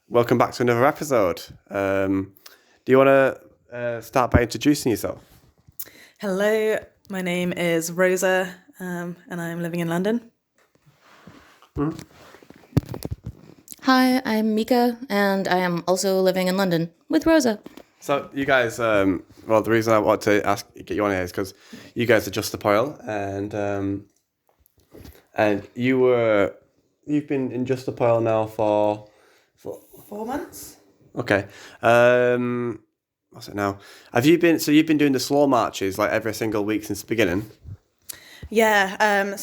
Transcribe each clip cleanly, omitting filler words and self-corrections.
Welcome back to another episode. Do you want to start by introducing yourself? Hello, my name is Rosa, and I'm living in London. Hi, I'm Mika, and I am also living in London with Rosa. So you guys, the reason I want to get you on here is because you guys are Just the Poil, and you've been in Just the Poil now for 4 months? Okay. What's it now? You've been doing the slow marches like every single week since the beginning? Yeah,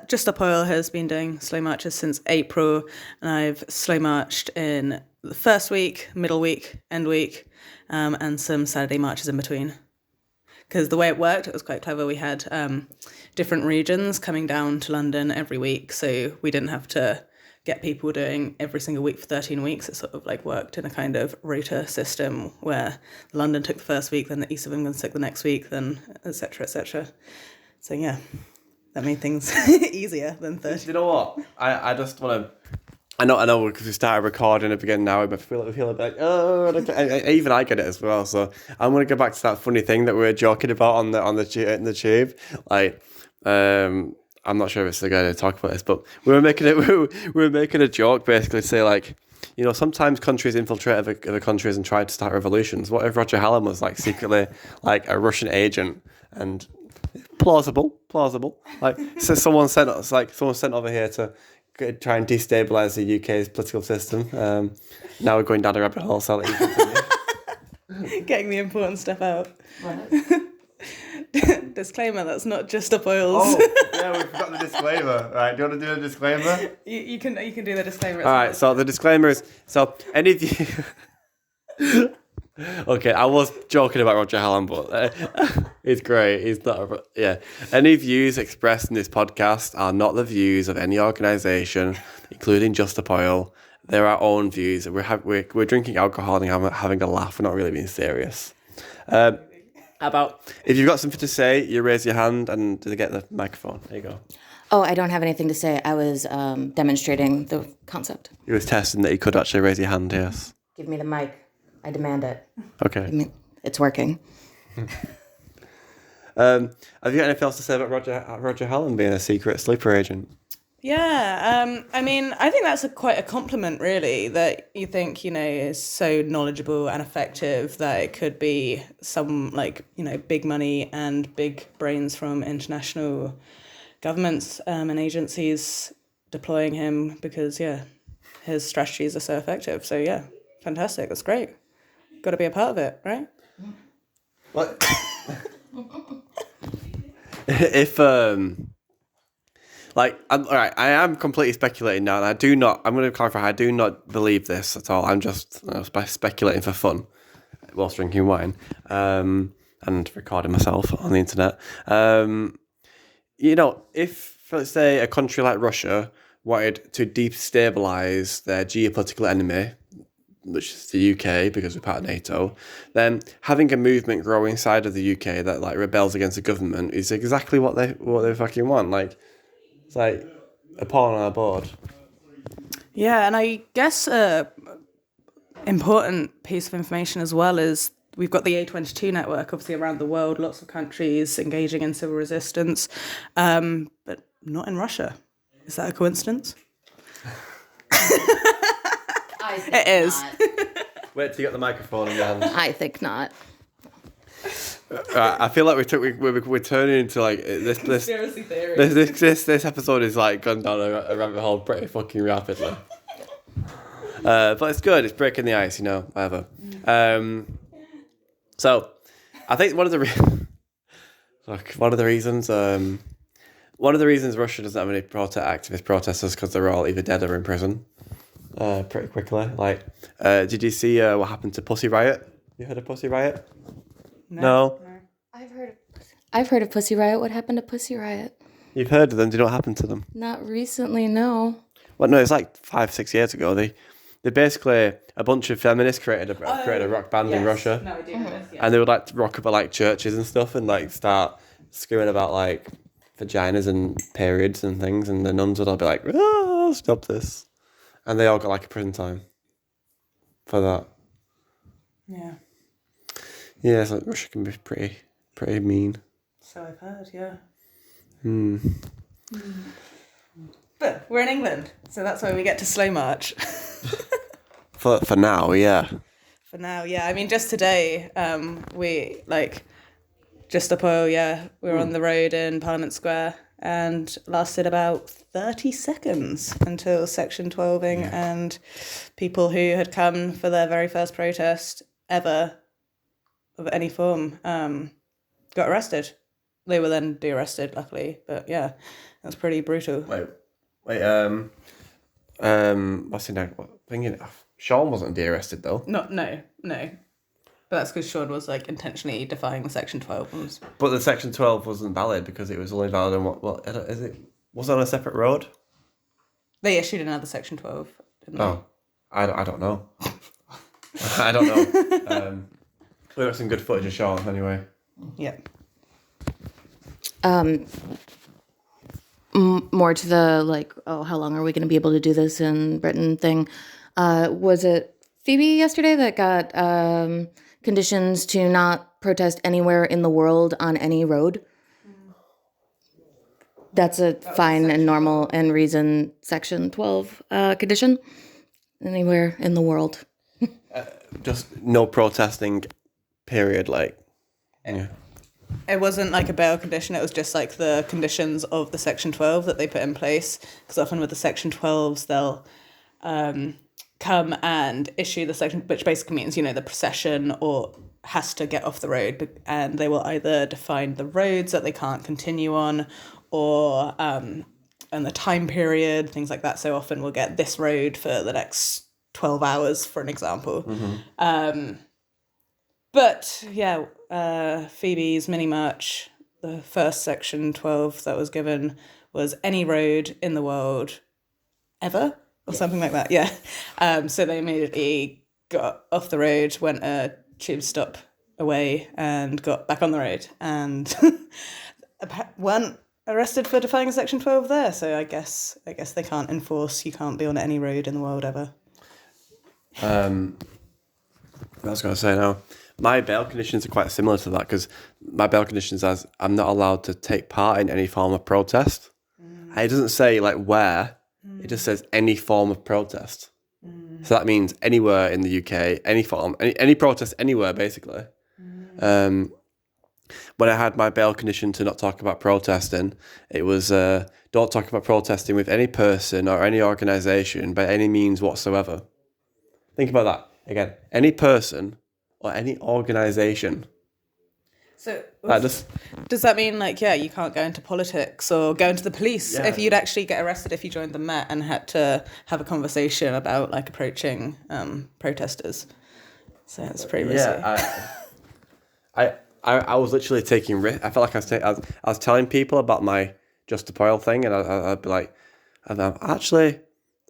Just Up Oil has been doing slow marches since April, and I've slow marched in the first week, middle week, end week, and some Saturday marches in between. Because the way it worked, it was quite clever. We had different regions coming down to London every week, so we didn't have to get people doing every single week for 13 weeks. It sort of like worked in a kind of rota system where London took the first week, then the East of England took the next week, then et cetera, et cetera. So yeah, that made things easier than 30. You know what? I just want to... I know because we started recording up again now, but we feel a bit like, even I get it as well. So I'm going to go back to that funny thing that we were joking about in the tube. Like, I'm not sure if it's the guy to talk about this, but we were making a joke basically to say like, you know, sometimes countries infiltrate other countries and try to start revolutions. What if Roger Hallam was like secretly like a Russian agent and plausible? Like, so someone sent over here to try and destabilise the UK's political system. Now we're going down a rabbit hole, so I'll let you continue. Getting the important stuff out. Disclaimer, that's not Just Up Oils. Oh, yeah, we forgot the disclaimer. Right, do you want to do the disclaimer? You can do the disclaimer. All right, so the disclaimer is, so any of you... Okay, I was joking about Roger Hallam, but he's great. He's not... Yeah. Any views expressed in this podcast are not the views of any organisation, including Just Up Oil. They're our own views. We're drinking alcohol and having a laugh. We're not really being serious. If you've got something to say, you raise your hand and get the microphone. There you go. Oh, I don't have anything to say. I was demonstrating the concept. You was testing that you could actually raise your hand, yes. Give me the mic. I demand it. Okay. It's working. Have you got anything else to say about Roger Hallam being a secret sleeper agent? Yeah, I think that's quite a compliment, really, that you think, is so knowledgeable and effective that it could be some, big money and big brains from international governments and agencies deploying him because, his strategies are so effective. So, yeah, fantastic. That's great. Got to be a part of it, right? What? If, I am completely speculating now, and I'm going to clarify, I do not believe this at all. I'm just speculating for fun whilst drinking wine and recording myself on the internet. If, let's say, a country like Russia wanted to destabilise their geopolitical enemy, which is the UK, because we're part of NATO, then having a movement grow inside of the UK that like rebels against the government is exactly what they fucking want. Like, it's like a pawn on a board. Yeah, and I guess important piece of information as well is we've got the A22 network, obviously around the world, lots of countries engaging in civil resistance, but not in Russia. Is that a coincidence? It is. Wait till you got the microphone in your hand. I think not. I feel like we're turning into like this Conspiracy theory. This episode is like gone down a rabbit hole pretty fucking rapidly. But it's good. It's breaking the ice, whatever. So I think one of the reasons Russia doesn't have any activist protesters because they're all either dead or in prison. Pretty quickly. Like, did you see what happened to Pussy Riot? You heard of Pussy Riot? No. I've heard of Pussy Riot. What happened to Pussy Riot? You've heard of them? Do you know what happened to them? Not recently, no. Well, no, it's like 5-6 years ago. They basically, a bunch of feminists created a rock band in Russia. No, I do know this, yes. And they would like to rock up at like churches and stuff and like start screaming about like vaginas and periods and things, and the nuns would all be like, "Oh, stop this." And they all got like a prison time. for that. Yeah. Yeah, so Russia can be pretty mean. So I've heard, yeah. But we're in England, so that's why we get to slow march. For now, yeah. For now, yeah. I mean, just today, we just up oil, yeah. We were on the road in Parliament Square and lasted about 30 seconds until Section 12ing and people who had come for their very first protest ever of any form got arrested. They were then de-arrested, luckily, but yeah, that's pretty brutal. Wait. What's his name? Sean wasn't de-arrested though. No. But that's because Sean was intentionally defying the Section 12 ones. But the Section 12 wasn't valid because it was only valid on was it on a separate road? They issued another Section 12, didn't they? Oh, I don't know. I don't know. We got some good footage of Sean anyway. Yeah. More to the how long are we going to be able to do this in Britain thing? Was it Phoebe yesterday that got conditions to not protest anywhere in the world on any road? That's a fine and normal and reason Section 12 condition. Anywhere in the world. Just no protesting, period. Yeah. It wasn't a bail condition, it was just the conditions of the Section 12 that they put in place. Because often with the Section 12s, they'll come and issue the section, which basically means, the procession or has to get off the road, and they will either define the roads that they can't continue on or and the time period, things like that. So often we'll get this road for the next 12 hours, for an example. But yeah, Phoebe's mini march, the first Section 12 that was given was any road in the world ever or something like that. Yeah. So they immediately got off the road, went a tube stop away and got back on the road and weren't arrested for defying Section 12 there. So I guess they can't enforce you can't be on any road in the world ever. I was going to say now, my bail conditions are quite similar to that because my bail conditions as I'm not allowed to take part in any form of protest. It doesn't say where, it just says any form of protest. So that means anywhere in the UK, any form, any protest anywhere basically. When I had my bail condition to not talk about protesting, it was don't talk about protesting with any person or any organisation by any means whatsoever. Think about that again. Any person or any organisation. So does that mean you can't go into politics or go into the police if you'd actually get arrested if you joined the Met and had to have a conversation about approaching protesters? So it's pretty risky. Yeah, I was literally taking risks. I felt like I was telling people about my Just Stop Oil thing, and I'd be like,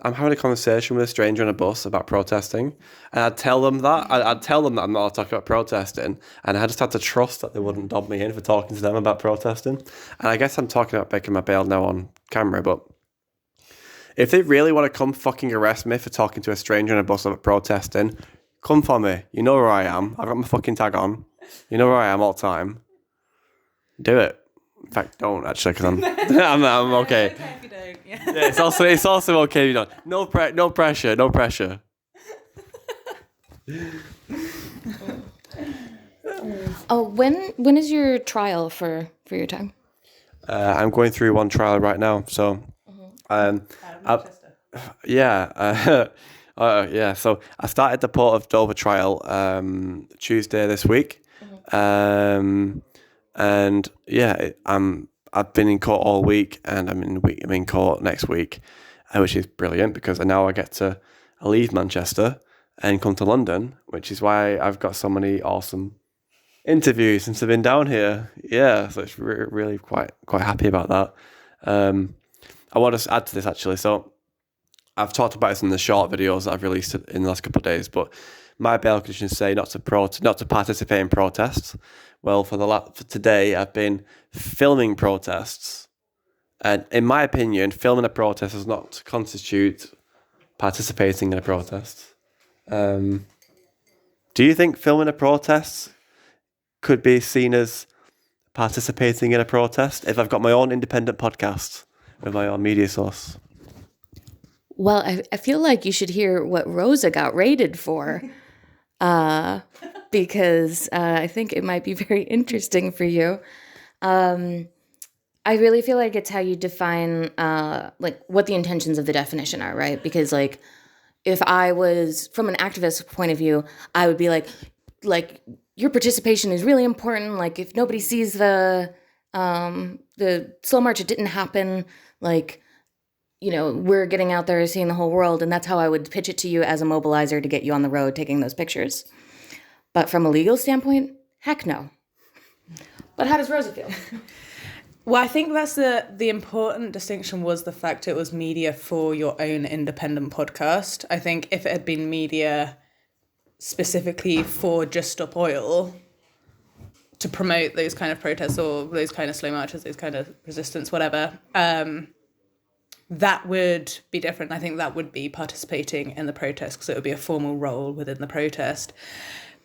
I'm having a conversation with a stranger on a bus about protesting, and I'd tell them that I'm not allowed to talk about protesting, and I just had to trust that they wouldn't dob me in for talking to them about protesting. And I guess I'm talking about breaking my bail now on camera, but if they really want to come fucking arrest me for talking to a stranger on a bus about protesting, come for me. You know where I am. I've got my fucking tag on. You know where I am all the time. Do it. In fact, don't actually, because I'm okay. It's okay if you don't. Yeah. Yeah, it's also okay if you don't. No pressure. Oh, when is your trial for your time? I'm going through one trial right now, so yeah. So I started the Port of Dover trial Tuesday this week, and yeah, I've been in court all week, and I'm in court next week, which is brilliant because now I get to leave Manchester and come to London, which is why I've got so many awesome interviews since I've been down here. Yeah, so it's really quite happy about that. I want to add to this actually. So I've talked about this in the short videos that I've released in the last couple of days, but my bail conditions say not to participate in protests. Well, for today, I've been filming protests, and in my opinion, filming a protest does not constitute participating in a protest. Do you think filming a protest could be seen as participating in a protest if I've got my own independent podcast with my own media source? Well, I feel like you should hear what Rosa got rated for, because I think it might be very interesting for you. I really feel like it's how you define like what the intentions of the definition are, right? Because like if I was from an activist point of view, I would be like your participation is really important. Like if nobody sees the slow march, it didn't happen. Like, you know, we're getting out there seeing the whole world, and that's how I would pitch it to you as a mobilizer to get you on the road taking those pictures. But from a legal standpoint, heck no. But how does Rosa feel? Well, I think that's the important distinction was the fact it was media for your own independent podcast. I think if it had been media specifically for Just Stop Oil to promote those kind of protests or those kind of slow marches, those kind of resistance, whatever, that would be different. I think that would be participating in the protest because it would be a formal role within the protest.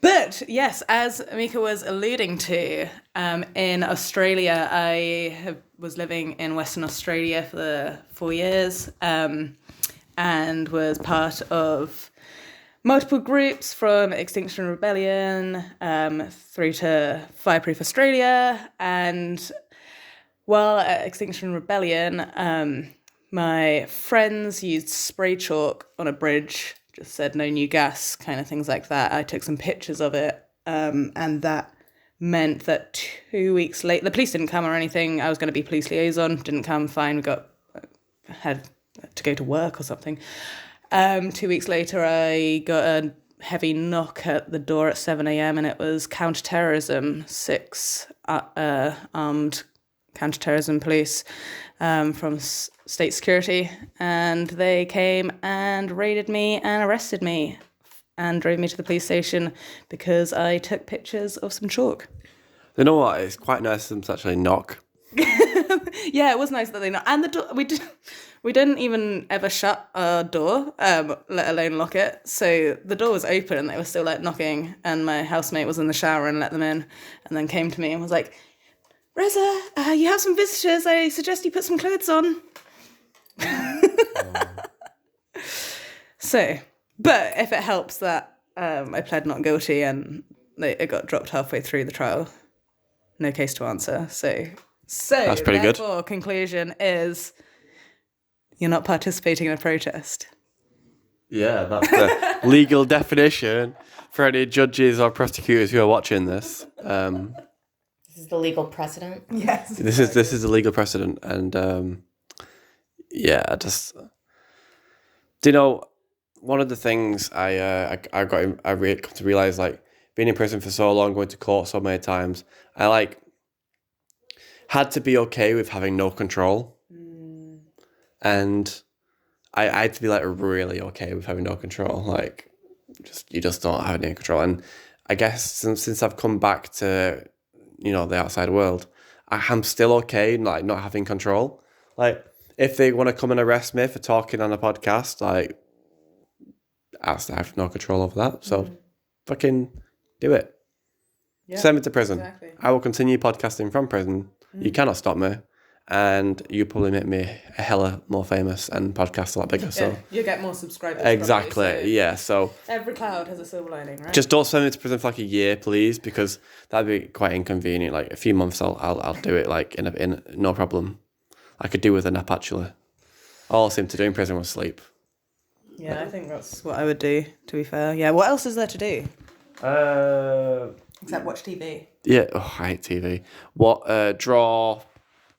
But yes, as Mika was alluding to, in Australia, I was living in Western Australia for 4 years and was part of multiple groups from Extinction Rebellion through to Fireproof Australia. And while at Extinction Rebellion, my friends used spray chalk on a bridge, just said no new gas, kind of things like that. I took some pictures of it, and that meant that 2 weeks later, the police didn't come or anything. I was going to be police liaison, didn't come, fine, had to go to work or something. 2 weeks later, I got a heavy knock at the door at 7 a.m. and it was counter-terrorism, 6 armed counter-terrorism police from state security, and they came and raided me and arrested me and drove me to the police station because I took pictures of some chalk. You know what? It's quite nice of them to actually knock. Yeah, it was nice that they knocked. And the door, we didn't even ever shut our door, let alone lock it. So the door was open and they were still like knocking, and my housemate was in the shower and let them in, and then came to me and was like, Reza, you have some visitors. I suggest you put some clothes on. So, but if it helps that I pled not guilty and it got dropped halfway through the trial, no case to answer. So that's pretty good. Conclusion is you're not participating in a protest. Yeah, that's the legal definition for any judges or prosecutors who are watching this. This is the legal precedent. Yes. This is the legal precedent, and yeah, just do you know, one of the things I come to realize, like being in prison for so long, going to court so many times, I like had to be okay with having no control, and I had to be like really okay with having no control. Like, you just don't have any control, and I guess since I've come back to, you know, the outside world, I'm still okay, like not having control. Like, if they want to come and arrest me for talking on a podcast, like, I have no control over that. So, fucking do it. Yeah, send me to prison. Exactly. I will continue podcasting from prison. You cannot stop me, and you probably make me a hella more famous and podcast a lot bigger. So you get more subscribers. Exactly. Probably, so yeah. So every cloud has a silver lining, right? Just don't send me to prison for like a year, please, because that'd be quite inconvenient. Like a few months, I'll do it like in no problem. I could do with a nap actually. All I seem to do in prison was sleep. Yeah, I think that's what I would do, to be fair. Yeah, what else is there to do? Except watch TV. Yeah, I hate TV. Draw,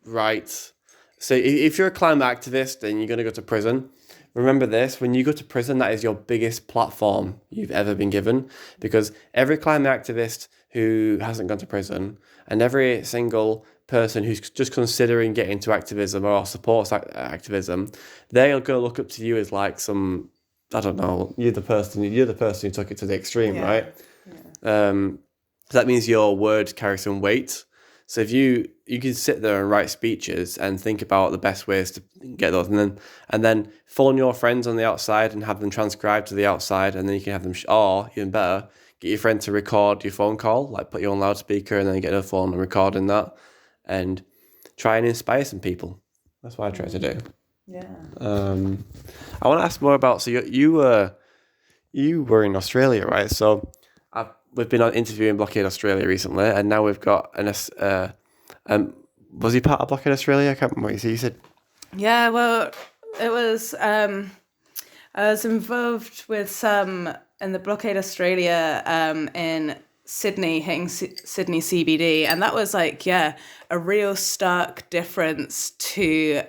write. So if you're a climate activist and you're going to go to prison, remember this: when you go to prison, that is your biggest platform you've ever been given, because every climate activist who hasn't gone to prison and every single person who's just considering getting into activism or supports activism, they'll go look up to you as like some, I don't know, you're the person who took it to the extreme, right? Yeah. So that means your word carries some weight. So if you can sit there and write speeches and think about the best ways to get those, and then phone your friends on the outside and have them transcribed to the outside, and then you can have them, or even better, get your friend to record your phone call, like put you on loudspeaker, and then get a phone and recording that, and try and inspire some people. That's what I try to do. Yeah. I want to ask more about. So you were in Australia, right? So we've been on interviewing Blockade Australia recently, and now we've got was he part of Blockade Australia? I can't remember what you said. Yeah, well, it was. I was involved with some in the Blockade Australia in Sydney, hitting Sydney CBD, and that was like, a real stark difference to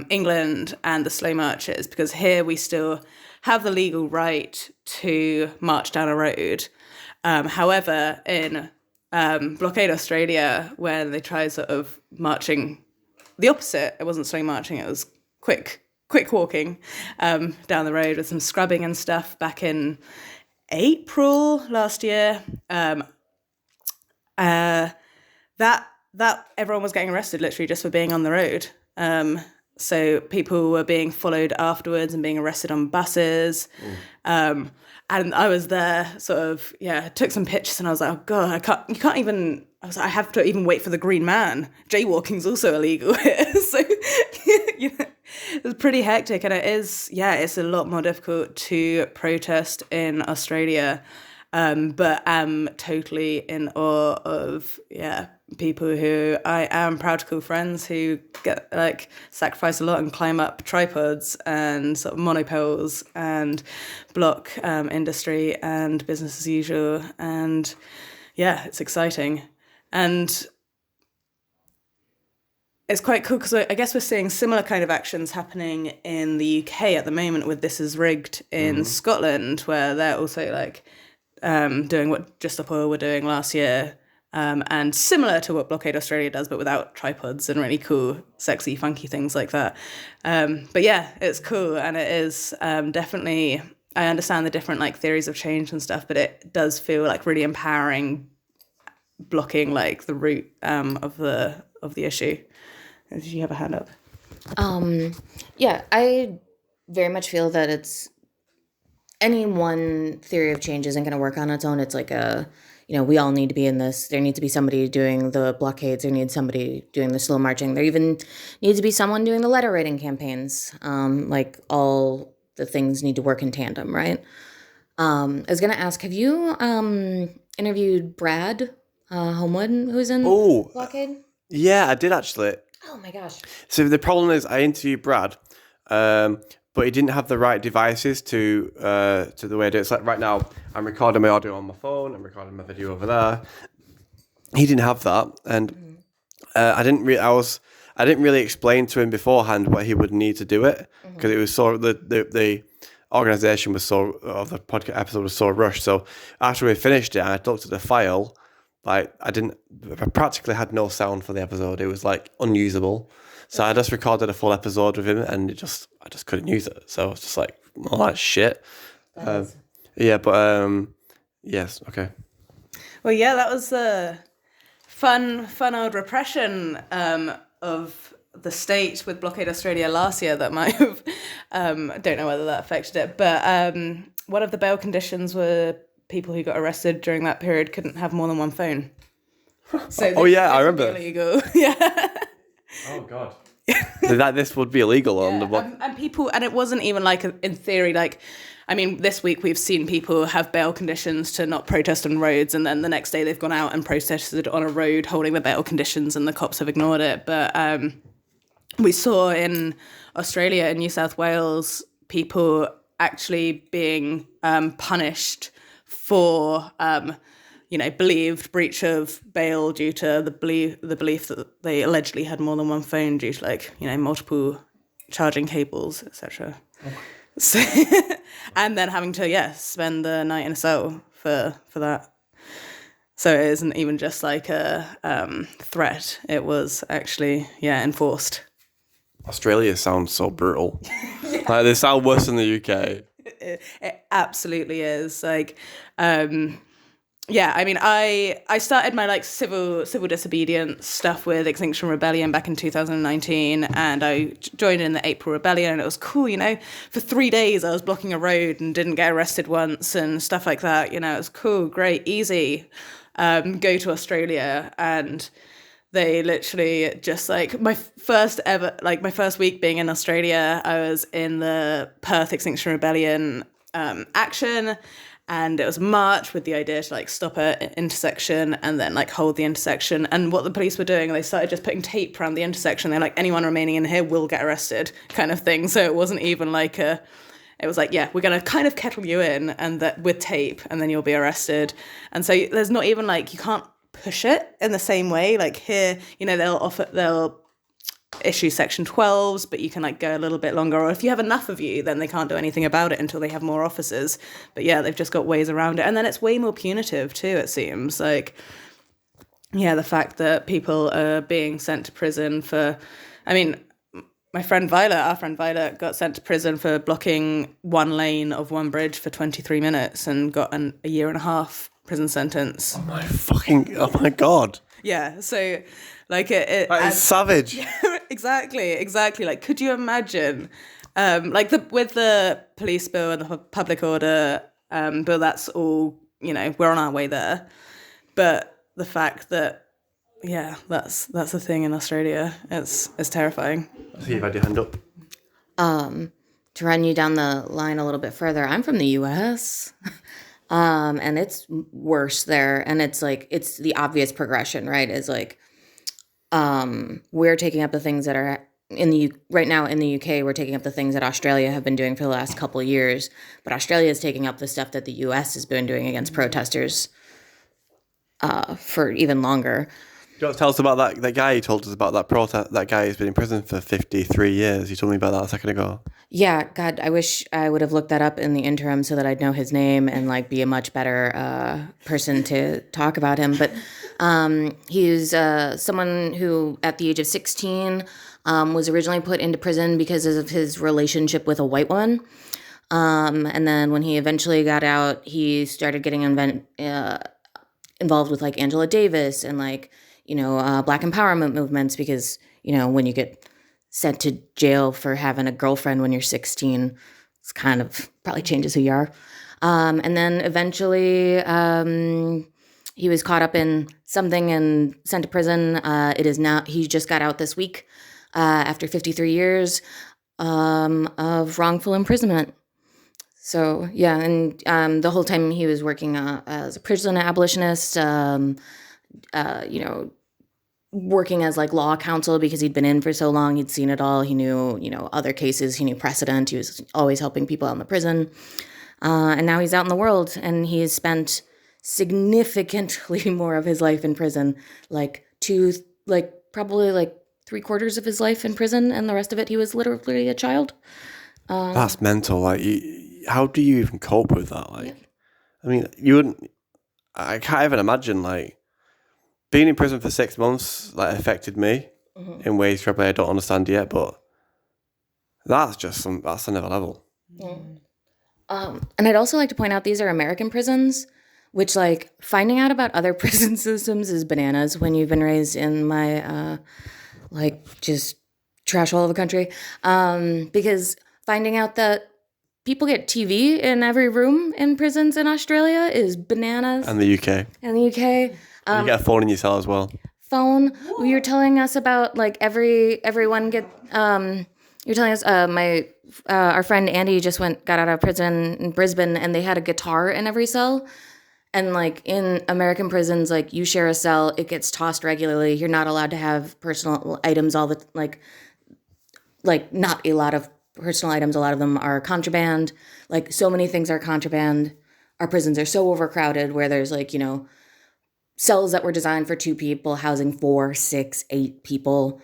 England and the slow marches, because here we still have the legal right to march down a road. However, in Blockade Australia, when they tried sort of marching the opposite, it wasn't slow marching, it was quick walking down the road with some scrubbing and stuff back in April last year. That everyone was getting arrested literally just for being on the road. So people were being followed afterwards and being arrested on buses. And I was there sort of, took some pictures, and I was like, oh God, you can't even, I was like, I have to even wait for the green man. Jaywalking's also illegal here. So, it was pretty hectic, and it is, it's a lot more difficult to protest in Australia. But I'm totally in awe of, people who I am proud to call friends, who get sacrifice a lot and climb up tripods and sort of monopoles and block industry and business as usual. And it's exciting. And it's quite cool because I guess we're seeing similar kind of actions happening in the UK at the moment with This Is Rigged in Scotland, where they're also doing what Just Stop Oil were doing last year, and similar to what Blockade Australia does, but without tripods and really cool, sexy, funky things like that. But it's cool, and it is definitely, I understand the different theories of change and stuff, but it does feel really empowering, blocking the root of the issue. Did you have a hand up? I very much feel that it's any one theory of change isn't going to work on its own. It's we all need to be in this. There needs to be somebody doing the blockades. There needs somebody doing the slow marching. There even needs to be someone doing the letter writing campaigns. All the things need to work in tandem, right? I was going to ask, have you interviewed Brad Homewood, who's in Blockade? Yeah, I did actually. Oh my gosh. So the problem is I interviewed Brad, but he didn't have the right devices to the way I do it. It's like right now I'm recording my audio on my phone, I'm recording my video over there. He didn't have that, and I didn't really explain to him beforehand what he would need to do it, because it was so the organization was so, of the podcast episode was so rushed. So after we finished it, and I looked at the file, I practically had no sound for the episode. It was unusable. So I just recorded a full episode with him, and I just couldn't use it. So I was just like, oh, that's shit. Yes, okay. Well, that was the fun old repression of the state with Blockade Australia last year that might have, don't know whether that affected it, but one of the bail conditions were people who got arrested during that period couldn't have more than one phone. So I remember. Illegal. Yeah. Oh God. This would be illegal on the block. And people, and it wasn't even in theory, this week we've seen people have bail conditions to not protest on roads, and then the next day they've gone out and protested on a road holding the bail conditions, and the cops have ignored it. But we saw in Australia and New South Wales people actually being punished for believed breach of bail due to the belief that they allegedly had more than one phone due to multiple charging cables, etc. So, and then having to spend the night in a cell for that. So it isn't even just a threat. It was actually enforced. Australia sounds so brutal. They sound worse than the UK. It absolutely is. yeah, I mean, I started my like civil disobedience stuff with Extinction Rebellion back in 2019, and I joined in the April Rebellion, and it was cool, you know. For 3 days, I was blocking a road and didn't get arrested once, and stuff like that. You know, it was cool, great, easy. Go to Australia, and they literally just like my first week being in Australia, I was in the Perth Extinction Rebellion action. And it was a march with the idea to like stop at an intersection and then like hold the intersection. And what the police were doing, they started just putting tape around the intersection. They're like, anyone remaining in here will get arrested, kind of thing. So it wasn't even like it was like, yeah, we're gonna kind of kettle you in and that with tape, and then you'll be arrested. And so there's not even like, you can't push it in the same way. Like here, you know, they'll issue section 12s, but you can like go a little bit longer, or if you have enough of you, then they can't do anything about it until they have more officers. But yeah, they've just got ways around it, and then it's way more punitive too, it seems. Like, yeah, the fact that people are being sent to prison for, I mean, our friend Violet got sent to prison for blocking one lane of one bridge for 23 minutes and got a 1.5 year prison sentence. Oh my God. Yeah, so like it That is savage. Exactly. Like, could you imagine, like with the police bill and the public order bill? That's all, you know, we're on our way there. But the fact that, yeah, that's a thing in Australia. It's terrifying. I see you've had your hand up. To run you down the line a little bit further, I'm from the U.S. And it's worse there, and it's like it's the obvious progression, right? Is like we're taking up the things that are right now in the UK. We're taking up the things that Australia have been doing for the last couple of years, but Australia is taking up the stuff that the US has been doing against protesters for even longer. Do you want to tell us about that guy you told us about, that protest? That guy who's been in prison for 53 years. You told me about that a second ago. Yeah, God, I wish I would have looked that up in the interim so that I'd know his name and like be a much better person to talk about him. But he's someone who, at the age of 16, was originally put into prison because of his relationship with a white woman. And then when he eventually got out, he started getting involved with like Angela Davis and like, you know, Black empowerment movements, because, you know, when you get sent to jail for having a girlfriend when you're 16, it's kind of probably changes who you are. And then eventually he was caught up in something and sent to prison. He just got out this week after 53 years of wrongful imprisonment. So, yeah, and the whole time he was working as a prison abolitionist, you know, working as like law counsel because he'd been in for so long, he'd seen it all. He knew, you know, other cases, he knew precedent. He was always helping people out in the prison. And now he's out in the world, and he's spent significantly more of his life in prison, probably 3/4 of his life in prison, and the rest of it he was literally a child. That's mental. Like, how do you even cope with that? Like, yeah. I mean, you wouldn't. I can't even imagine like being in prison for 6 months. Like, affected me in ways probably I don't understand yet, but that's another level. Yeah. And I'd also like to point out these are American prisons, which like finding out about other prison systems is bananas when you've been raised in my just trash all over the country. Because finding out that people get TV in every room in prisons in Australia is bananas. And the UK. You get a phone in your cell as well. Phone. Whoa. You're telling us about like everyone get. You're telling us our friend Andy just got out of prison in Brisbane, and they had a guitar in every cell. And like in American prisons, like you share a cell, it gets tossed regularly. You're not allowed to have personal items. Not a lot of personal items. A lot of them are contraband. Like so many things are contraband. Our prisons are so overcrowded where there's like, you know, cells that were designed for 2 people housing 4, 6, 8 people.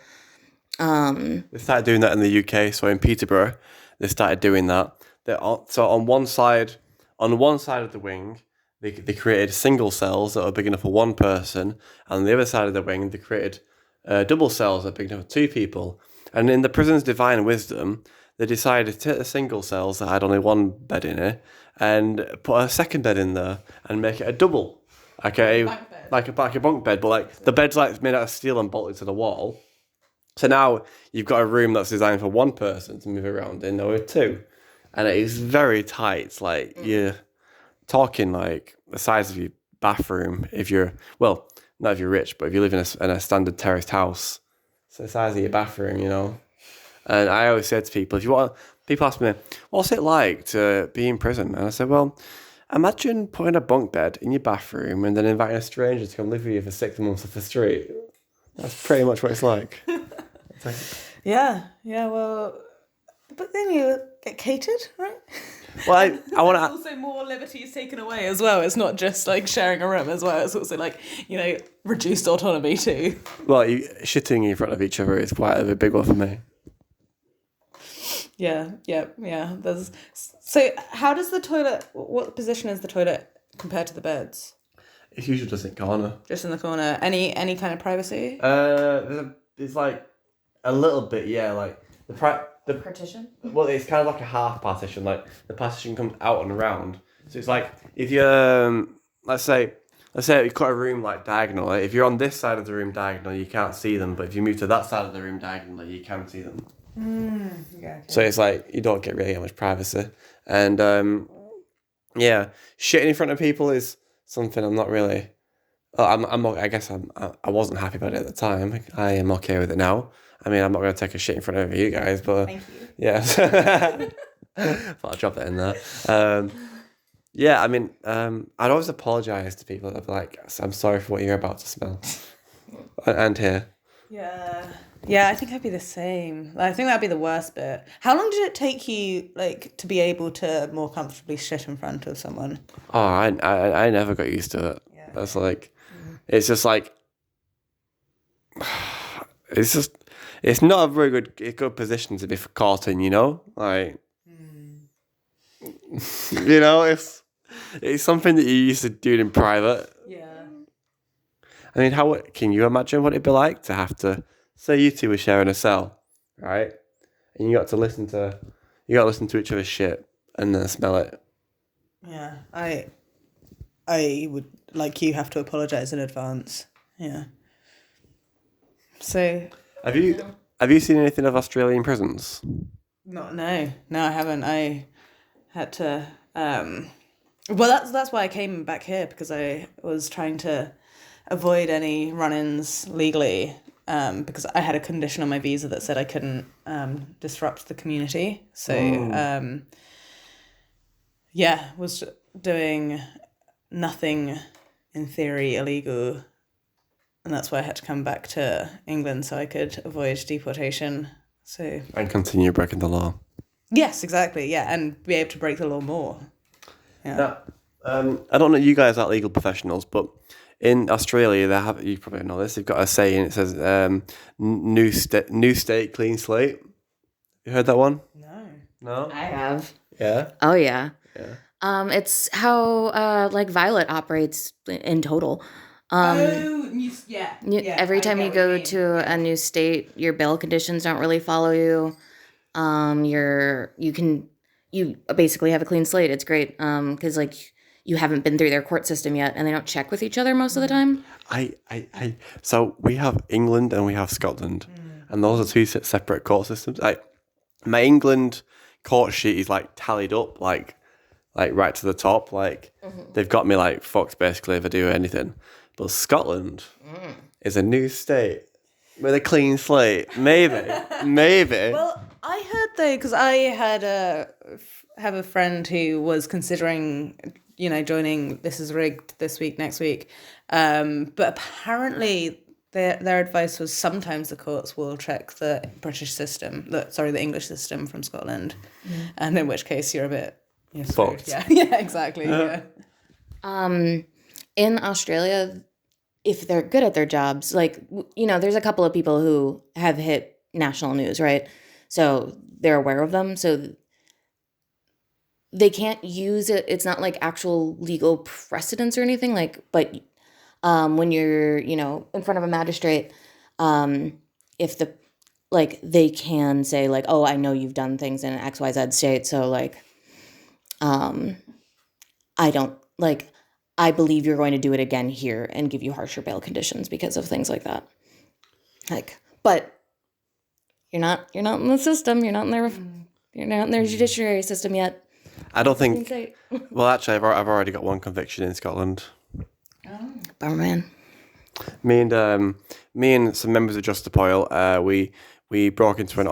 They started doing that in the UK. So in Peterborough, they started doing that. So on one side of the wing, they created single cells that are big enough for 1 person, and on the other side of the wing, they created double cells that are big enough for 2 people. And in the prison's divine wisdom, they decided to take the single cells that had only 1 bed in it and put a second bed in there and make it a double. Bunk bed. like a bunk bed, but like the bed's like made out of steel and bolted to the wall. So now you've got a room that's designed for one person to move around in, or two, and it is very tight. It's like you're talking like the size of your bathroom if you're not if you're rich, but if you live in a standard terraced house, it's the size of your bathroom, you know. And I always say to people, people ask me, what's it like to be in prison? And I said, well, imagine putting a bunk bed in your bathroom and then inviting a stranger to come live with you for 6 months off the street. That's pretty much what it's like. Yeah, well, but then you get catered, right? Well, I want There's to. also more liberties taken away as well. It's not just like sharing a room as well. It's also like, reduced autonomy too. Well, shitting in front of each other is quite a big one for me. Yeah. So how does the toilet, what position is the toilet compared to the beds? It's usually just in corner. Just in the corner. Any kind of privacy? There's like a little bit, yeah, like the Partition? well, it's kind of like a half partition. Like the partition comes out and around. So it's like if you let's say you cut a room like diagonally. If you're on this side of the room diagonally, you can't see them. But if you move to that side of the room diagonally, you can see them. Yeah. Okay. So it's like you don't get really much privacy. And yeah, shitting in front of people is something I'm not really. I guess I wasn't happy about it at the time. I am okay with it now. I mean, I'm not going to take a shit in front of you guys, but Thank you. yeah. Thought I'd drop that in there. Yeah, I mean, I'd always apologise to people. I'd be like, I'm sorry for what you're about to smell and hear. Yeah, I think I'd be the same. I think that'd be the worst bit. How long did it take you, to be able to more comfortably shit in front of someone? Oh, I never got used to it. Yeah. That's like, it's just like, it's not a very good position to be caught in, you know? Like, it's something that you used to do in private. Yeah. I mean, can you imagine what it'd be like to have to, say you two were sharing a cell, right? And you got to listen to each other's shit and then smell it. Yeah, I would, like you, have to apologise in advance. Yeah. So... Have you seen anything of Australian prisons? No, I haven't. I had to. Well, that's why I came back here, because I was trying to avoid any run-ins legally, because I had a condition on my visa that said I couldn't disrupt the community. So, was doing nothing in theory illegal. And that's why I had to come back to England so I could avoid deportation. So And continue breaking the law. yes, exactly. Yeah, and be able to break the law more. Yeah. Now, I don't know you guys are legal professionals, but in Australia you probably know this. They've got a saying. It says new state, clean slate. You heard that one? No. I have. Yeah. Oh, yeah. Yeah. It's how, Violet operates in total. Every time you go to a new state, your bail conditions don't really follow you. You basically have a clean slate. It's great. Because you haven't been through their court system yet, and they don't check with each other most of the time. So we have England and we have Scotland, and those are two separate court systems. My England court sheet is tallied up like right to the top. They've got me fucked basically if I do anything. But Scotland is a new state with a clean slate. Maybe. Well, I heard though, because I have a friend who was considering, joining This Is Rigged this week, next week. But apparently their advice was sometimes the courts will check the the English system from Scotland, and in which case you're a bit fucked. Yeah, exactly. Yeah. In Australia, if they're good at their jobs, there's a couple of people who have hit national news, right? So they're aware of them. So they can't use it. It's not like actual legal precedence or anything. But when you're, in front of a magistrate, if they can say oh, I know you've done things in XYZ state. So I don't I believe you're going to do it again here and give you harsher bail conditions because of things like that. Like, but you're not in the system. You're not in their judiciary system yet. I don't think. Well, actually, I've already got one conviction in Scotland. Bummer, man. Me and some members of Just Up Oil, we broke into an.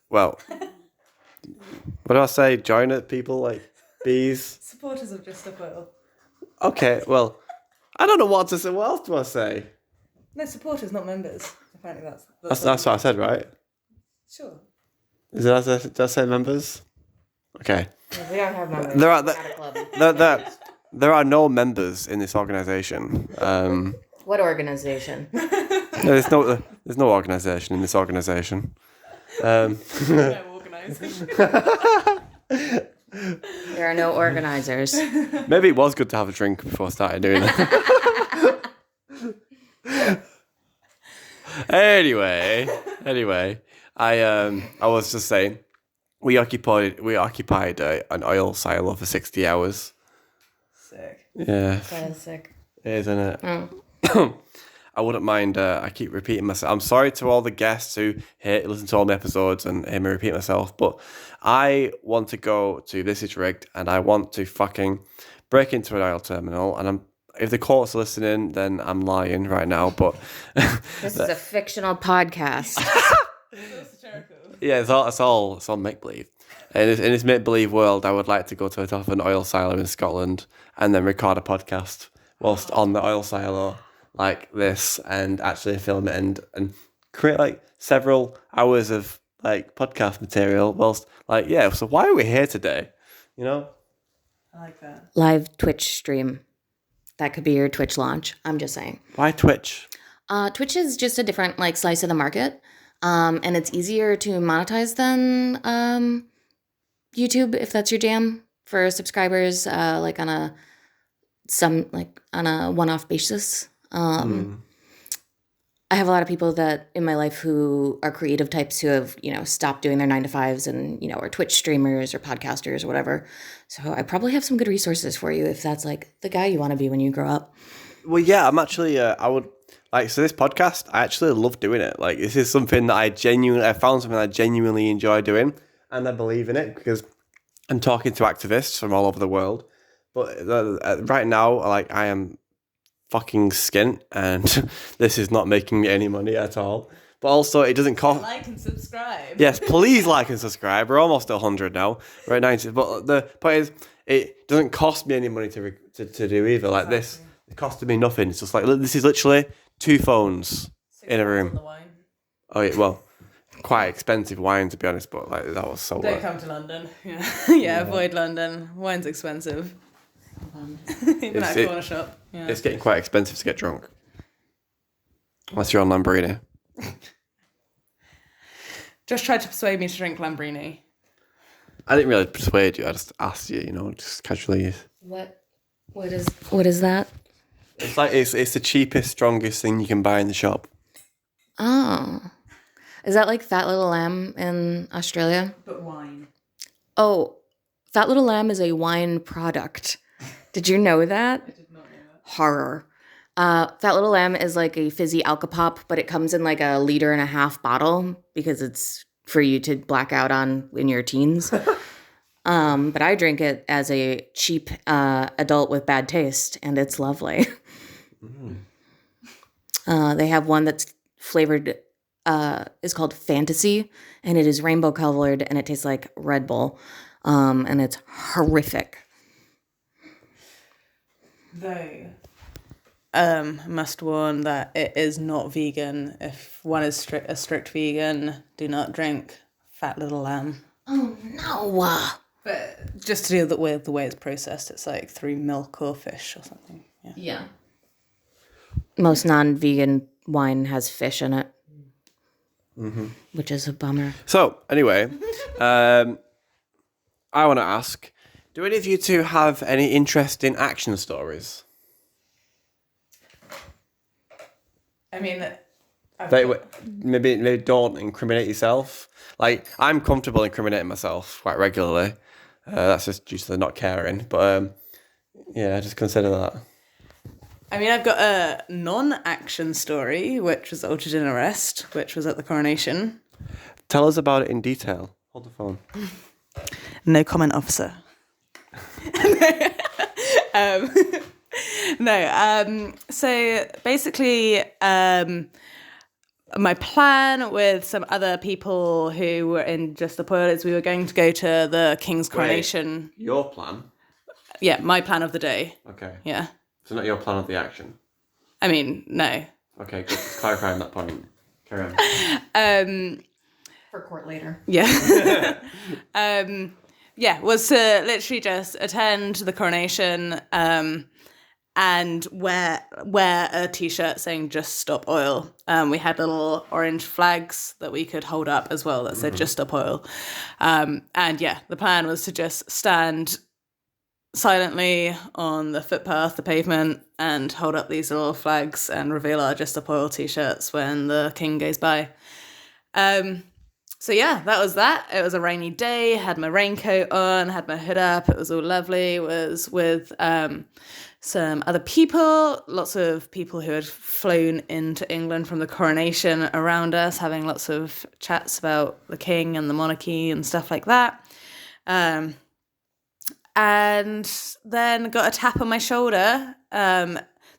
Well, what do I say? Join it, people like bees. Supporters of Just Up Oil. Okay, well, I don't know what to say. What else do I say? No, supporters, not members. Apparently That's what I said, right? Sure. Did I say members? Okay. We don't have members. There are no members in this organisation. What organization? There's no organisation in this organisation. No organisation. There are no organizers. Maybe it was good to have a drink before I started doing it. Anyway, I was just saying, we occupied an oil silo for 60 hours. Sick. Yeah, That is sick. it is, isn't it? I wouldn't mind. I keep repeating myself. I'm sorry to all the guests who listen to all the episodes and hear me repeat myself, but I want to go to This Is Rigged and I want to fucking break into an oil terminal. And if the court's listening, then I'm lying right now. But This is a fictional podcast. yeah, it's all make believe. And in this make believe world, I would like to go to the top of an oil silo in Scotland and then record a podcast whilst on the oil silo like this, and actually film it and create like several hours of like podcast material whilst like, yeah, so why are we here today? You know? I like that. Live Twitch stream. That could be your Twitch launch. I'm just saying. Why Twitch? Twitch is just a different like slice of the market. And it's easier to monetize than YouTube if that's your jam for subscribers, like on a one-off basis. I have a lot of people that in my life who are creative types who have, stopped doing their 9-to-5s and, are Twitch streamers or podcasters or whatever. So I probably have some good resources for you if that's like the guy you want to be when you grow up. Well, yeah, I'm actually, I would, like, so this podcast, I actually love doing it. Like, this is something that I found something I genuinely enjoy doing, and I believe in it because I'm talking to activists from all over the world. But right now, like, I am fucking skint, and this is not making me any money at all. But also, it doesn't cost. Like and subscribe. Yes, please like and subscribe. We're almost at 100 now. We're at 90. But the point is, it doesn't cost me any money to do either. Like this, it costed me nothing. It's just like, this is literally 2 phones in a room. Oh yeah, well, quite expensive wine to be honest, but like that was so. Don't come to London. Yeah, avoid London. Wine's expensive. Even at a corner shop. Yeah. It's getting quite expensive to get drunk. Unless you're on Lambrini. Just tried to persuade me to drink Lambrini. I didn't really persuade you. I just asked you, just casually. What is that? It's like it's the cheapest, strongest thing you can buy in the shop. Oh. Is that like Fat Little Lamb in Australia? But wine. Oh, Fat Little Lamb is a wine product. Did you know that? I did not know that. Horror. Fat Little Lamb is like a fizzy Alka-Pop, but it comes in like a 1.5 liter bottle because it's for you to black out on in your teens. But I drink it as a cheap adult with bad taste, and it's lovely. They have one that's flavored, is called Fantasy, and it is rainbow colored, and it tastes like Red Bull, and it's horrific. They must warn that it is not vegan. If one is a strict vegan, do not drink Fat Little Lamb. Oh, no. But just to do with the way it's processed, it's like through milk or fish or something. Yeah. Most non-vegan wine has fish in it, which is a bummer. So, anyway, I want to ask, do any of you two have any interesting action stories? I mean, Maybe don't incriminate yourself. Like, I'm comfortable incriminating myself quite regularly. That's just due to the not caring. But, yeah, just consider that. I mean, I've got a non-action story, which was altered in arrest, which was at the coronation. Tell us about it in detail. Hold the phone. No comment, officer. So basically, my plan with some other people who were in Just the Poil is we were going to go to the King's coronation. Wait, your plan? Yeah, my plan of the day. Okay. Yeah. So not your plan of the action? I mean, no. Okay, good. Just clarifying that point. Carry on. For court later. Yeah. Was to literally just attend the coronation and wear a t-shirt saying "Just Stop Oil." We had little orange flags that we could hold up as well that said "Just Stop Oil." The plan was to just stand silently on the footpath, the pavement, and hold up these little flags and reveal our Just Stop Oil t-shirts when the king goes by. So yeah, that was that. It was a rainy day, had my raincoat on, had my hood up, it was all lovely. It was with some other people, lots of people who had flown into England from the coronation around us, having lots of chats about the king and the monarchy and stuff like that. And then got a tap on my shoulder.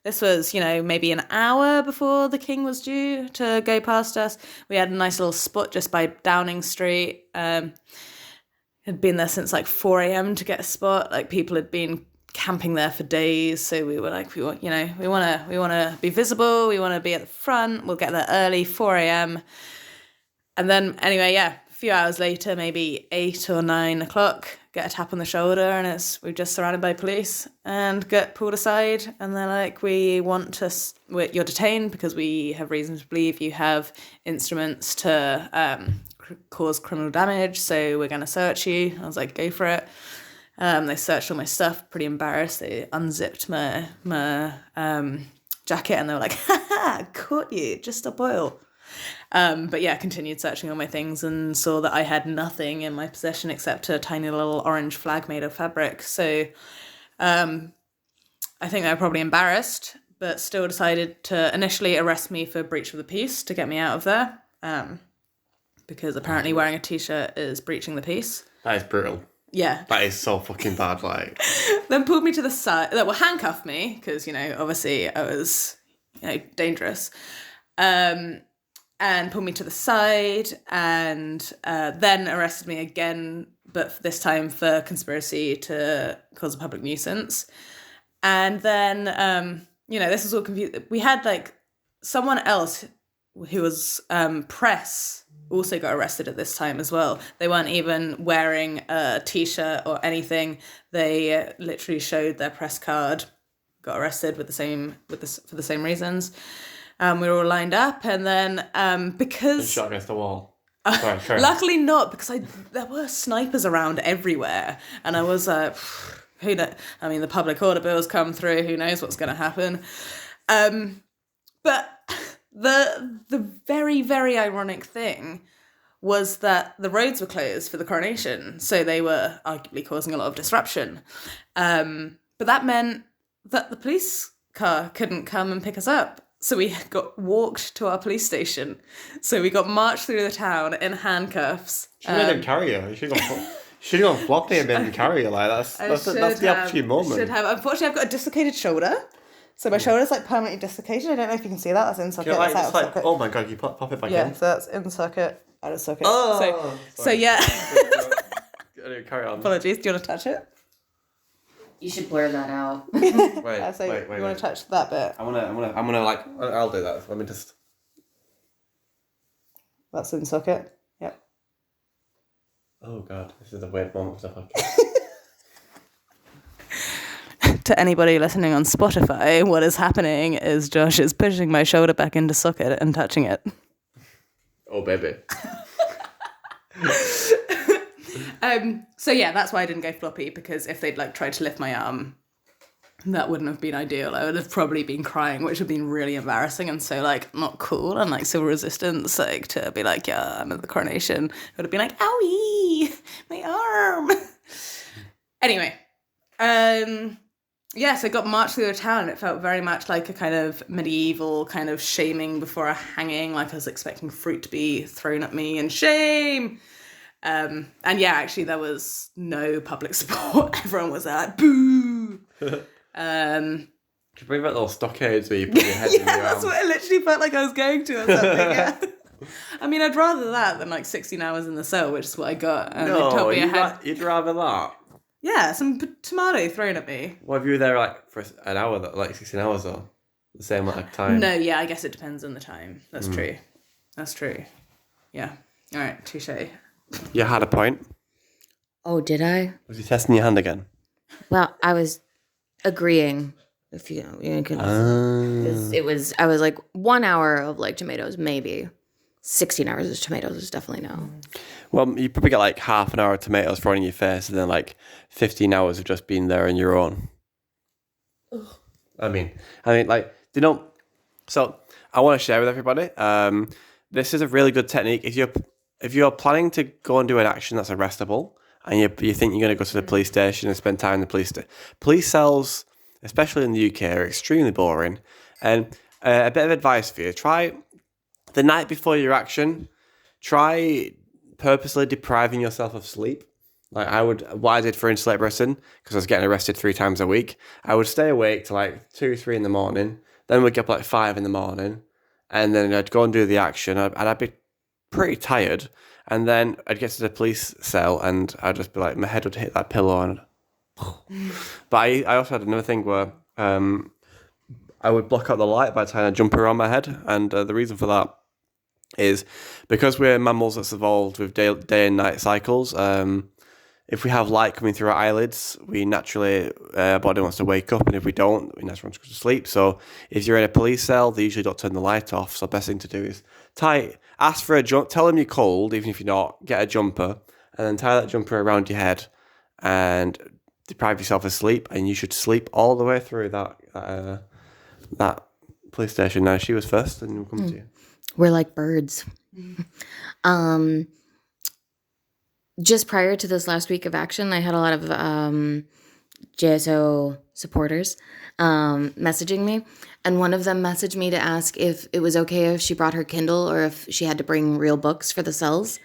This was, maybe an hour before the king was due to go past us. We had a nice little spot just by Downing Street. Had been there since like 4 a.m. to get a spot. Like people had been camping there for days. So we were like, we want to be visible. We want to be at the front. We'll get there early, 4 a.m. And then anyway, a few hours later, maybe 8 or 9 o'clock, get a tap on the shoulder, and we're just surrounded by police and get pulled aside, and they're like, you're detained because we have reason to believe you have instruments to cause criminal damage, so we're going to search you. I was like, go for it. They searched all my stuff, pretty embarrassed. They unzipped my jacket and they were like, ha, caught you, Just Stop Oil. Continued searching all my things and saw that I had nothing in my possession except a tiny little orange flag made of fabric. So I think they were probably embarrassed, but still decided to initially arrest me for breach of the peace to get me out of there, because apparently wearing a t-shirt is breaching the peace. That is brutal. Yeah. That is so fucking bad, like. Then pulled me to the side, handcuffed me, because, obviously I was, dangerous. And pulled me to the side and then arrested me again, but this time for conspiracy to cause a public nuisance. And then, this was all confused. We had like someone else who was press also got arrested at this time as well. They weren't even wearing a t-shirt or anything. They literally showed their press card, got arrested for the same reasons. We were all lined up, and then because shot against the wall. Sorry, luckily not, because there were snipers around everywhere, and I was who knows? I mean, the public order bills come through. Who knows what's going to happen? But the very, very ironic thing was that the roads were closed for the coronation, so they were arguably causing a lot of disruption. But that meant that the police car couldn't come and pick us up. So we got walked to our police station. So we got marched through the town in handcuffs. Should have made them carry you. You should have gone floppy and made them carry you. Like that's the opportune moment. Should have. Unfortunately, I've got a dislocated shoulder. So my shoulder's like permanently dislocated. I don't know if you can see that. That's in socket. Like, that's out of socket. Oh my god, you pop it back in. Yeah, so that's in socket, out of socket. Oh, so yeah. Carry on. Apologies. Do you want to touch it? You should blur that out. Wait. You want to touch that bit? I'm gonna like. I'll do that. Let me just. That's in socket. Yep. Oh god, this is a weird moment for the podcast. To anybody listening on Spotify, what is happening is Josh is pushing my shoulder back into socket and touching it. Oh baby. So yeah, that's why I didn't go floppy, because if they'd like tried to lift my arm, that wouldn't have been ideal. I would have probably been crying, which would have been really embarrassing and so like not cool and like so resistance, like to be like, yeah, I'm at the coronation. I would have been like, owie, my arm. Anyway, Yeah, so I got marched through the town. It felt very much like a kind of medieval kind of shaming before a hanging. Like I was expecting fruit to be thrown at me and shame. And yeah, actually, there was no public support. Everyone was there like, boo. Could you bring back those stockades where you put your head in Yeah, your that's arm? what it literally felt like I was going to or something. Yeah. I mean, I'd rather that than like 16 hours in the cell, which is what I got. And they told me I had, you'd rather that. yeah, some tomato thrown at me. What if you were there like for an hour, like 16 hours or the same amount of time? No, yeah, I guess it depends on the time. That's true. That's true. Yeah. All right, touche. You had a point. Oh, did I? Was you testing your hand again? Well, I was agreeing. If you could, it was. I was like 1 hour of like tomatoes, maybe. 16 hours of tomatoes is definitely no. Well, you probably get like half an hour of tomatoes thrown in your face, and then like 15 hours of just being there on your own. Ugh. I mean, like, So I want to share with everybody. This is a really good technique if you're planning to go and do an action that's arrestable, and you think you're going to go to the police station and spend time in the police cells, especially in the UK, are extremely boring. And a bit of advice for you: try the night before your action. Try purposely depriving yourself of sleep. Like what I did for Insulate Britain, because I was getting arrested 3 times a week. I would stay awake till like 2, 3 in the morning, then wake up like 5 in the morning, and then I'd go and do the action, and I'd be pretty tired, and then I'd get to the police cell, and I'd just be like, my head would hit that pillow, and but I also had another thing where I would block out the light by tying a jumper around my head, and the reason for that is because we're mammals that's evolved with day and night cycles. If we have light coming through our eyelids, we naturally, our body wants to wake up, and if we don't, we naturally want to go to sleep. So if you're in a police cell, they usually don't turn the light off. So the best thing to do is ask for a jump, tell them you're cold, even if you're not, get a jumper, and then tie that jumper around your head, and deprive yourself of sleep, and you should sleep all the way through that police station. Now, she was first, and we'll come to you. We're like birds. Just prior to this last week of action, I had a lot of JSO supporters messaging me. And one of them messaged me to ask if it was okay if she brought her Kindle or if she had to bring real books for the cells.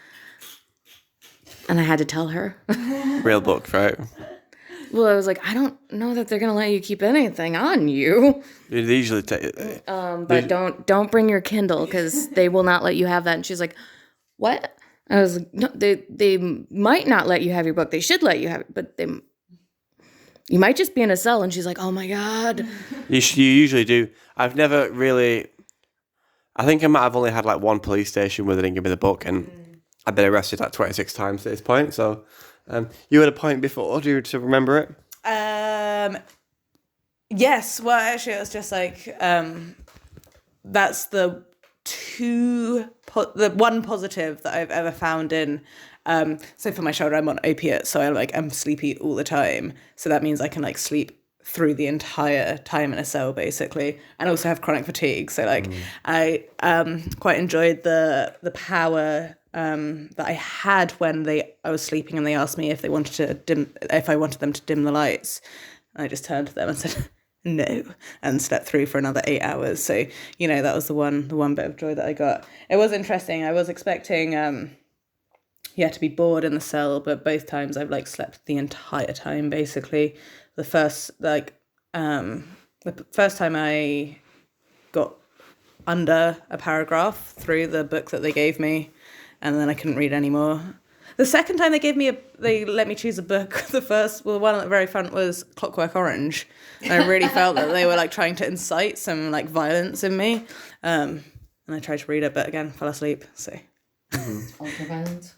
And I had to tell her. Real book, right? Well, I was like, I don't know that they're going to let you keep anything on you. They usually take But don't bring your Kindle because they will not let you have that. And she's like, what? I was like, no, they might not let you have your book. They should let you have it, but you might just be in a cell. And she's like, oh my God. You usually do. I've never really, I think I might have only had like one police station where they didn't give me the book, and I've been arrested like 26 times at this point. So you had a point before. Do you remember it? Yes. Well, actually, it was just like that's the one positive that I've ever found in. So for my shoulder, I'm on opiates, so I'm sleepy all the time. So that means I can like sleep through the entire time in a cell, basically, and also have chronic fatigue. So I quite enjoyed the power that I had when I was sleeping, and they asked me if I wanted them to dim the lights. And I just turned to them and said no, and slept through for another 8 hours. So that was the one bit of joy that I got. It was interesting. I was expecting to be bored in the cell, but both times I've slept the entire time, basically. The first time I got under a paragraph through the book that they gave me, and then I couldn't read anymore. The second time they let me choose a book. The one at the very front was Clockwork Orange. And I really felt that they were trying to incite some violence in me. And I tried to read it, but again, fell asleep. So. Ultra violence.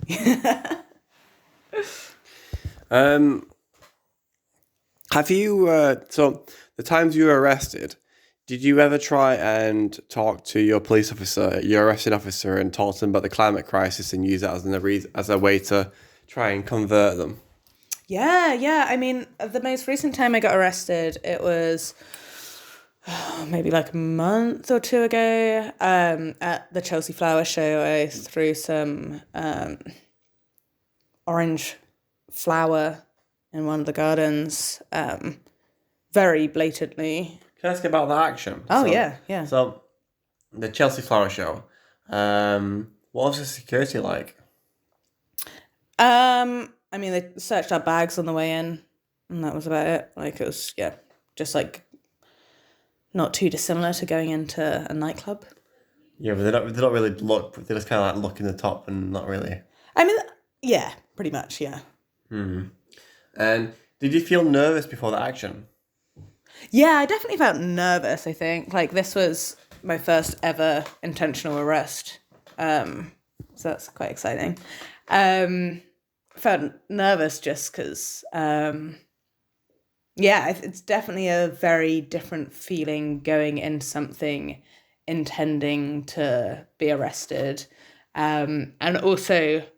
Have you, so the times you were arrested, did you ever try and talk to your police officer, your arrested officer, and talk to them about the climate crisis and use that as a way to try and convert them? Yeah. I mean, the most recent time I got arrested, it was maybe a month or two ago at the Chelsea Flower Show. I threw some orange flower in one of the gardens. very blatantly. Can I ask about the action? Oh, yeah. So, the Chelsea Flower Show. What was the security like? I mean, they searched our bags on the way in, and that was about it. Like, it was, just like not too dissimilar to going into a nightclub. Yeah, but they don't really look. They just kind of like look in the top and not really. I mean, yeah, pretty much, yeah. And did you feel nervous before the action? Yeah, I definitely felt nervous, I think. Like, this was my first ever intentional arrest. So that's quite exciting. Felt nervous just because, it's definitely a very different feeling going into something intending to be arrested. And also, it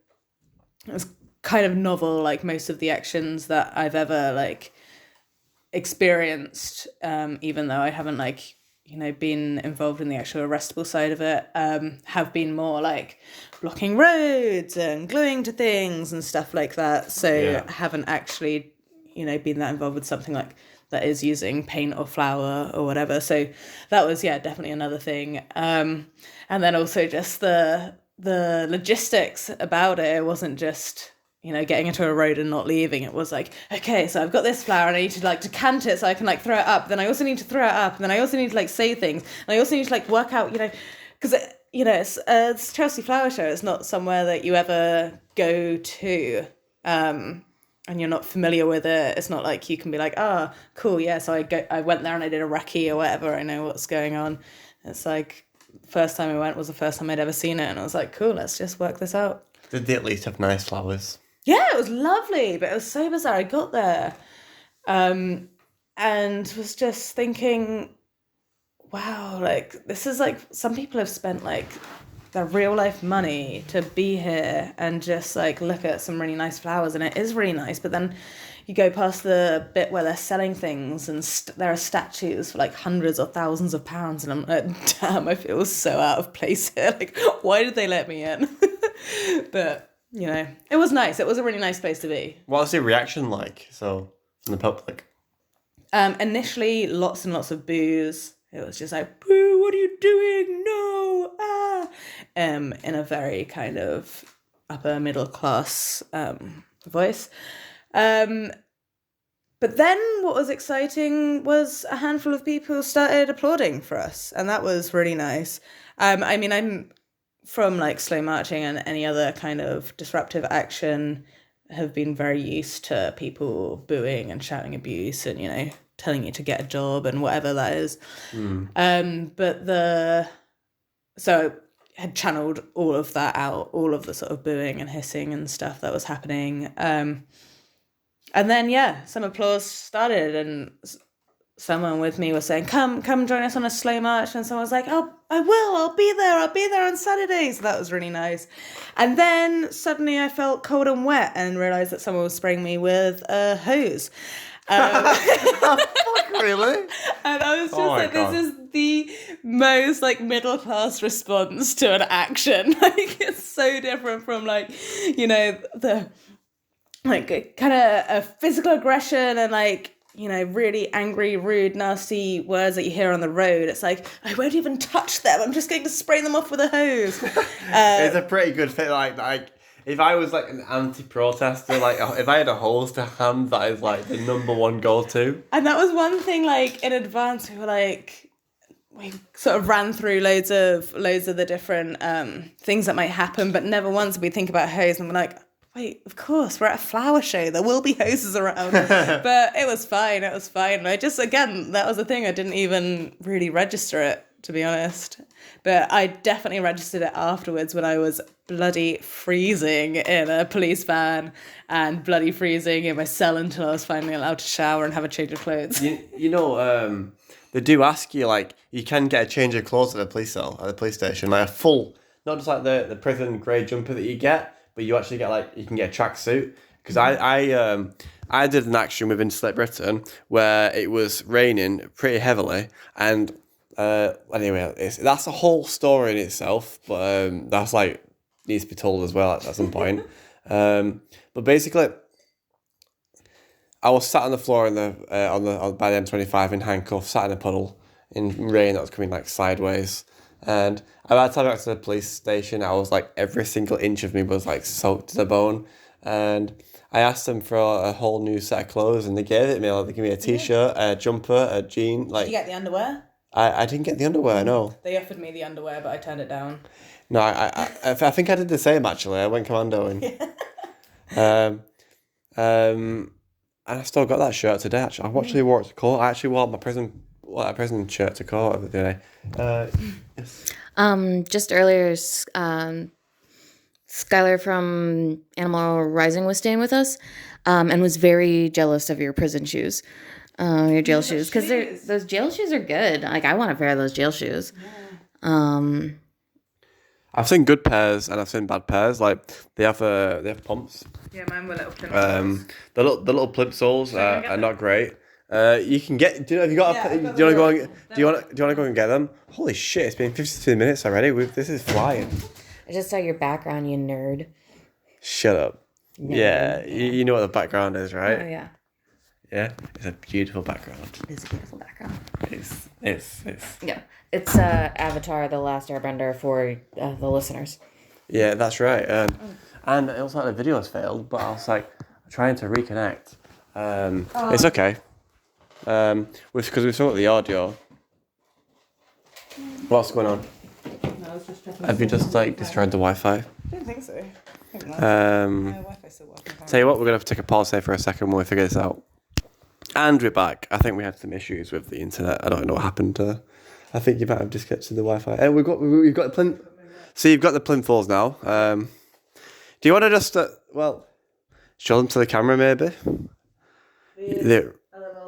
was kind of novel, like most of the actions that I've ever, like, experienced, even though I haven't, like, been involved in the actual arrestable side of it, have been more like blocking roads and gluing to things and stuff like that. So I haven't actually, been that involved with something like that is using paint or flour or whatever. So that was, definitely another thing. And then also just the logistics about it. It wasn't just, getting into a road and not leaving. It was like, okay, so I've got this flour and I need to like decant it so I can like throw it up. Then I also need to throw it up. And then I also need to like say things. And I also need to like work out, because, it's Chelsea Flower Show. It's not somewhere that you ever go to. And you're not familiar with it. It's not like you can be like, cool, yeah, so I went there and I did a recce or whatever. I know what's going on. It's like, first time I went was the first time I'd ever seen it. And I was like, cool, let's just work this out. Did they at least have nice flowers? Yeah, it was lovely, but it was so bizarre. I got there and was just thinking, wow, like, this is like, some people have spent like their real life money to be here and just like look at some really nice flowers, and it is really nice. But then you go past the bit where they're selling things and there are statues for like hundreds or thousands of pounds, and I'm like, damn, I feel so out of place here. Like, why did they let me in? But it was nice. It was a really nice place to be. What was the reaction like? So from the public? Initially, lots and lots of boos. It was just like, boo, what are you doing? No, ah. In a very kind of upper middle class voice. But then what was exciting was a handful of people started applauding for us, and that was really nice. I mean, I'm from like slow marching and any other kind of disruptive action, have been very used to people booing and shouting abuse and, telling you to get a job and whatever that is. So I had channeled all of that out, all of the sort of booing and hissing and stuff that was happening. And then, some applause started, and someone with me was saying, come join us on a slow march. And someone was like, oh, I'll be there on Saturday. So that was really nice. And then suddenly I felt cold and wet and realised that someone was spraying me with a hose. Really? And I was just like, God. this is the most like middle class response to an action. Like, it's so different from like, the like kind of a physical aggression and like, really angry, rude, nasty words that you hear on the road. It's like, I won't even touch them. I'm just going to spray them off with a hose. It's a pretty good thing. Like if I was like an anti-protester, like if I had a hose to hand, that is like the number one go-to. And that was one thing, like in advance, we sort of ran through loads of the different things that might happen, but never once did we think about hose. And we're like, wait, of course, we're at a flower show. There will be hoses around. But it was fine. I just, again, that was the thing. I didn't even really register it, to be honest. But I definitely registered it afterwards when I was bloody freezing in a police van and bloody freezing in my cell until I was finally allowed to shower and have a change of clothes. They do ask you, like, you can get a change of clothes at the police cell, at the police station. Like a full, not just like the prison grey jumper that you get, but you actually get you can get a tracksuit. Because I did an action within Slip Britain where it was raining pretty heavily, and anyway, that's a whole story in itself. But that's like needs to be told as well at some point. But basically, I was sat on the floor in the by the M25 in handcuffs, sat in a puddle in rain that was coming like sideways, and by the time I got to the police station, I was like every single inch of me was like soaked to the bone, and I asked them for a whole new set of clothes, and they gave it me. Like, they gave me a t-shirt, a jumper, a jean. Like, Did you get the underwear? I didn't get the underwear. No, They offered me the underwear, but I turned it down. no. I think I did the same actually. I went commandoing. And I still got that shirt today. Actually, I actually wore it to court. I actually wore my prison shirt to court the other day. Yes. Just earlier, Skylar from Animal Rising was staying with us, and was very jealous of your prison shoes, your jail shoes, because those jail shoes are good. Like, I want a pair of those jail shoes. Yeah. I've seen good pairs and I've seen bad pairs. Like they have pumps. Yeah, mine were little plimsolls. The little plimsolls are not great. You can get. Do you know? Have you got? Yeah, Do you want to go? Do you want to go and get them? Holy shit! It's been 52 minutes already. This is flying. I just saw your background, you nerd. Shut up. Nerd. Yeah, you know what the background is, right? Oh yeah. Yeah, it's a beautiful background. It's a beautiful background. It's. Yeah, it's Avatar: The Last Airbender for the listeners. Yeah, that's right. And it also the video has failed, but I was like trying to reconnect. It's okay. Because we saw the audio. What's going on? No, I was just checking. Have you just like destroyed the Wi-Fi? I don't think so. I think not. My Wi-Fi's still working. Tell you what, we're gonna have to take a pause here for a second when we figure this out. And we're back. I think we had some issues with the internet. I don't know what happened. I think you might have disconnected the Wi-Fi. And we've got the plinth. So you've got the plinths now. Do you want to just show them to the camera maybe? They're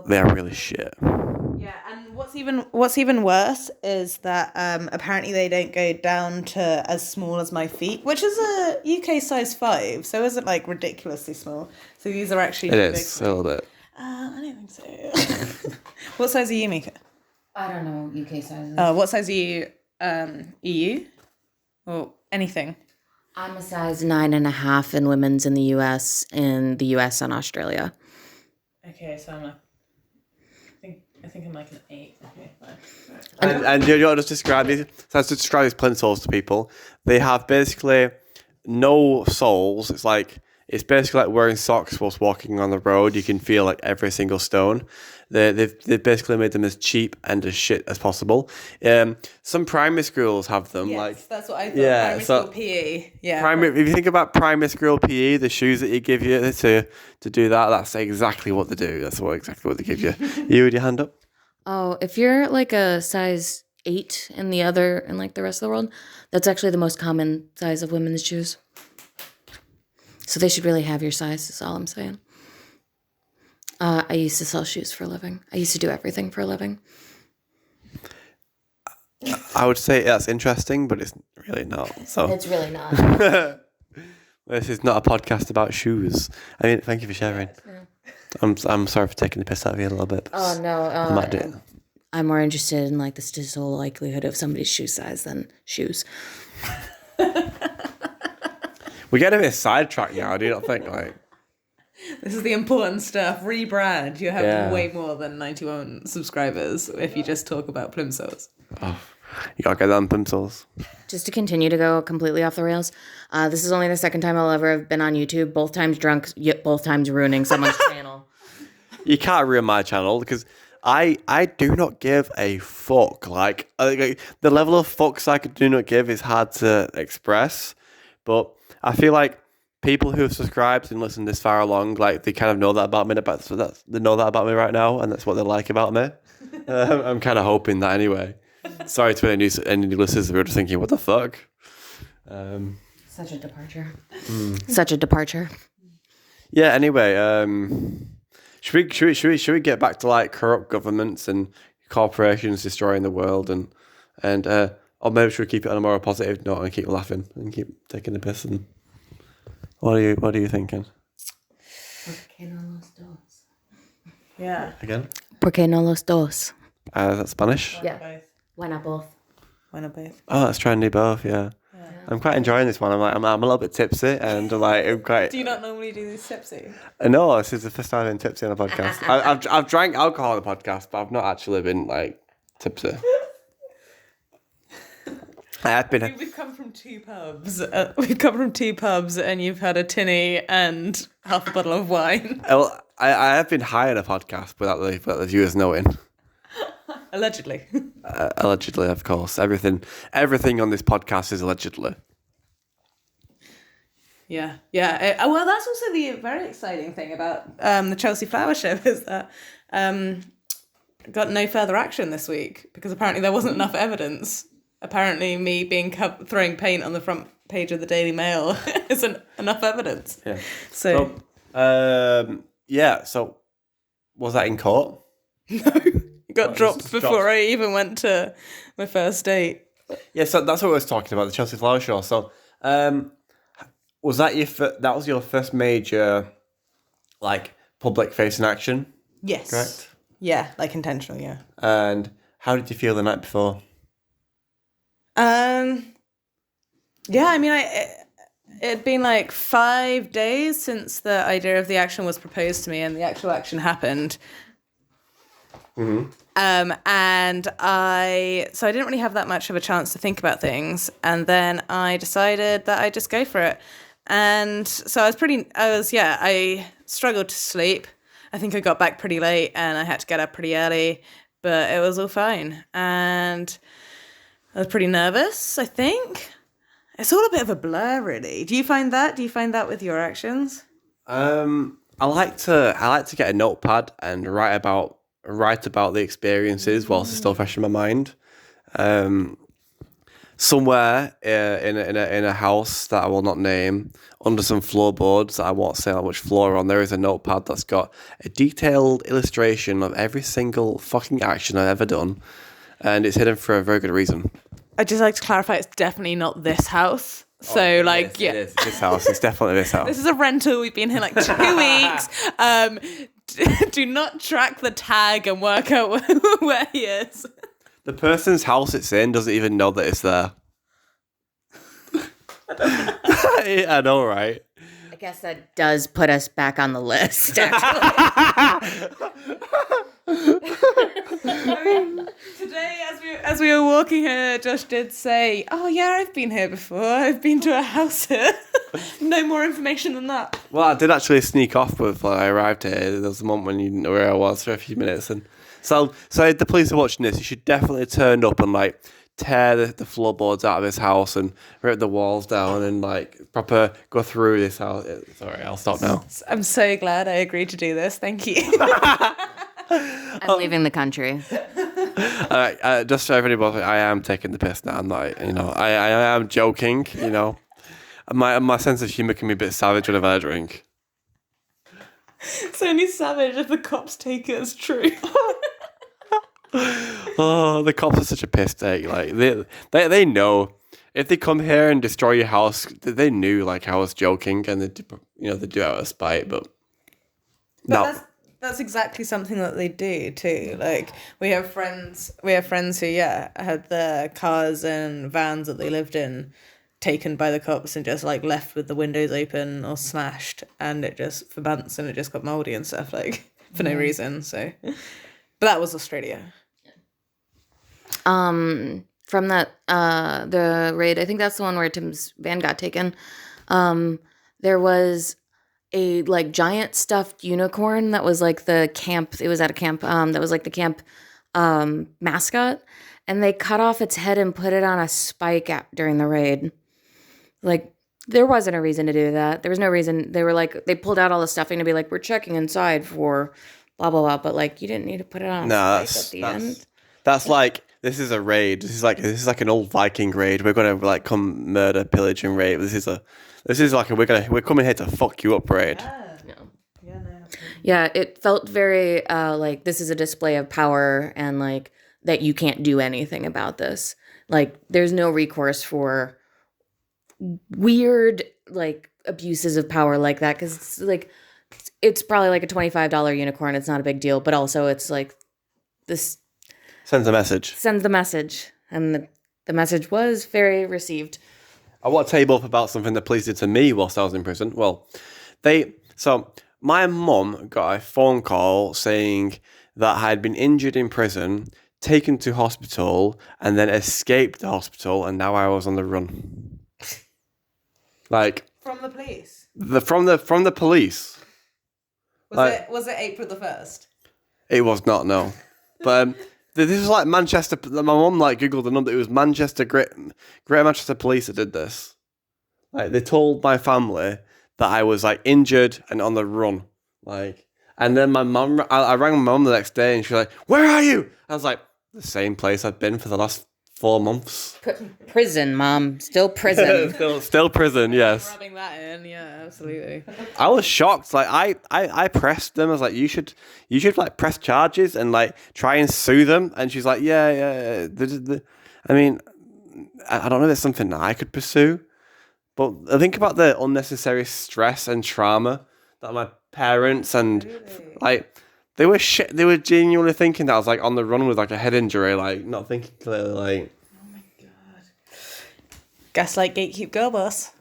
really shit. Yeah, and what's even worse is that apparently they don't go down to as small as my feet, which is a UK size 5, so it isn't like ridiculously small. So these are actually It big is for a me. little bit. I don't think so. What size are you, Mika? I don't know UK sizes. What size are you? EU or anything? I'm a size 9.5 in women's in the US and Australia. Okay, so I'm I think I'm like an 8. Okay, fine. And you know, just describe these. So to describe these plinths to people, they have basically no soles. It's basically like wearing socks whilst walking on the road. You can feel like every single stone. They've basically made them as cheap and as shit as possible. Some primary schools have them. Yes, that's what I thought. Yeah, Primary so- school PE. Yeah. If you think about primary school PE, the shoes that you give you to do that, that's exactly what they do. That's exactly what they give you. You with your hand up? Oh, if you're like a size 8 in like the rest of the world, that's actually the most common size of women's shoes. So they should really have your size, is all I'm saying. I used to sell shoes for a living. I used to do everything for a living. I would say that's interesting, but it's really not. So It's really not. this is not a podcast about shoes. I mean, thank you for sharing. I'm sorry for taking the piss out of you a little bit. Oh, no. I might do it. I'm more interested in like the statistical likelihood of somebody's shoe size than shoes. We get a bit sidetracked now. Do you not think? Like, This is the important stuff. Rebrand. You have Yeah. way more than 91 subscribers if you just talk about plimsolls. you gotta get them pencils. Just to continue to go completely off the rails, this is only the second time I'll ever have been on YouTube, both times drunk, yet both times ruining someone's channel. You can't ruin my channel because I do not give a fuck. Like the level of fucks I do not give is hard to express, but I feel like people who have subscribed and listened this far along, like they kind of know that about me. They know that about me right now, and that's what they like about me. I'm kind of hoping that anyway. Sorry to any new listeners who are just thinking, what the fuck? Such a departure. Such a departure. Yeah. Anyway, should we get back to like corrupt governments and corporations destroying the world and or maybe should we keep it on a more positive note and keep laughing and keep taking the piss? And what are you thinking? Yeah. Again? ¿Por qué no los dos? Is that Spanish? Yeah. Why not both? Why not both? Oh, let's try and do both. Yeah. I'm quite enjoying this one. I'm a little bit tipsy, and I'm quite. Do you not normally do these tipsy? No, this is the first time I've been tipsy on a podcast. I've drank alcohol on the podcast, but I've not actually been like tipsy. I have been. We've come from two pubs. We've come from two pubs, and you've had a tinny and half a bottle of wine. Well, I have been high on a podcast without the viewers knowing. Allegedly. Allegedly, of course. Everything on this podcast is allegedly. Yeah. Well, that's also the very exciting thing about the Chelsea Flower Show is that got no further action this week because apparently there wasn't enough evidence. Apparently, me throwing paint on the front page of the Daily Mail isn't enough evidence. Yeah. So So, was that in court? No, it got dropped before I even went to my first date. Yeah, so that's what I was talking about, the Chelsea Flower Show. So, was that that was your first major, like, public-facing action? Yes. Correct? Yeah, like intentional, yeah. And how did you feel the night before? Yeah, I mean, it'd been like 5 days since the idea of the action was proposed to me and the actual action happened. Mm-hmm. And I didn't really have that much of a chance to think about things. And then I decided that I'd just go for it. And so I struggled to sleep. I think I got back pretty late and I had to get up pretty early, but it was all fine. And I was pretty nervous, I think. It's all a bit of a blur, really. Do you find that? Do you find that with your actions? I like to get a notepad and write about the experiences whilst it's still fresh in my mind. Somewhere in a house that I will not name, under some floorboards that I won't say how much floor on, there is a notepad that's got a detailed illustration of every single fucking action I've ever done, and it's hidden for a very good reason. I'd just like to clarify, it's definitely not this house. So, It is this house. It's definitely this house. This is a rental. We've been here like 2 weeks. Do not track the tag and work out where he is. The person's house it's in doesn't even know that it's there. I know, right? I guess that does put us back on the list, actually. Today, as we were walking here, Josh did say, "Oh yeah, I've been here before. I've been to a house here." No more information than that. Well, I did actually sneak off when I arrived here. There was a moment when you didn't know where I was for a few minutes, and so the police are watching this. You should definitely turn up and like tear the floorboards out of this house and rip the walls down and like proper go through this house. Sorry, I'll stop now. I'm so glad I agreed to do this. Thank you. I'm leaving the country. Just so everybody, I am taking the piss now. I'm not, I am joking. My sense of humour can be a bit savage whenever I drink. It's only savage if the cops take it as true. Oh, the cops are such a piss take. Like they know if they come here and destroy your house, they knew like I was joking and they do it out of spite. But no. That's exactly something that they do too. Like we have friends who had their cars and vans that they lived in taken by the cops and just like left with the windows open or smashed, and it just for months and it just got moldy and stuff like for no reason. So, but that was Australia. From that the raid, I think that's the one where Tim's van got taken. There was a like giant stuffed unicorn that was like the camp. It was at a camp. That was like the camp mascot, and they cut off its head and put it on a spike during the raid. Like there wasn't a reason to do that. There was no reason. They were like they pulled out all the stuffing to be like we're checking inside for blah blah blah. But like you didn't need to put it on a spike at the end. That's like this is a raid. This is like an old Viking raid. We're gonna like come murder, pillage, and rape. This is like we're coming here to fuck you up raid. Yeah, it felt very like this is a display of power and like that you can't do anything about this. Like there's no recourse for weird like abuses of power like that because it's probably like a $25 unicorn. It's not a big deal, but also it's like this sends the message, and the message was very received. I want to tell you both about something the police did to me whilst I was in prison. Well, my mum got a phone call saying that I had been injured in prison, taken to hospital, and then escaped the hospital, and now I was on the run. Like From the police. from the police. Was it April the 1st? It was not, no. But this was like Manchester. My mum like googled the number. It was Greater Manchester Police that did this. Like they told my family that I was like injured and on the run. Like, and then my mum, I rang my mum the next day, and she was like, "Where are you?" I was like, "The same place I've been for the last 4 months." Prison, Mom. Still prison. still prison. Yes. Rubbing that in, yeah, absolutely. I was shocked. Like I pressed them. I was like, you should like press charges and like try and sue them. And she's like, yeah. I mean, I don't know if it's something that I could pursue, but I think about the unnecessary stress and trauma that my parents and like they were genuinely thinking that I was like on the run with like a head injury, like not thinking clearly. Like, Oh my god. Gaslight gatekeep girl boss.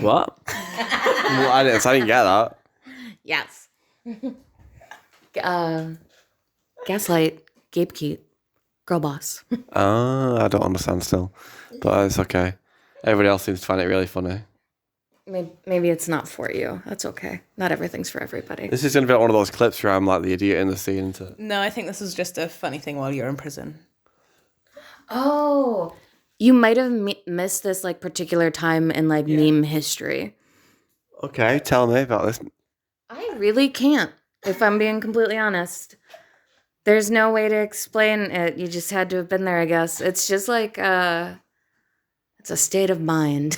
what? Well, I didn't get that. Yes. Gaslight, gatekeep, girl boss. I don't understand still, but it's okay. Everybody else seems to find it really funny. Maybe it's not for you. That's okay. Not everything's for everybody. This is going to be like one of those clips where I'm like the idiot in the scene. Isn't it? No, I think this was just a funny thing while you're in prison. Oh, you might have missed this like particular time in like meme history. Okay, tell me about this. I really can't, if I'm being completely honest. There's no way to explain it. You just had to have been there, I guess. It's just like it's a state of mind.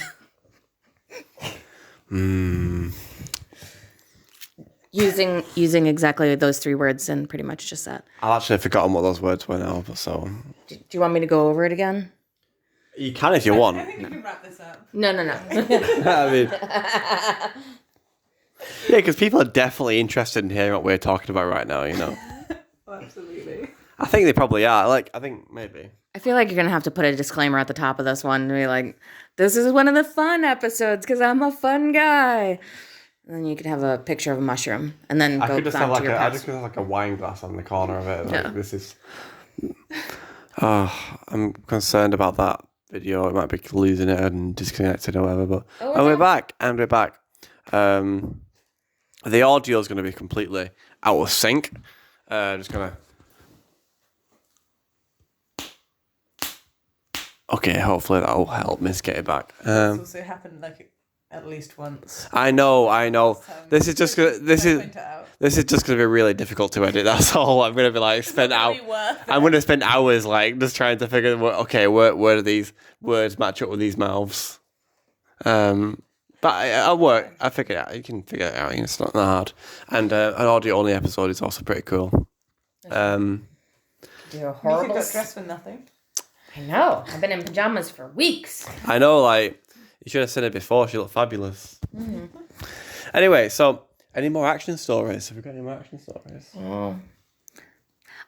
Using exactly those 3 words and pretty much just that. I've actually forgotten what those words were now, but so. Do you want me to go over it again? You can if you want. I think we can wrap this up. No. I mean, yeah, because people are definitely interested in hearing what we're talking about right now, you know. Absolutely. I think they probably are. Like, I think maybe. I feel like you're going to have to put a disclaimer at the top of this one and be like, this is one of the fun episodes because I'm a fun guy. And then you could have a picture of a mushroom and then I go could just back have to your I past. just could have like a wine glass on the corner of it. Like, Yeah. This is. I'm concerned about that video. It might be losing it and disconnected or whatever. But we're back. The audio is going to be completely out of sync. Just gonna. Okay, hopefully that'll help me get it back. It's also happened like at least once. I know. This is just gonna. This is Point it out. just gonna be really difficult to edit. That's all. I'm gonna be like spend out. Really worth it. I'm gonna spend hours like just trying to figure. Where do these words match up with these mouths? But I'll work. I figure it out. You can figure it out. It's not that hard. And an audio only episode is also pretty cool. You're You horrible. got dressed for nothing. I know. I've been in pajamas for weeks. I know, like, you should have seen it before. She looked fabulous. Anyway, so, any more action stories? Have we got any more action stories?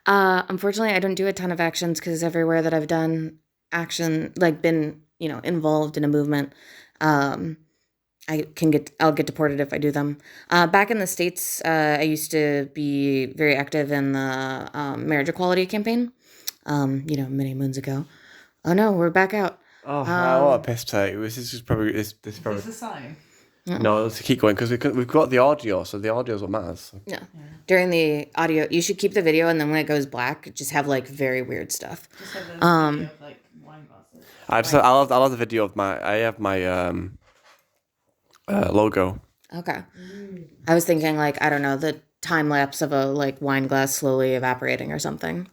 Unfortunately, I don't do a ton of actions because everywhere that I've done action, like been, involved in a movement, I'll get deported if I do them. Back in the States, I used to be very active in the marriage equality campaign, many moons ago. Oh no, we're back out. Oh, what a piss take. This is probably... This probably... It's a sign. No, let's keep going because we've got the audio, so the audio is what matters. Yeah. During the audio, you should keep the video, and then when it goes black, just have like very weird stuff. Just have a video of like wine glasses. I love the video of I have my logo. Okay. I was thinking like, I don't know, the time lapse of a like wine glass slowly evaporating or something.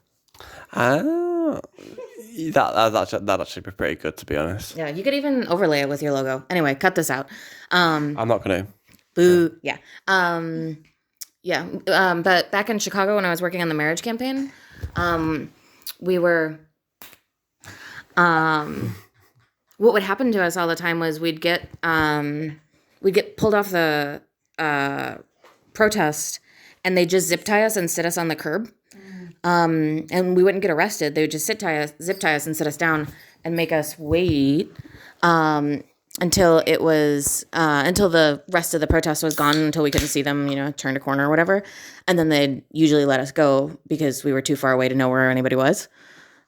That'd actually be pretty good, to be honest. Yeah, you could even overlay it with your logo. Anyway, cut this out. I'm not gonna. Boo. Yeah. But back in Chicago when I was working on the marriage campaign, we were what would happen to us all the time was we'd get pulled off the protest and they just zip tie us and sit us on the curb. And we wouldn't get arrested. They would just zip tie us and sit us down and make us wait. until it was until the rest of the protest was gone, until we couldn't see them, turn a corner or whatever, and then they'd usually let us go because we were too far away to know where anybody was.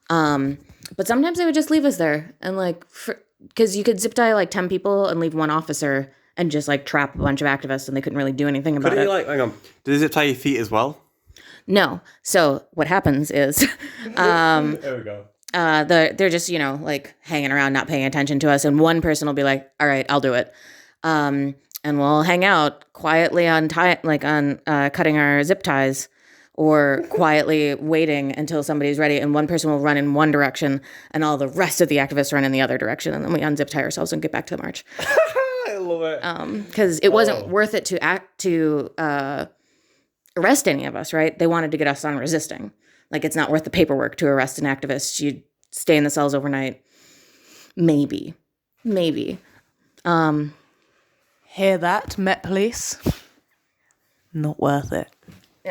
But sometimes they would just leave us there, and because you could zip tie like 10 people and leave one officer and just like trap a bunch of activists, and they couldn't really do anything about Couldn't it. you hang on? Did it tie your feet as well? No. So what happens is, There we go. they're just like hanging around, not paying attention to us, and one person will be like, "All right, I'll do it," and we'll hang out quietly on cutting our zip ties, or quietly waiting until somebody's ready, and one person will run in one direction, and all the rest of the activists run in the other direction, and then we unzip tie ourselves and get back to the march. I love it. Because it wasn't worth it to arrest any of us, right? They wanted to get us on resisting. Like, it's not worth the paperwork to arrest an activist. You'd stay in the cells overnight. Maybe. Hear that, Met Police? Not worth it.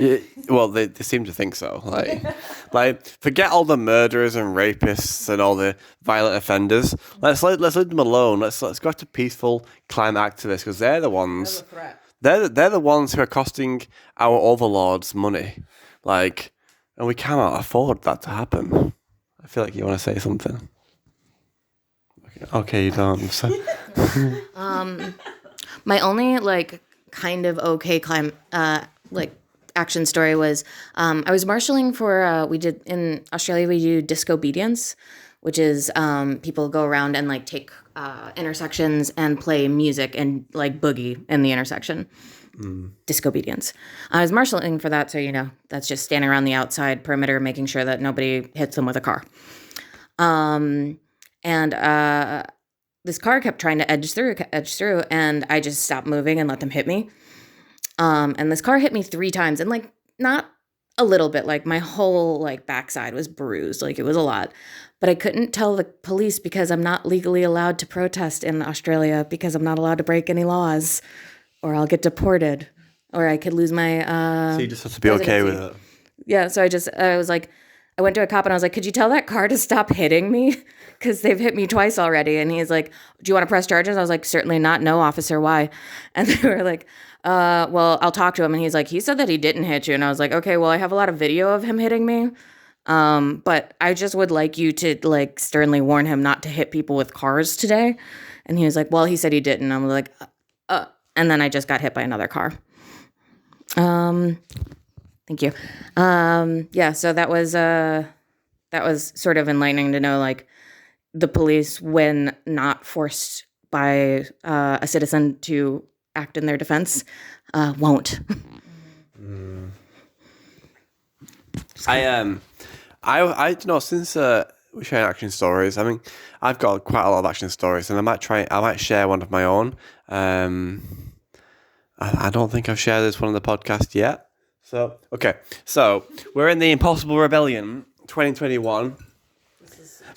Yeah, well, they seem to think so. Like, forget all the murderers and rapists and all the violent offenders. Let's leave them alone. Let's go after peaceful climate activists, because they're the ones. They're the ones who are costing our overlords money. Like, and we cannot afford that to happen. I feel like you want to say something. Okay, you don't. So. My only kind of okay action story was I was marshalling for we did in Australia, we do disobedience, which is people go around and take intersections and play music and boogie in the intersection. Disobedience. I was marshalling for that, so that's just standing around the outside perimeter, making sure that nobody hits them with a car. And this car kept trying to edge through, and I just stopped moving and let them hit me. And this car hit me 3 times, and not a little bit, my whole backside was bruised, it was a lot. But I couldn't tell the police because I'm not legally allowed to protest in Australia, because I'm not allowed to break any laws, or I'll get deported, or I could lose my So you just have to be okay with it. Yeah, so I went to a cop and I was like, "Could you tell that car to stop hitting me? Because they've hit me twice already." And he's like, "Do you want to press charges?" I was like, "Certainly not. No, officer. Why?" And they were like, well, I'll talk to him. And he's like, "He said that he didn't hit you." And I was like, "Okay, well, I have a lot of video of him hitting me. But I just would like you to sternly warn him not to hit people with cars today." And he was like, "Well, he said he didn't." And I'm like, and then I just got hit by another car. Thank you. Yeah, so that was sort of enlightening to know, the police, when not forced by a citizen to act in their defense, won't. I since we're sharing action stories. I mean, I've got quite a lot of action stories, and I might share one of my own. I don't think I've shared this one on the podcast yet. So we're in the Impossible Rebellion 2021.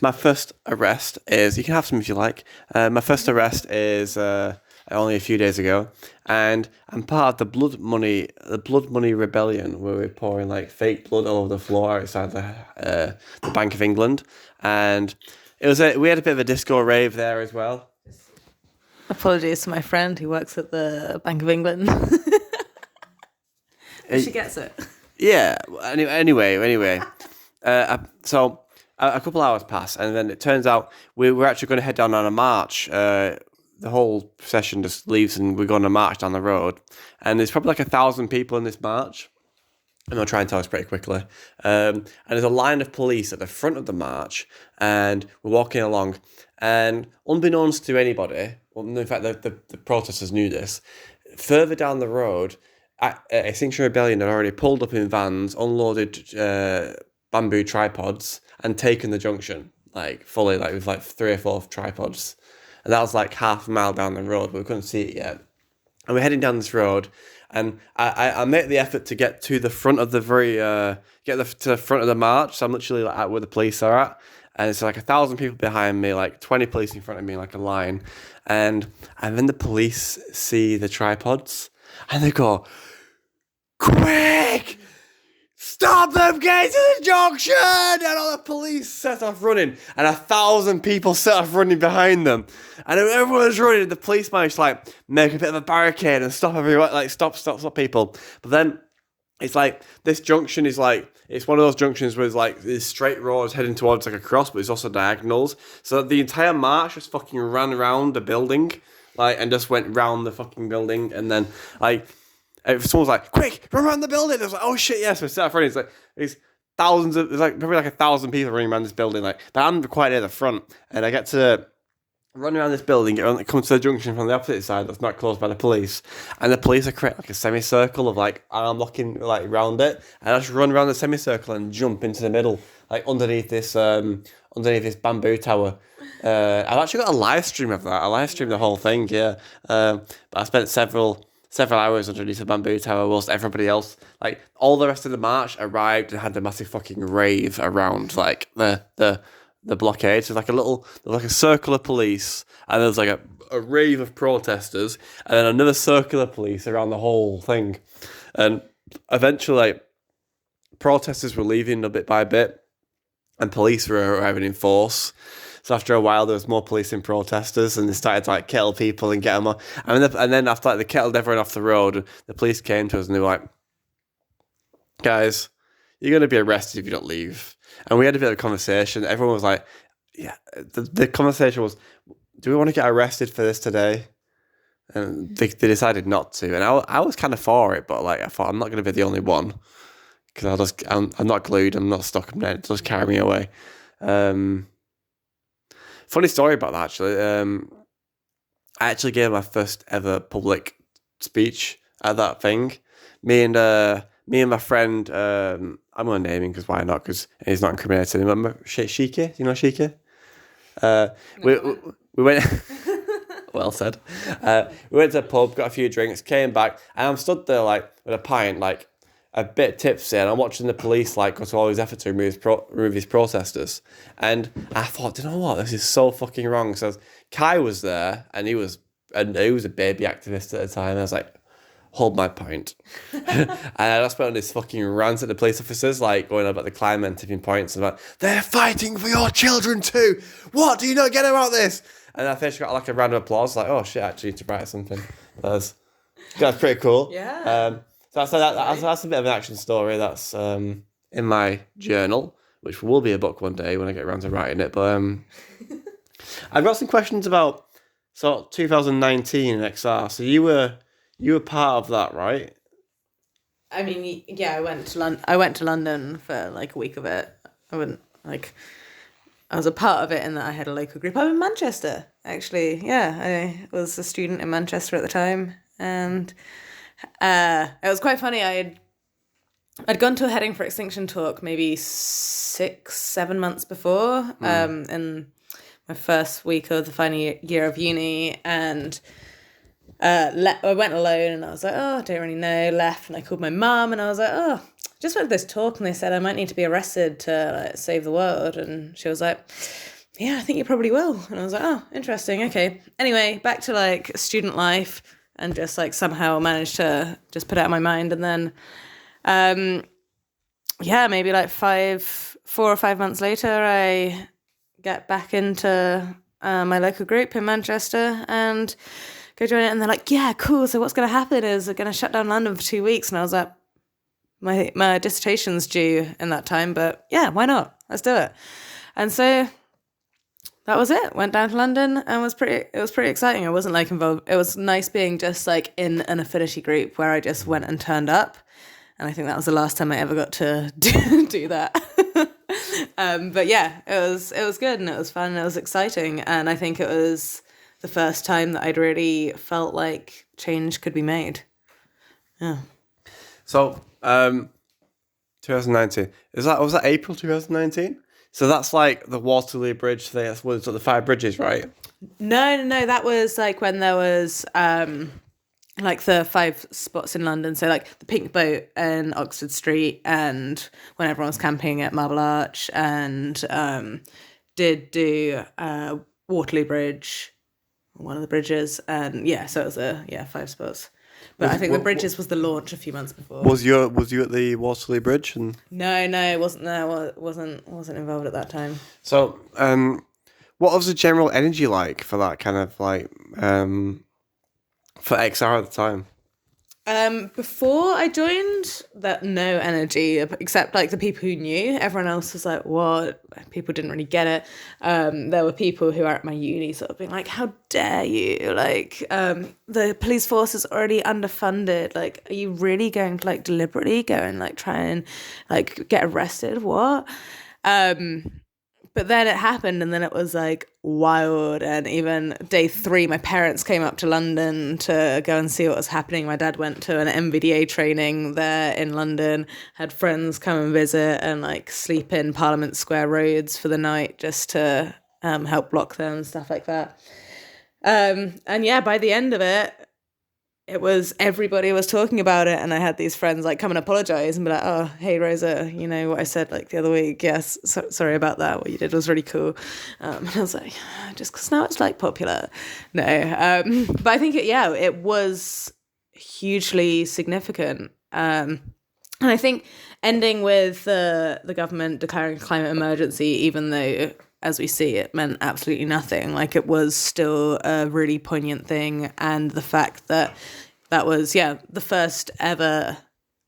My first arrest is, you can have some if you like. My first arrest is only a few days ago, and I'm part of the Blood Money Rebellion, where we're pouring fake blood all over the floor outside the Bank of England, and we had a bit of a disco rave there as well. Apologies to my friend who works at the Bank of England. She gets it. Yeah. Anyway. So a couple hours pass, and then it turns out we're actually going to head down on a march. The whole session just leaves, and we're going to march down the road. And there's probably 1,000 people in this march. And I'll try and tell this pretty quickly. And there's a line of police at the front of the march, and we're walking along. And unbeknownst to anybody, well, in fact, the protesters knew this, further down the road, Extinction Rebellion had already pulled up in vans, unloaded bamboo tripods, and taken the junction, fully, with 3 or 4 tripods. And that was half a mile down the road, but we couldn't see it yet. And we're heading down this road, and I make the effort to get to the front of the to the front of the march. So I'm literally at where the police are at, and it's 1,000 people behind me, 20 police in front of me, a line. And then the police see the tripods, and they go, "Quick! Stop stop them getting to the junction, and all the police set off running, and 1,000 people set off running behind them, and everyone was running, and the police managed to like make a bit of a barricade and stop everyone, like stop people, but then it's like this junction is like, it's one of those junctions where it's like this straight road heading towards like a cross, but it's also diagonals, so the entire march just fucking ran around the building, like, and just went round the fucking building, and then like someone's like, quick, run around the building. I was like, oh shit, yes. So I started running. It's like there's probably like 1,000 people running around this building. Like, but I'm quite near the front, and I get to run around this building. It comes to the junction from the opposite side that's not closed by the police, and the police are creating like a semicircle of like arm locking like around it, and I just run around the semicircle and jump into the middle, like underneath this bamboo tower. I've actually got a live stream of that. I live streamed the whole thing, yeah. But I spent several hours underneath the bamboo tower whilst everybody else, like all the rest of the march, arrived and had a massive fucking rave around like the blockade. So like a circle of police, and there's like a rave of protesters, and then another circle of police around the whole thing. And eventually, like, protesters were leaving a bit by bit, and police were arriving in force. So after a while, there was more police and protesters, and they started to like kettle people and get them off. And then after like they kettled everyone off the road, the police came to us and they were like, "Guys, you're going to be arrested if you don't leave." And we had a bit of a conversation. Everyone was like, "Yeah." The conversation was, "Do we want to get arrested for this today?" And they decided not to. And I was kind of for it, but like I thought I'm not going to be the only one, because I'm not glued. I'm not stuck. I'm there. Just carry me away. Funny story about that, actually. I actually gave my first ever public speech at that thing. Me and my friend, I'm going to name him because why not? Because he's not incriminating. Remember Shiki? Do you know Shiki? We went... Well said. We went to a pub, got a few drinks, came back, and I'm stood there like with a pint, like a bit tipsy, and I'm watching the police like go to all his effort to remove his protesters. And I thought, you know what, this is so fucking wrong. So Kai was there, and he was a baby activist at the time. I was like, hold my point. And I just went on this fucking rant at the police officers, like going on about the climate tipping points, and like, they're fighting for your children too. What do you not get about this? And I think got like a round of applause, like, oh shit, I actually need to write something. That's pretty cool. Yeah. So that's a bit of an action story that's in my journal, which will be a book one day when I get around to writing it. But I've got some questions about 2019 in XR. So you were part of that, right? I mean, yeah, I went to London for like a week of it. I was a part of it in that I had a local group. I'm in Manchester, actually. Yeah, I was a student in Manchester at the time, and it was quite funny. I'd gone to a Heading for Extinction talk maybe 6-7 months before, in my first week of the final year of uni, and I went alone, and I was like, oh, I don't really know. Left, and I called my mum, and I was like, oh, just went to this talk, and they said I might need to be arrested to like save the world, and she was like, yeah, I think you probably will. And I was like, oh, interesting, okay. Anyway, back to like student life, and just like somehow managed to just put it out of my mind. And then maybe like 4 or 5 months later, I get back into my local group in Manchester and go join it. And they're like, yeah, cool, so what's going to happen is they're going to shut down London for 2 weeks. And I was like, my dissertation's due in that time, but yeah, why not? Let's do it. And so that was it. Went down to London, and it was pretty exciting. I wasn't like involved. It was nice being just like in an affinity group where I just went and turned up. And I think that was the last time I ever got to do that. But yeah, it was good, and it was fun, and it was exciting. And I think it was the first time that I'd really felt like change could be made. Yeah. So 2019, was that April 2019? So that's like the Waterloo Bridge thing. That's what the 5 bridges, right? No. That was like when there was like the 5 spots in London. So like the Pink Boat and Oxford Street, and when everyone was camping at Marble Arch, and did do Waterloo Bridge, one of the bridges, and yeah, so it was 5 spots. But I think the bridges was the launch a few months before. Was you at the Waterloo Bridge? And No, it wasn't there. Wasn't involved at that time. so, what was the general energy like for that kind of like for XR at the time? Before I joined, that no energy except like the people who knew. Everyone else was like, "What?" People didn't really get it. There were people who are at my uni sort of being like, "How dare you? Like, the police force is already underfunded. Like, are you really going to like deliberately go and like try and like get arrested? What?" But then it happened, and then it was like wild. And even day 3, my parents came up to London to go and see what was happening. My dad went to an MVDA training there in London, had friends come and visit and like sleep in Parliament Square roads for the night just to help block them and stuff like that. And yeah, by the end of it, everybody was talking about it, and I had these friends like come and apologize and be like, "Oh, hey Rosa, you know what I said like the other week? Yes, sorry about that. What you did was really cool." And I was like, just because now it's like popular. No, but I think it was hugely significant. And I think ending with the government declaring a climate emergency, even though, as we see, it meant absolutely nothing. Like, it was still a really poignant thing. And the fact that was, the first ever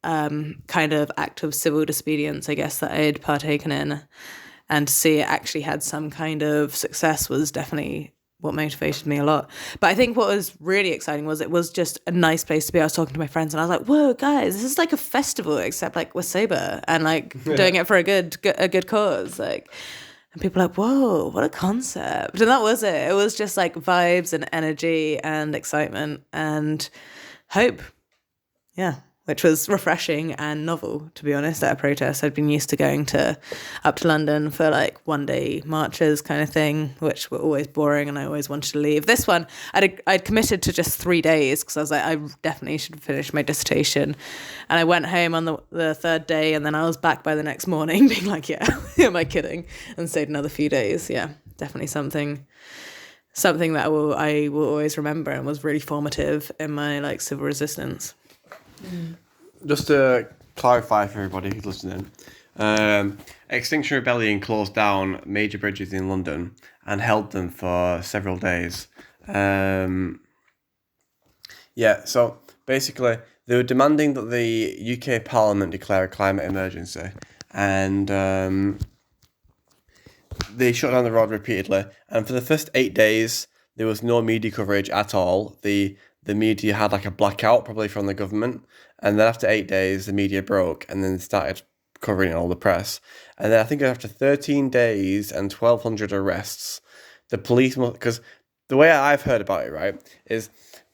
kind of act of civil disobedience, I guess, that I had partaken in. And to see it actually had some kind of success was definitely what motivated me a lot. But I think what was really exciting was it was just a nice place to be. I was talking to my friends and I was like, "Whoa, guys, this is like a festival, except like we're sober and like doing it for a good cause." Like, and people are like, "Whoa, what a concept." And that was it. It was just like vibes and energy and excitement and hope. Yeah. Which was refreshing and novel, to be honest, at a protest. I'd been used to going up to London for like one-day marches kind of thing, which were always boring and I always wanted to leave. This one, I'd committed to just 3 days because I was like, I definitely should finish my dissertation. And I went home on the third day, and then I was back by the next morning being like, yeah, am I kidding? And stayed another few days. Yeah, definitely something that I will always remember and was really formative in my like civil resistance. Just to clarify for everybody who's listening, Extinction Rebellion closed down major bridges in London and held them for several days. So basically they were demanding that the UK Parliament declare a climate emergency, and they shut down the road repeatedly. And for the first 8 days, there was no media coverage at all. The media had like a blackout, probably from the government. And then after 8 days, the media broke and then started covering it all the press. And then I think after 13 days and 1,200 arrests, the police, because the way I've heard about it, right, is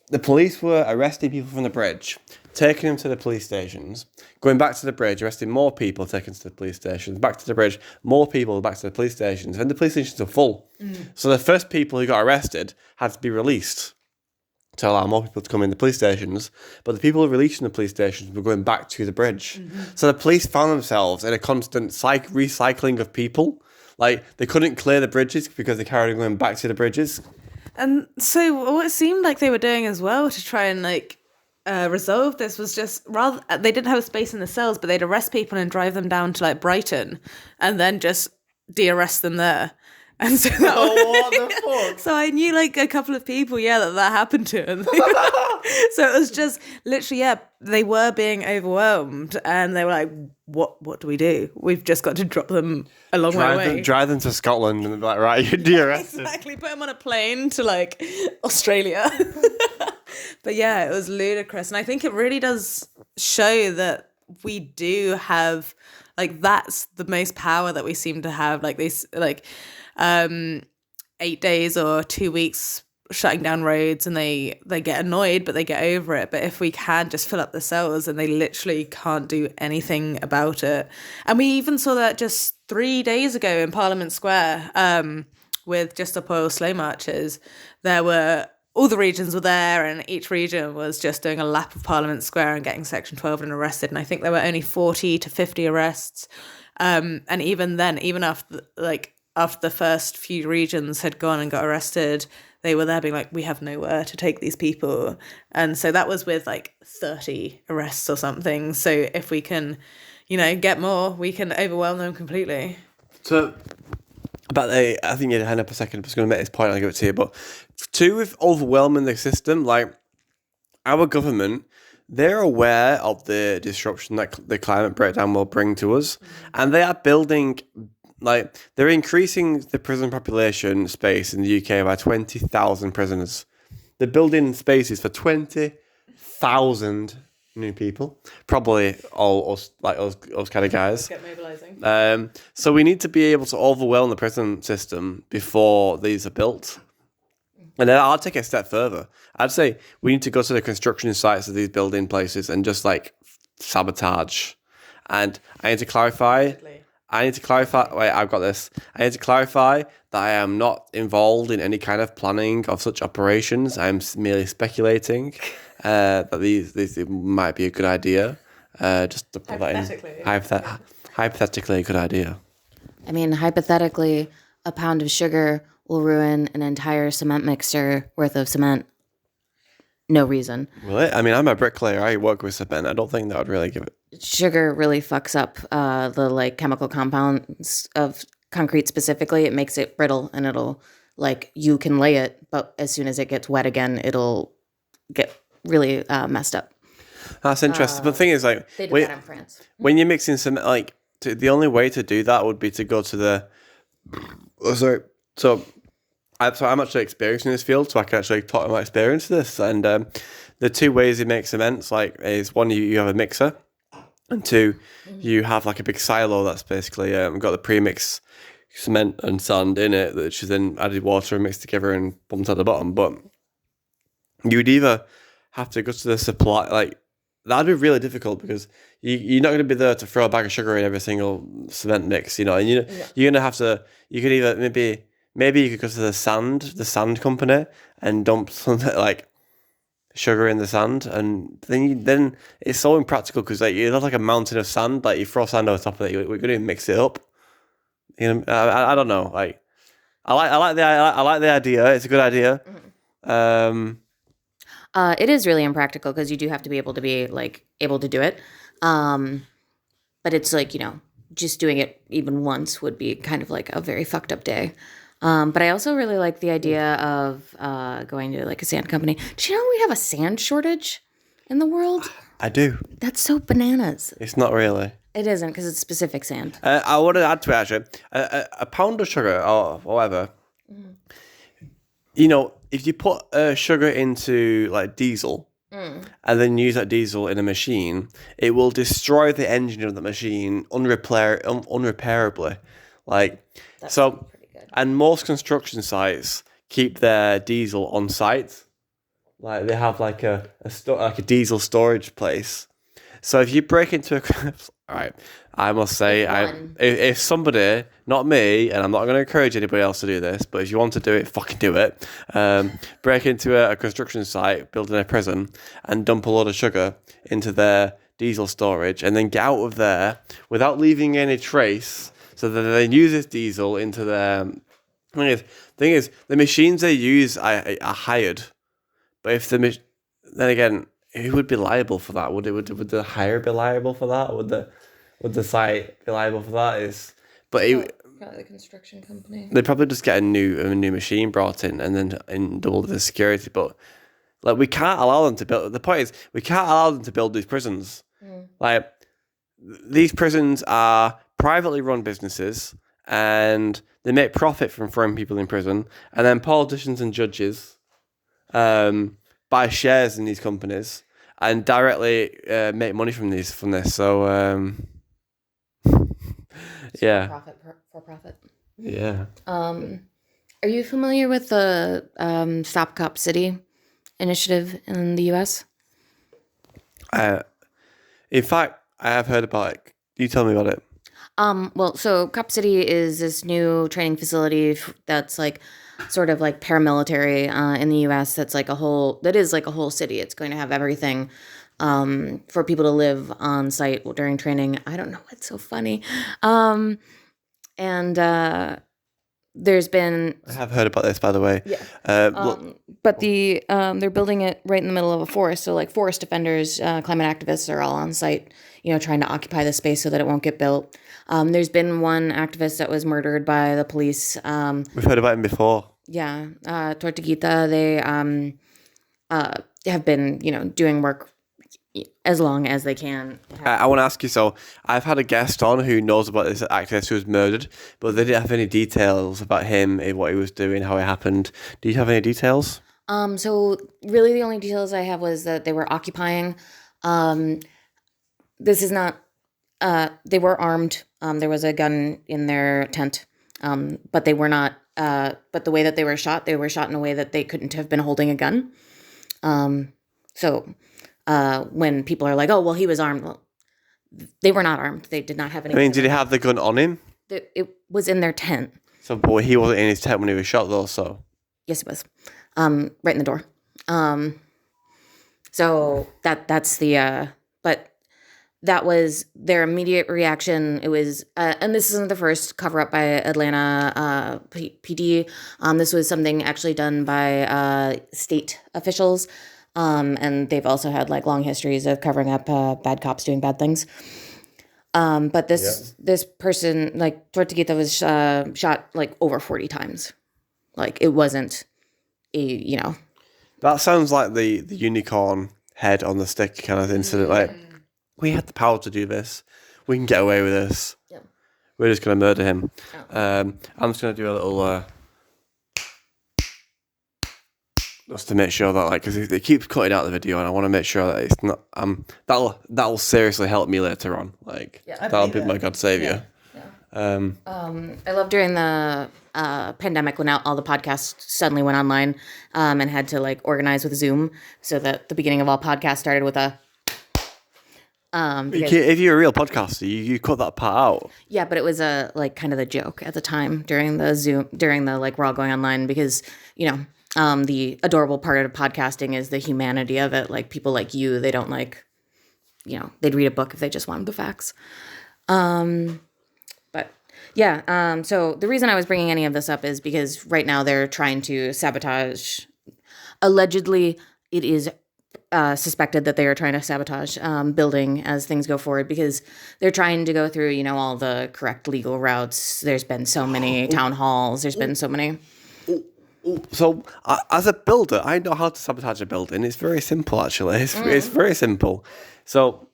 the police were arresting people from the bridge, taking them to the police stations, going back to the bridge, arresting more people, taken to the police stations, back to the bridge, more people, back to the police stations. And the police stations are full. So the first people who got arrested had to be released to allow more people to come in the police stations, but the people released from the police stations were going back to the bridge. So the police found themselves in a constant recycling of people. Like, they couldn't clear the bridges because they carried on going back to the bridges. And so what it seemed like they were doing as well to try and like resolve this was just they didn't have a space in the cells, but they'd arrest people and drive them down to like Brighton and then just de-arrest them there. And so what the fuck? So I knew like a couple of people, that happened to. And so it was just literally, they were being overwhelmed, and they were like, "What do we do? We've just got to drop them a long way away. Drive them to Scotland, and they're like, right, you're de-arrested." Exactly, put them on a plane to like Australia. But yeah, it was ludicrous, and I think it really does show that we do have like that's the most power that we seem to have. Like these 8 days or 2 weeks shutting down roads, and they get annoyed, but they get over it. But if we can just fill up the cells, and they literally can't do anything about it. And we even saw that just 3 days ago in Parliament Square with Just Stop Oil slow marches. There were all the regions were there, and each region was just doing a lap of Parliament Square and getting Section 12 and arrested. And I think there were only 40 to 50 arrests. And even then, even after the first few regions had gone and got arrested, they were there being like, we have nowhere to take these people. And so that was with like 30 arrests or something. So if we can, get more, we can overwhelm them completely. So, I think you had hand up a second. I was going to make this point. I'll give it to you. But with overwhelming the system, like our government, they're aware of the disruption that the climate breakdown will bring to us, and they are building, like they're increasing the prison population space in the UK by 20,000 prisoners. They're building spaces for 20,000 new people, probably all us, like us kind of guys. Get mobilizing. So we need to be able to overwhelm the prison system before these are built. And then I'll take it a step further. I'd say we need to go to the construction sites of these building places and just like sabotage. And I need to clarify. Wait, I've got this. I need to clarify that I am not involved in any kind of planning of such operations. I'm merely speculating that these it might be a good idea. Just to put that in. Hypothetically, a good idea. I mean, hypothetically, a pound of sugar will ruin an entire cement mixer worth of cement. No reason. Really? I mean, I'm a bricklayer. I work with cement. I don't think that would really give it. Sugar really fucks up the like chemical compounds of concrete specifically. It makes it brittle, and it'll like you can lay it, but as soon as it gets wet again, it'll get really messed up. That's interesting. But the thing is, like, they do that in France. When you're mixing cement, like, the only way to do that would be to go to the. Oh, sorry. So I'm actually experienced in this field, so I can actually talk about my experience with this. And the two ways you make cements, like, is one, you have a mixer, and two, you have like a big silo that's basically got the pre-mixed cement and sand in it, which is then added water and mixed together and pumped at the bottom. But you'd either have to go to the supply, like, that'd be really difficult because you're not going to be there to throw a bag of sugar in every single cement mix, and you're going to have to, you could either maybe you could go to the sand company and dump something like sugar in the sand, and then it's so impractical because like you have like a mountain of sand, like you throw sand over top of it, we're going to mix it up. I don't know. Like I like the idea. It's a good idea. It is really impractical because you do have to be able to do it. But it's like, just doing it even once would be kind of like a very fucked up day. But I also really like the idea of going to like a sand company. Do you know we have a sand shortage in the world? I do. That's so bananas. It's not really. It isn't because it's specific sand. I want to add to it actually. A pound of sugar or whatever. If you put sugar into like diesel and then use that diesel in a machine, it will destroy the engine of the machine unrepairably. That's so. And most construction sites keep their diesel on site. Like they have like a diesel storage place. So if you break into all right, I must say, if somebody, not me, and I'm not going to encourage anybody else to do this, but if you want to do it, fucking do it. Break into a construction site, building a prison, and dump a load of sugar into their diesel storage, and then get out of there without leaving any trace. So that they use this diesel into their. Thing is, the machines they use are hired, but if then again, who would be liable for that? Would the hire be liable for that? Would the site be liable for that? Probably the construction company. They'd probably just get a new machine brought in and then double the security. But like we can't allow them to build. The point is we can't allow them to build these prisons. Like these prisons are privately run businesses, and they make profit from throwing people in prison, and then politicians and judges buy shares in these companies and directly make money from this. So yeah, for profit. Yeah. Are you familiar with the Stop Cop City initiative in the U.S.? In fact, I have heard about it. You tell me about it. Well, so Cop City is this new training facility that's like sort of like paramilitary in the U.S. That is like a whole city. It's going to have everything for people to live on site during training. I don't know what's so funny. And there's been, I have heard about this, by the way. Yeah. But they're building it right in the middle of a forest. So like forest defenders, climate activists are all on site, trying to occupy the space so that it won't get built. There's been one activist that was murdered by the police. We've heard about him before. Yeah. Tortuguita, they have been, doing work as long as they can. I want to ask you, so I've had a guest on who knows about this activist who was murdered, but they didn't have any details about him, what he was doing, how it happened. Do you have any details? So really the only details I have was that they were occupying. This is not, they were armed. There was a gun in their tent, but they were not, but the way that they were shot in a way that they couldn't have been holding a gun. So when people are like, oh, well, he was armed. Well, they were not armed. They did not have any. I mean, did he have the gun on him? It was in their tent. So, boy, he wasn't in his tent when he was shot, though, so. Yes, it was. Right in the door. So that's the, but that was their immediate reaction. It was, and this isn't the first cover up by Atlanta PD. This was something actually done by state officials. And they've also had like long histories of covering up bad cops doing bad things. But this person, like Tortuguita, was shot like over 40 times. Like it wasn't That sounds like the unicorn head on the stick kind of incident. Like, we had the power to do this. We can get away with this. Yeah. We're just going to murder him. I'm just going to do a little... just to make sure that, like, because it keeps cutting out the video, and I want to make sure that it's not. That'll seriously help me later on. Like, that'll be my God savior. Yeah. I love during the pandemic when all the podcasts suddenly went online, and had to like organize with Zoom, so that the beginning of all podcasts started with a. If you're a real podcaster, you cut that part out. Yeah, but it was a like kind of the joke at the time during the like we're all going online because the adorable part of podcasting is the humanity of it. Like people like you, they don't like, they'd read a book if they just wanted the facts. But yeah, so the reason I was bringing any of this up is because right now they're trying to sabotage. Allegedly, it is suspected that they are trying to sabotage building as things go forward because they're trying to go through, all the correct legal routes. There's been so many town halls. There's been so many. So, as a builder, I know how to sabotage a building. It's very simple, actually. It's very simple. So,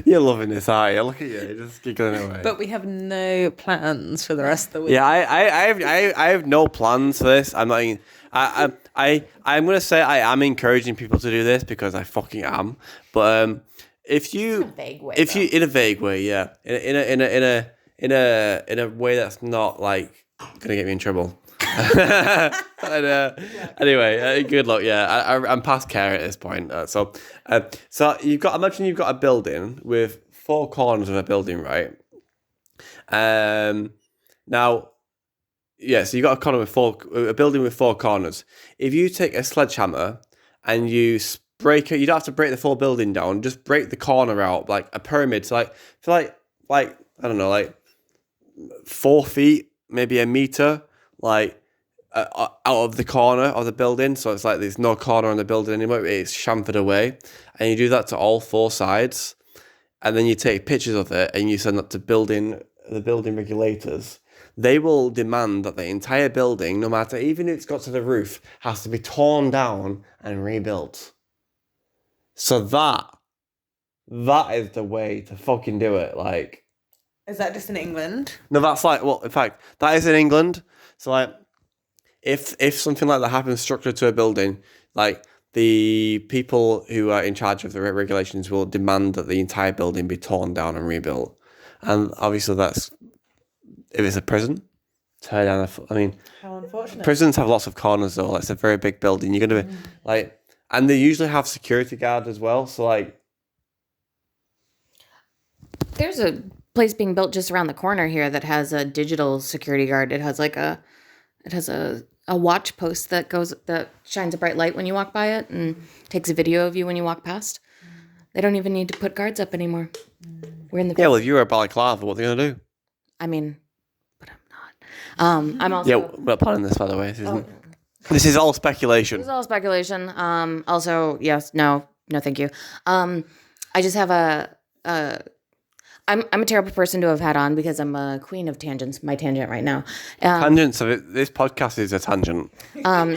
you're loving this, aren't you? Look at you, you're just giggling away. But we have no plans for the rest of the week. Yeah, I have no plans for this. I'm not. I'm gonna say I am encouraging people to do this because I fucking am. But if you, in a vague way, in a vague way, yeah, in a way that's not like gonna get me in trouble. Anyway, good luck. Yeah, I'm past care at this point. So imagine you've got a building with four corners of a building, right? Now, yeah. So you got a building with four corners. If you take a sledgehammer and you break it, you don't have to break the full building down. Just break the corner out like a pyramid. So like I don't know, like 4 feet. Maybe a meter, like out of the corner of the building. So it's like there's no corner on the building anymore. It's chamfered away. And you do that to all four sides. And then you take pictures of it and you send that to the building regulators. They will demand that the entire building, no matter, even if it's got to the roof, has to be torn down and rebuilt. So that is the way to fucking do it. Like, is that just in England? No, that's like, well, in fact, that is in England. So, like, if something like that happens structured to a building, like, the people who are in charge of the regulations will demand that the entire building be torn down and rebuilt. And obviously that's, if it's a prison, tear down, how unfortunate. Prisons have lots of corners, though. It's a very big building. You're going to be, like, and they usually have security guard as well. So, like, there's a place being built just around the corner here that has a digital security guard. It has like a watch post that shines a bright light when you walk by it and takes a video of you when you walk past. They don't even need to put guards up anymore. We're in the well, if you're a balaclava, what are they gonna do? I mean, but I'm not. I'm also Yeah, we're not planning this, by the way. This is all speculation. This is all speculation. Also, yes, no, thank you. I just have I'm a terrible person to have had on because I'm a queen of tangents. My tangent right now. Tangents. So this podcast is a tangent.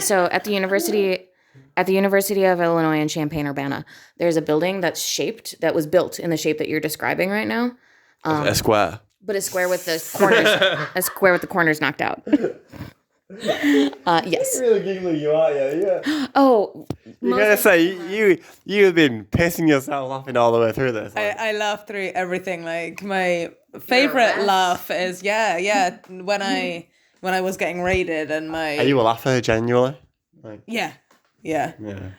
So at the University of Illinois in Champaign-Urbana, there's a building that was built in the shape that you're describing right now. A square. But a square with the corners knocked out. Yes. Really giggly you are, yeah. Oh, You gotta say you've been pissing yourself laughing all the way through this. I laugh through everything. Like my favorite laugh is when I was getting raided and Are you a laugher genuinely? yeah.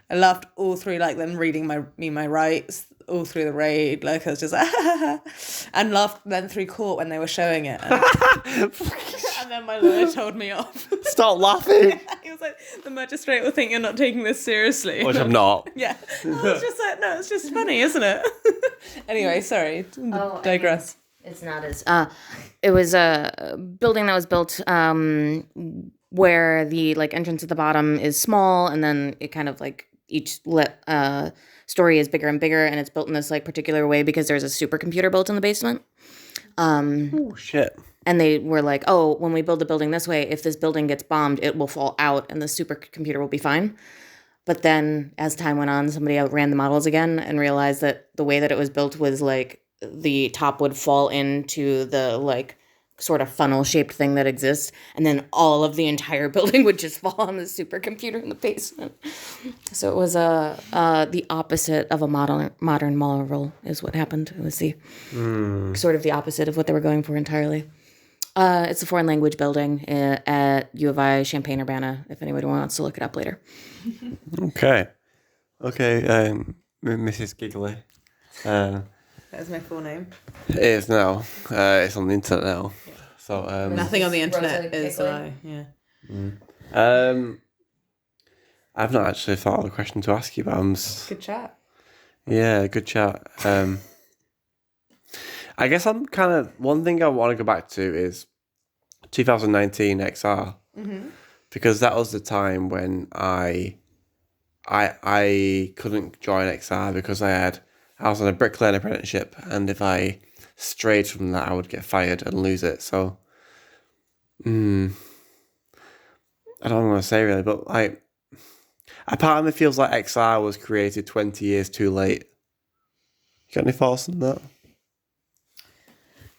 I laughed all through like them reading my rights all through the raid. Like I was just and laughed then through court when they were showing it. And then my lawyer told me off. Stop laughing. He was like, the magistrate will think you're not taking this seriously. Which I'm not. Yeah. I was just like, no, it's just funny, isn't it? Anyway, sorry. Digress. It's not as it was a building that was built where the like entrance at the bottom is small, and then it kind of like each story is bigger and bigger, and it's built in this like particular way because there's a supercomputer built in the basement. Oh shit. And they were like, oh, when we build the building this way, if this building gets bombed, it will fall out and the supercomputer will be fine. But then as time went on, somebody outran the models again and realized that the way that it was built was like the top would fall into the like sort of funnel shaped thing that exists. And then all of the entire building would just fall on the supercomputer in the basement. So it was the opposite of a modern Marvel is what happened. It was the sort of the opposite of what they were going for entirely. It's a foreign language building at U of I, Champaign-Urbana, if anybody wants to look it up later. Okay, Mrs. Giggly. That's my full name. It is now. It's on the internet now. Yeah. So nothing on the internet is a lie. Yeah. I've not actually thought of a question to ask you, but good chat. Yeah, good chat. I guess I'm kind of one thing I want to go back to is 2019 XR, because that was the time when I couldn't join XR because I was on a bricklaying apprenticeship, and if I strayed from that, I would get fired and lose it. So, I don't want to say really, but like, a part of me feels like XR was created 20 years too late. You got any thoughts on that?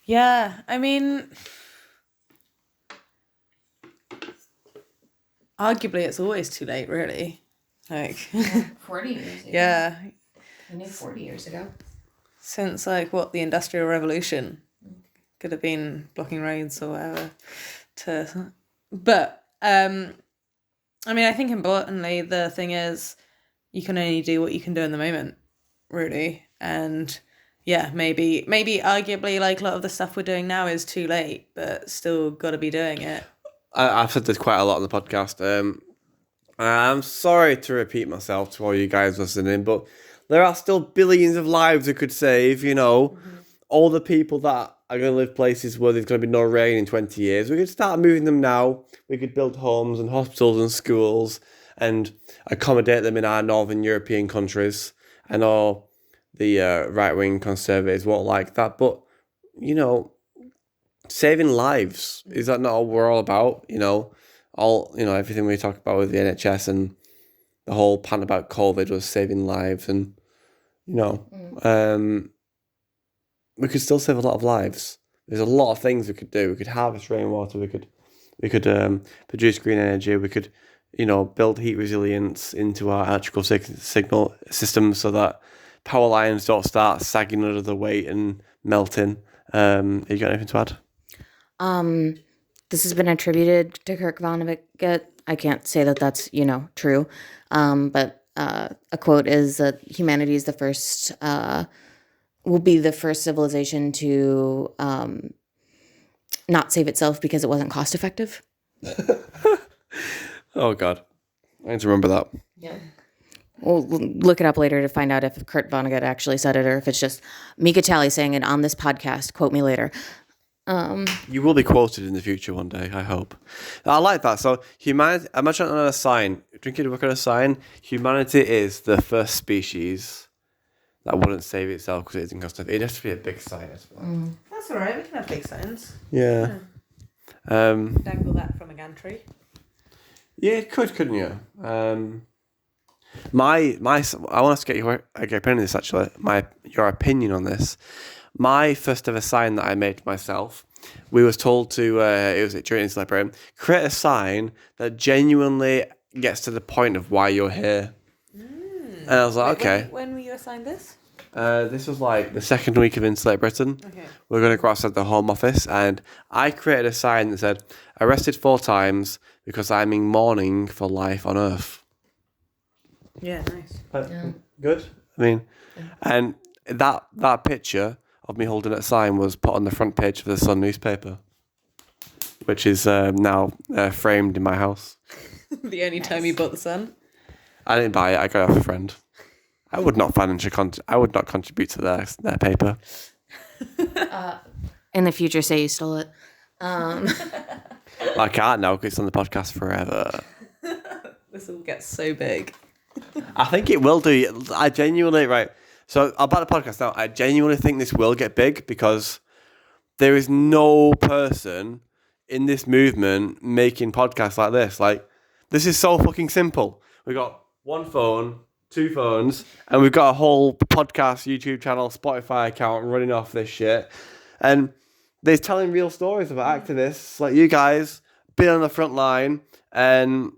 Yeah, I mean, arguably it's always too late, really. Like 40 years ago. Yeah. I knew 40 years ago. Since like the Industrial Revolution could have been blocking roads or whatever. But I mean, I think importantly the thing is you can only do what you can do in the moment, really. And yeah, maybe arguably like a lot of the stuff we're doing now is too late, but still got to be doing it. I've said this quite a lot on the podcast. I'm sorry to repeat myself to all you guys listening, but there are still billions of lives we could save, all the people that are going to live places where there's going to be no rain in 20 years. We could start moving them now. We could build homes and hospitals and schools and accommodate them in our northern European countries. I know the right-wing conservatives won't like that, but, saving lives, is that not what we're all about? Everything we talk about with the NHS and the whole pant about COVID was saving lives, and we could still save a lot of lives. There's a lot of things we could do. We could harvest rainwater. We could produce green energy. We could build heat resilience into our electrical signal system so that power lines don't start sagging under the weight and melting. Have you got anything to add? This has been attributed to Kirk Vonnegut. I can't say that that's, true. But a quote is that humanity is will be the first civilization to not save itself because it wasn't cost effective. Oh, God. I need to remember that. Yeah. We'll look it up later to find out if Kurt Vonnegut actually said it or if it's just Mika Talley saying it on this podcast. Quote me later. You will be quoted in the future one day, I hope. I like that. So, humanity, imagine on a sign, drinking a book on a sign, humanity is the first species that wouldn't save itself because it isn't cost enough. It has to be a big sign as well. That's all right. We can have big signs. Yeah. Dangle that from a gantry. Yeah, it could, couldn't you? I want to get your opinion on this actually. Your opinion on this. My first ever sign that I made myself, we was told to, it was during Instagram, create a sign that genuinely gets to the point of why you're here. And I was like, okay. When were you assigned this? This was like the second week of Insulate Britain. Okay. We're going to go outside the Home Office, and I created a sign that said, arrested 4 times because I'm in mourning for life on Earth. Yeah, nice. Good. I mean, and that picture of me holding that sign was put on the front page of the Sun newspaper, which is now framed in my house. The only time you bought the Sun? I didn't buy it. I got it off a friend. I would not contribute to their paper. In the future, say you stole it. I can't now because it's on the podcast forever. This will get so big. I think it will do. I genuinely, right. So about the podcast now, I genuinely think this will get big because there is no person in this movement making podcasts like this. Like, this is so fucking simple. We got one phone, 2 phones, and we've got a whole podcast, YouTube channel, Spotify account running off this shit. And they're telling real stories about activists like you guys being on the front line, and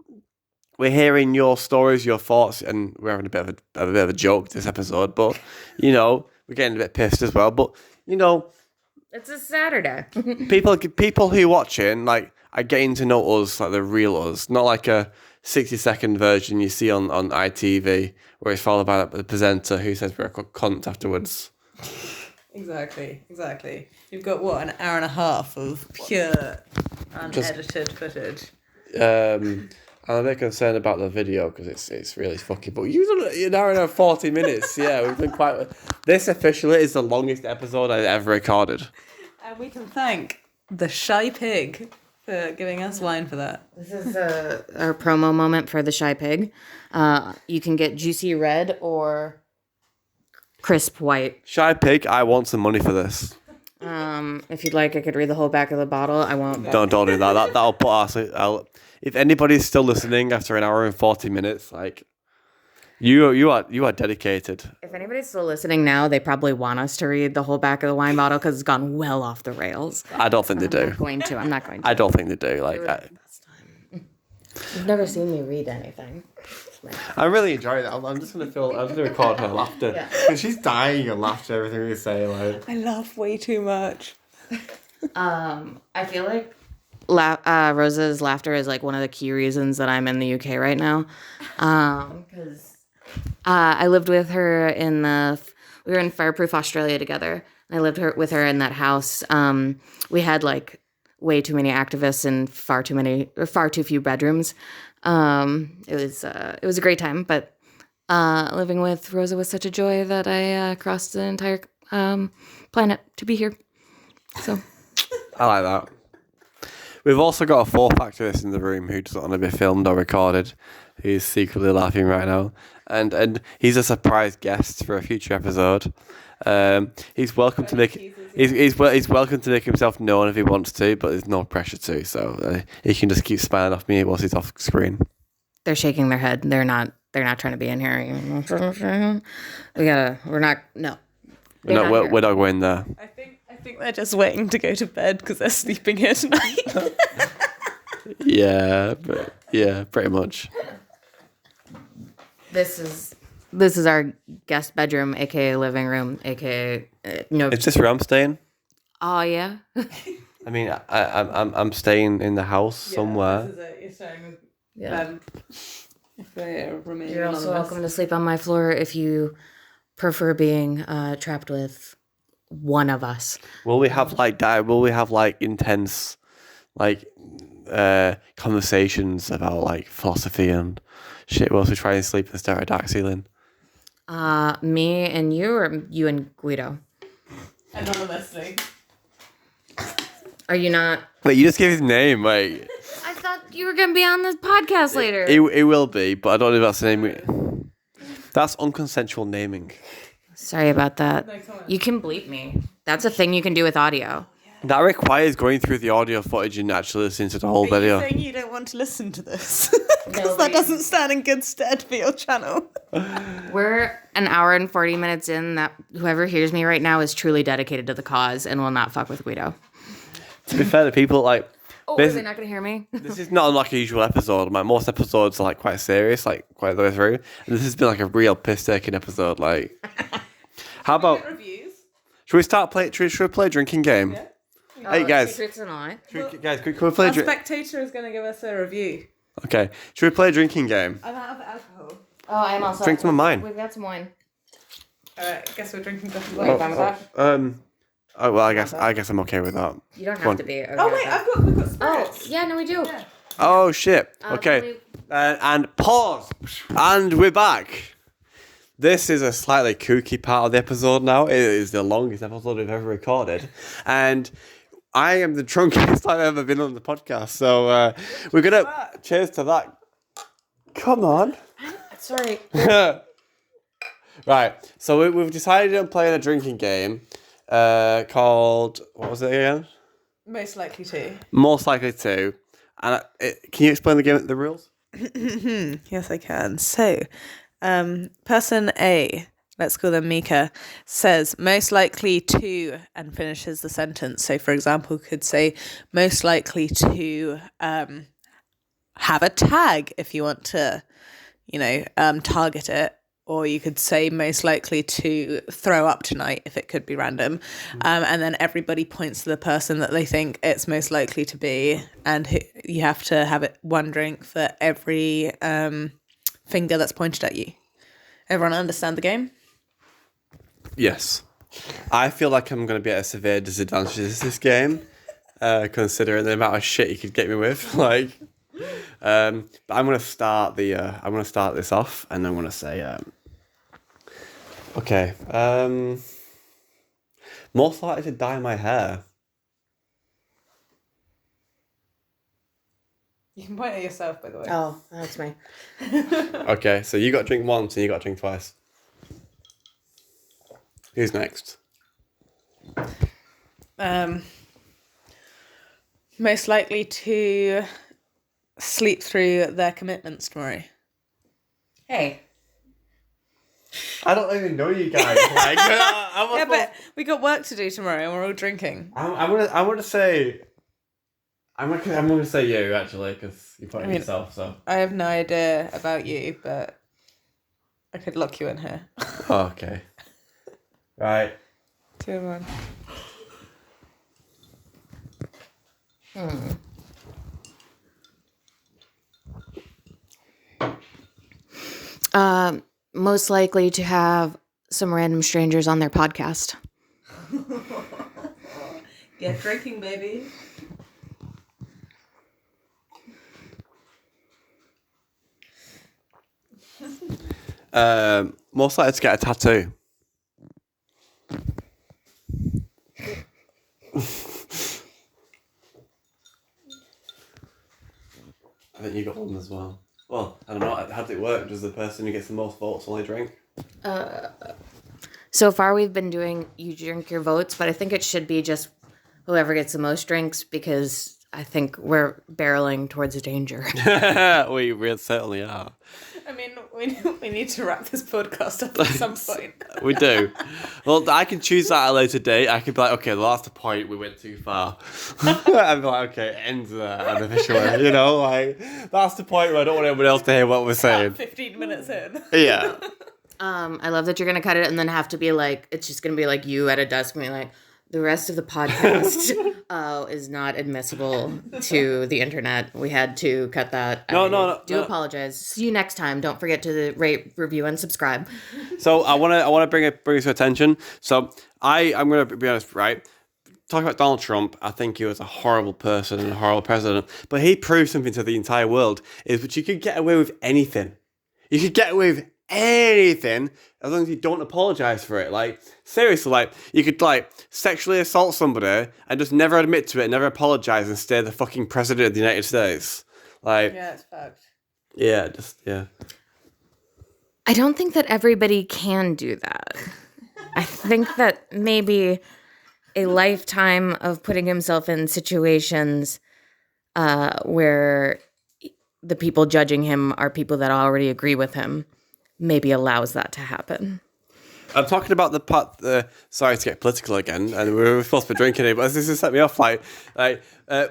we're hearing your stories, your thoughts, and we're having a bit of a joke this episode. But we're getting a bit pissed as well. But It's a Saturday. people who are watching are getting to know us like the real us, not like a 60-second version you see on ITV where it's followed by the presenter who says we're a cunt afterwards. Exactly. You've got, an hour and a half of pure, unedited footage. I'm a bit concerned about the video because it's really fucking. But you've done an hour and 40 minutes. Yeah, we've been quite. This officially is the longest episode I've ever recorded. And we can thank the Shy Pig for giving us wine for that. This is our promo moment for the Shy Pig. You can get juicy red or crisp white. Shy Pig, I want some money for this. If you'd like, I could read the whole back of the bottle. I won't. Don't do that. That'll put us. If anybody's still listening after an hour and 40 minutes, you are dedicated. If anybody's still listening now, they probably want us to read the whole back of the wine bottle because it's gone well off the rails. I don't think they do. I'm not going to. I don't think they do. You've never seen me read anything. I'm really enjoying that. I'm just gonna record her laughter because she's dying of laughter. Everything we say, I laugh way too much. I feel like Rosa's laughter is one of the key reasons that I'm in the UK right now. Because I lived with her we were in Fireproof Australia together. And I lived with her in that house. We had way too many activists and far too few bedrooms. It was a great time, but living with Rosa was such a joy that I crossed the entire planet to be here. So I like that. We've also got a 4th activist in the room who doesn't want to be filmed or recorded. He's secretly laughing right now, and he's a surprise guest for a future episode. He's welcome to make he's welcome to make himself known if he wants to, but there's no pressure to. So he can just keep smiling off me whilst he's off screen. They're shaking their head. They're not trying to be in here. We're not going there. I think they're just waiting to go to bed because they're sleeping here tonight. Yeah, pretty much. This is our guest bedroom, aka living room, aka no. Is this where I'm staying? Oh yeah. I mean, I'm staying in the house somewhere. This is it. You're staying with them. If they remain You're also anonymous. welcome to sleep on my floor if you prefer being trapped with one of us. Will we have intense conversations about philosophy and shit whilst we try and sleep and stare at a dark ceiling? Me and you, or you and Guido? Anonymously. Are you not? Wait, you just gave his name. Wait, I thought you were going to be on this podcast later. it will be, but I don't know if that's the name. That's unconsensual naming. Sorry about that. You can bleep me. That's a thing you can do with audio. That requires going through the audio footage and actually listening to the whole video. Are you saying you don't want to listen to this? Because that doesn't stand in good stead for your channel. We're an hour and 40 minutes in. That whoever hears me right now is truly dedicated to the cause and will not fuck with Guido. To be fair, the people like... Oh, are they not going to hear me? This is not like a usual episode. Like most episodes are like quite serious, like quite the way through. And this has been like a real piss-taking episode. Like, how about... Reviews? Should we start play? Should we play a drinking game? Yeah. Hey guys, Secrets and all. guys, can we play a Our drink? spectator is going to give us a review. Okay, should we play a drinking game? I'm out of alcohol. Oh, I'm also. Drink some of mine. We've got some wine. Alright, guess we're drinking coffee. Are you fine with that? Oh well, I guess I'm okay with that. You don't Come on. have to be. Okay Oh with wait, that. we've got Oh, spirits. yeah, no, we do. Yeah. Oh shit. let Okay, me- and pause. And we're back. This is a slightly kooky part of the episode now. It is the longest episode we've ever recorded, and I am the drunkest I've ever been on the podcast. So we're gonna cheers to that. Come on. Sorry. Right. So we've decided on playing a drinking game called what was it again? Most likely to. Most likely to. And can you explain the game, the rules? Yes, I can. So, person A, let's call them Mika, says most likely to and finishes the sentence. So, for example, could say most likely to have a tag if you want to, target it. Or you could say most likely to throw up tonight if it could be random. And then everybody points to the person that they think it's most likely to be. And you have to have it one drink for every finger that's pointed at you. Everyone understand the game? Yes. I feel like I'm going to be at a severe disadvantage in this game, considering the amount of shit you could get me with. But I'm going to start this off, and I'm going to say, okay, most likely to dye my hair. You can point at yourself, by the way. Oh, that's me. Okay, so you got to drink once, and you got to drink twice. Who's next? Most likely to sleep through their commitments tomorrow. Hey. I don't even know you guys. Yeah, but we got work to do tomorrow and we're all drinking. I'm gonna say you actually because you put it yourself. So I have no idea about you, but I could lock you in here. oh, okay, right. 2 and 1. Most likely to have some random strangers on their podcast. Get drinking, baby. Most likely to get a tattoo. I think you got one as well. Well, I don't know. How does it work? Does the person who gets the most votes only drink? So far, we've been doing you drink your votes, but I think it should be just whoever gets the most drinks because I think we're barreling towards a danger. We certainly are. I mean, we need to wrap this podcast up at some point. We do. Well, I can choose that at a later date. I could be like, okay, well, that's the point. We went too far. I'd be like, okay, end there unofficially. That's the point where I don't want anyone else to hear what we're saying. 15 minutes in. Yeah. I love that you're gonna cut it and then have to be like, it's just gonna be like you at a desk being like, the rest of the podcast is not admissible to the internet. We had to cut that. No. Apologize. See you next time. Don't forget to rate, review, and subscribe. So I want to bring it to attention. So I'm going to be honest, right? Talking about Donald Trump, I think he was a horrible person and a horrible president. But he proved something to the entire world, is that you could get away with anything. You could get away with anything as long as you don't apologize for it. Like, seriously, like, you could, like, sexually assault somebody and just never admit to it, never apologize, and stay the fucking president of the United States. Like, Yeah, it's fucked. yeah, just, yeah. I don't think that everybody can do that. I think that maybe a lifetime of putting himself in situations where the people judging him are people that already agree with him maybe allows that to happen. I'm talking about the part. Sorry to get political again, and we were supposed to be drinking it, but this has set me off. Like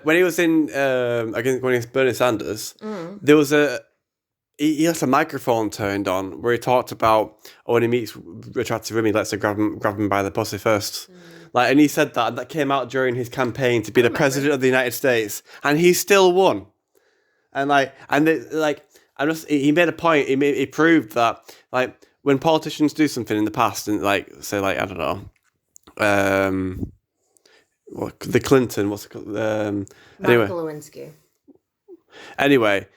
when he was in against when he was Bernie Sanders, there was he has a microphone turned on where he talked about when he meets attractive women, he lets her grab him by the pussy first. Like, and he said that, and that came out during his campaign to be the president of the United States, and he still won. And he made a point. He proved that, like, when politicians do something in the past, and like say, like, I don't know, the Clinton, what's it called? Anyway, Lewinsky. Anyway,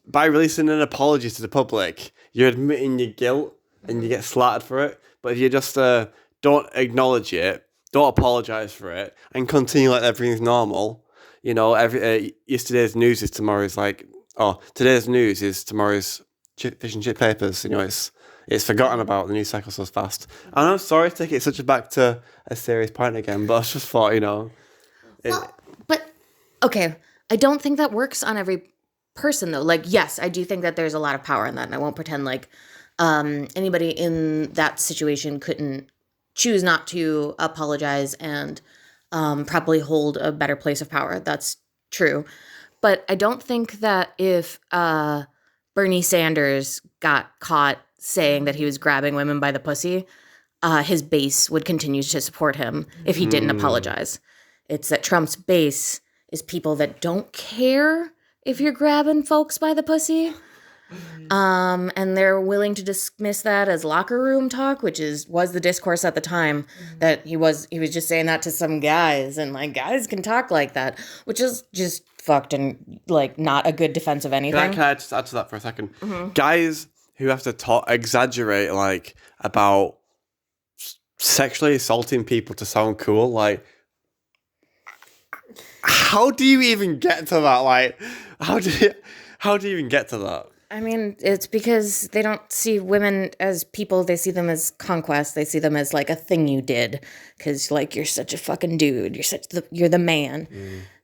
by releasing an apology to the public, you're admitting your guilt and you get slaughtered for it. But if you just don't acknowledge it, don't apologize for it, and continue like everything's normal, you know, yesterday's news is tomorrow's, like, today's news is tomorrow's fish and chip papers. You know, it's forgotten about. The news cycle so fast. And I'm sorry to take it back to a serious point again, but I just thought, you know. But okay, I don't think that works on every person though. Like, yes, I do think that there's a lot of power in that, and I won't pretend like anybody in that situation couldn't choose not to apologize and probably hold a better place of power. That's true. But I don't think that if Bernie Sanders got caught saying that he was grabbing women by the pussy, his base would continue to support him if he didn't apologize. It's that Trump's base is people that don't care if you're grabbing folks by the pussy. And they're willing to dismiss that as locker room talk, which was the discourse at the time, that he was just saying that to some guys, and like, guys can talk like that, which is just fucked and like not a good defense of anything. Can I just add to that for a second? Guys who have to exaggerate like about sexually assaulting people to sound cool, like, how do you even get to that? Like, how do you even get to that? I mean, it's because they don't see women as people. They see them as conquest. They see them as like a thing you did because, like, you're such a fucking dude. You're the man.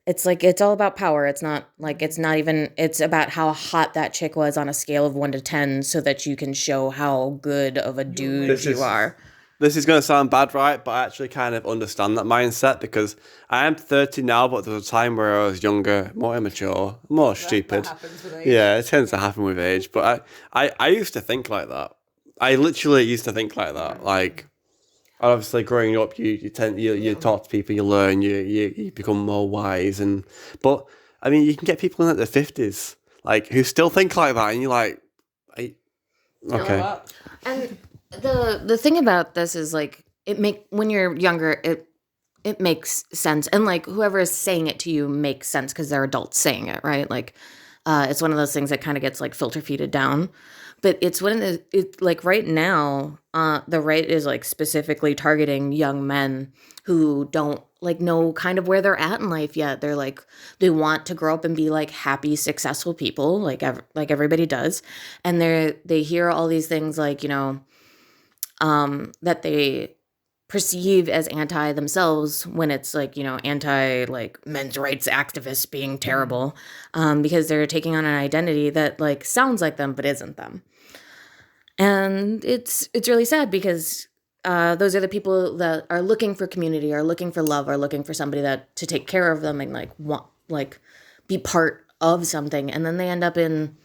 It's like, it's all about power. It's not like, it's about how hot that chick was on a scale of 1 to 10 so that you can show how good of a dude you are. This is going to sound bad, right? But I actually kind of understand that mindset because I am 30 now, but there was a time where I was younger, more immature, more stupid. That happens with age. Yeah, it tends to happen with age. But I used to think like that. I literally used to think like that. Like, obviously, growing up, you talk to people, you learn, you become more wise, but I mean, you can get people in like their 50s, like, who still think like that, and you're like, okay. And the thing about this is, like, when you're younger, it makes sense, and like whoever is saying it to you makes sense because they're adults saying it, right? Like, it's one of those things that kind of gets like filter feeded down. But it's like right now, the right is like specifically targeting young men who don't like know kind of where they're at in life yet. They're like, they want to grow up and be like happy, successful people, like everybody does, and they hear all these things like, you know, that they perceive as anti themselves when it's like, you know, anti like men's rights activists being terrible, because they're taking on an identity that like sounds like them but isn't them. And it's really sad because those are the people that are looking for community, are looking for love, are looking for somebody to take care of them and like want like be part of something, and then they end up in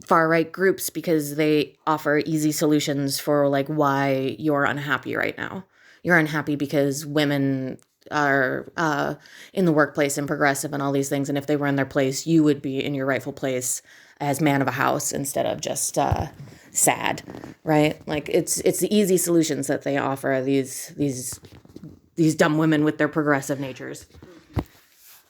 far right groups because they offer easy solutions for like why you're unhappy right now. You're unhappy because women are in the workplace and progressive and all these things, and if they were in their place, you would be in your rightful place as man of a house instead of just sad, right? Like, it's the easy solutions that they offer these dumb women with their progressive natures.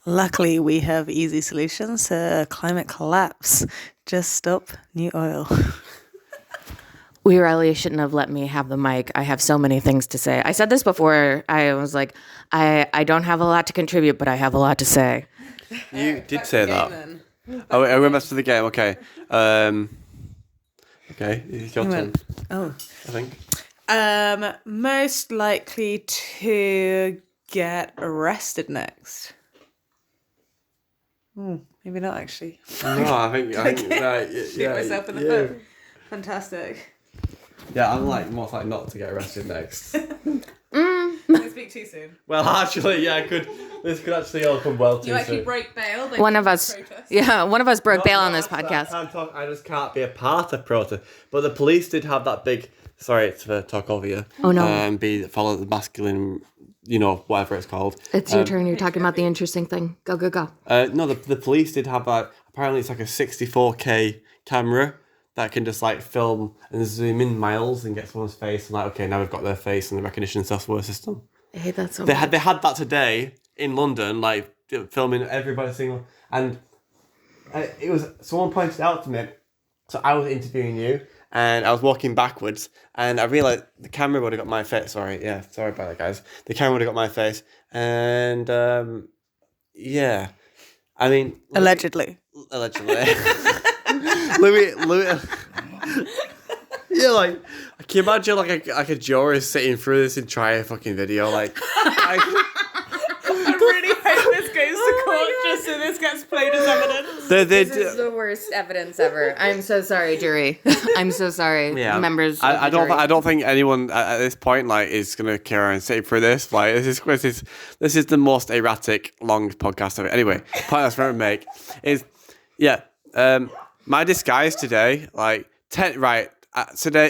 Luckily, we have easy solutions to climate collapse. Just stop new oil. We really shouldn't have let me have the mic. I have so many things to say. I said this before. I was like, I don't have a lot to contribute, but I have a lot to say. You did say that. Oh, I went back to the game. Okay. Okay, it's your turn. Oh. I think. Most likely to get arrested next. Maybe not actually. No, I think right. Shoot myself in the foot. Fantastic. Yeah, I'm like most like not to get arrested next. I speak too soon. Well, actually, yeah, this could actually all come well too You actually soon. break bail. One of us broke bail on this Actually, podcast. I just can't be a part of protest. But the police did have that big. Sorry to talk over you. Oh no. Follow the masculine, whatever it's called. It's your turn. You're talking about the interesting thing. Go, go, go. No, the police did have that. Apparently, it's like a 64K camera that can just like film and zoom in miles and get someone's face and like, okay, now we've got their face and the recognition software system. I hate that so They much. had that today in London, like filming everybody single, and it was someone pointed out to me. So I was interviewing you, and I was walking backwards, and I realized the camera would have got my face. Sorry about that, guys. The camera would have got my face, and yeah, I mean, Allegedly. Louis. Yeah, like, can you imagine like a juror sitting through this entire fucking video? Like, I really hope this goes to court just so this gets played as evidence. This is the worst evidence ever. I'm so sorry, jury. I'm so sorry, members. I don't think anyone at this point like is gonna care and sit through this. Like, this is the most erratic, long podcast ever. Anyway, point I was trying to make is my disguise today, like today.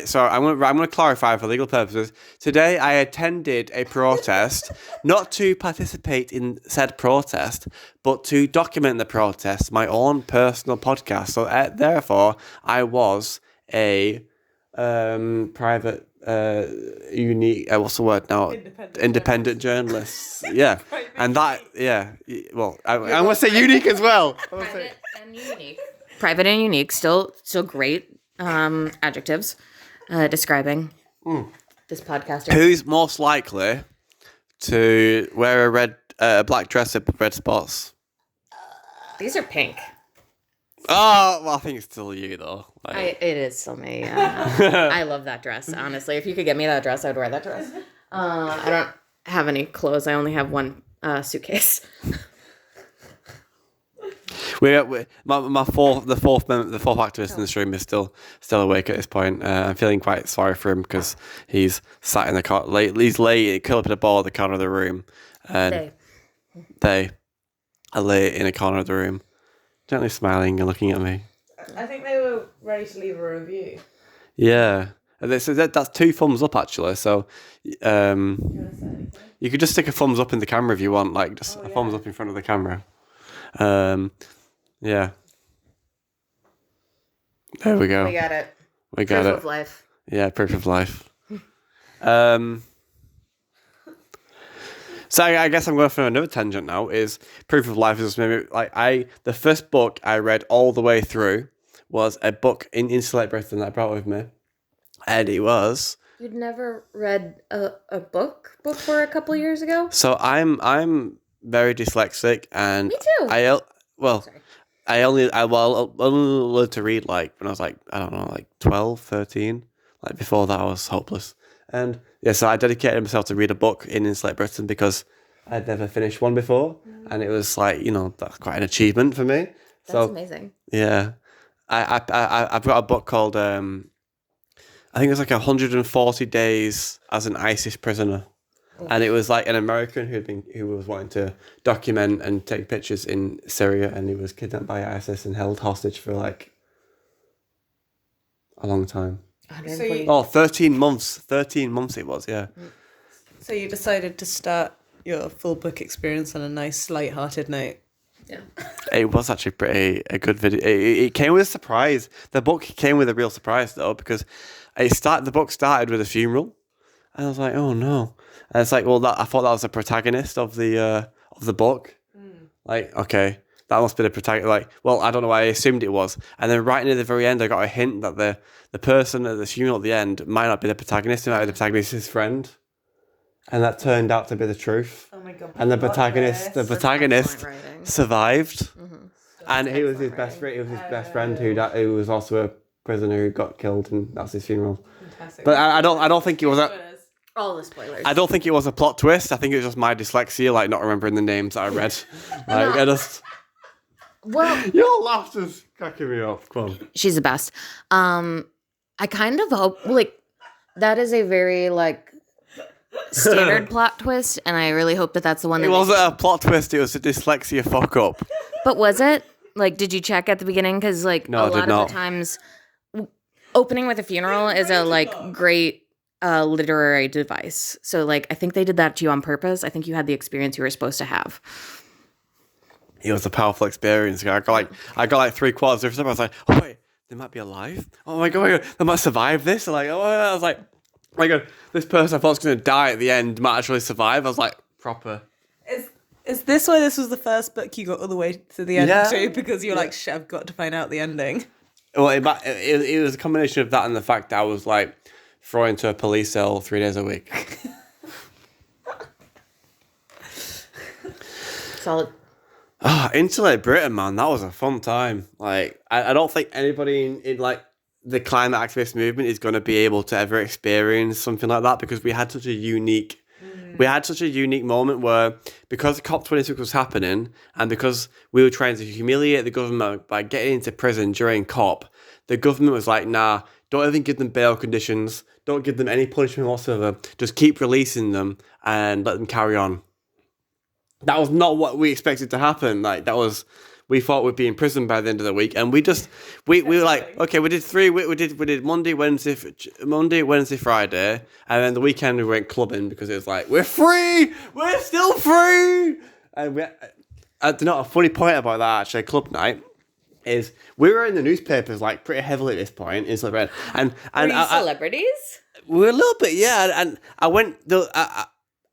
So I'm gonna clarify for legal purposes. Today I attended a protest, not to participate in said protest, but to document the protest, my own personal podcast. So therefore, I was a private, unique. What's the word now? Independent journalist. Yeah, and that. Yeah. Well, I'm gonna say unique as well. Private and unique. Private and unique. Still great. Adjectives describing this podcaster. Who's most likely to wear a black dress with red spots? These are pink. Oh, well, I think it's still you though. It is still me. Yeah. I love that dress. Honestly, if you could get me that dress, I'd wear that dress. I don't have any clothes. I only have one suitcase. The fourth activist in this room is still awake at this point. I'm feeling quite sorry for him because he's sat in the car late. He's late, curled up in a ball at the corner of the room, and they are late in a corner of the room, gently smiling and looking at me. I think they were ready to leave a review. Yeah, and that's 2 thumbs up actually. So, you could just stick a thumbs up in the camera if you want, like just a thumbs up in front of the camera. Yeah. There we go. We got it. Proof of life. Yeah, proof of life. So I guess I'm going for another tangent now. Is proof of life is maybe like the first book I read all the way through was a book in Select Britain that I brought with me, and it was. You'd never read a book before a couple years ago? So I'm very dyslexic, and me too. I only learned to read like when I was like, I don't know, like 12, 13. Like before that I was hopeless. And yeah, so I dedicated myself to read a book in Select Britain because I'd never finished one before. And it was like, that's quite an achievement for me. That's amazing. Yeah. I've got a book called, I think it was like 140 Days as an ISIS Prisoner. And it was like an American who was wanting to document and take pictures in Syria, and he was kidnapped by ISIS and held hostage for like a long time. 13 months. 13 months it was, yeah. So you decided to start your full book experience on a nice, light-hearted note. Yeah. It was actually a good video. It came with a surprise. The book came with a real surprise though, because the book started with a funeral, and I was like, oh no. And it's like, well, I thought that was the protagonist of the book. Like, okay, that must be the protagonist. Like, well, I don't know why I assumed it was. And then right near the very end, I got a hint that the person at the funeral at the end might not be the protagonist. It might be the protagonist's friend. And that turned out to be the truth. Oh my god! And the protagonist excellent writing. survived. Mm-hmm. And he was his best friend. He was his best friend who was also a prisoner who got killed, and that's his funeral. Fantastic. But I don't think it was a. All the spoilers. I don't think it was a plot twist. I think it was just my dyslexia, like not remembering the names that I read. Like I just. Well, Your laughter's cracking me up. Come on. she's the best. I kind of hope like that is a very like standard plot twist, and I really hope that that's the one. It That wasn't a plot twist. It was a dyslexia fuck up. But was it? Like, did you check at the beginning? Because like No, I a did lot not. of the times, opening with a funeral is a like great literary device. So like, I think they did that to you on purpose. I think you had the experience you were supposed to have. It was a powerful experience. I got like 3/4 of the step. I was like, oh wait, they might be alive. Oh my god, they might survive this. Like, oh, I was like, oh my god, this person I thought was going to die at the end might actually survive. I was like, proper. Is this why this was the first book you got all the way to the end Yeah. too? Because you're like, shit, I've got to find out the ending. Well, it was a combination of that and the fact that I was like thrown into a police cell 3 days a week. Solid. Insulate Britain, man, that was a fun time. Like, I don't think anybody in like the climate activist movement is going to be able to ever experience something like that because we had such a unique moment where because COP26 was happening and because we were trying to humiliate the government by getting into prison during COP, the government was like, nah, don't even give them bail conditions, don't give them any punishment whatsoever, just keep releasing them and let them carry on. That was not what we expected to happen. Like we thought we'd be in prison by the end of the week, and we were like, okay, we did Monday, Wednesday, Friday, and then the weekend we went clubbing because it was like we're free, we're still free, and a funny point about that actually club night is we were in the newspapers like pretty heavily at this point in Slovenia, and Were you celebrities? we were a little bit, yeah, and I went.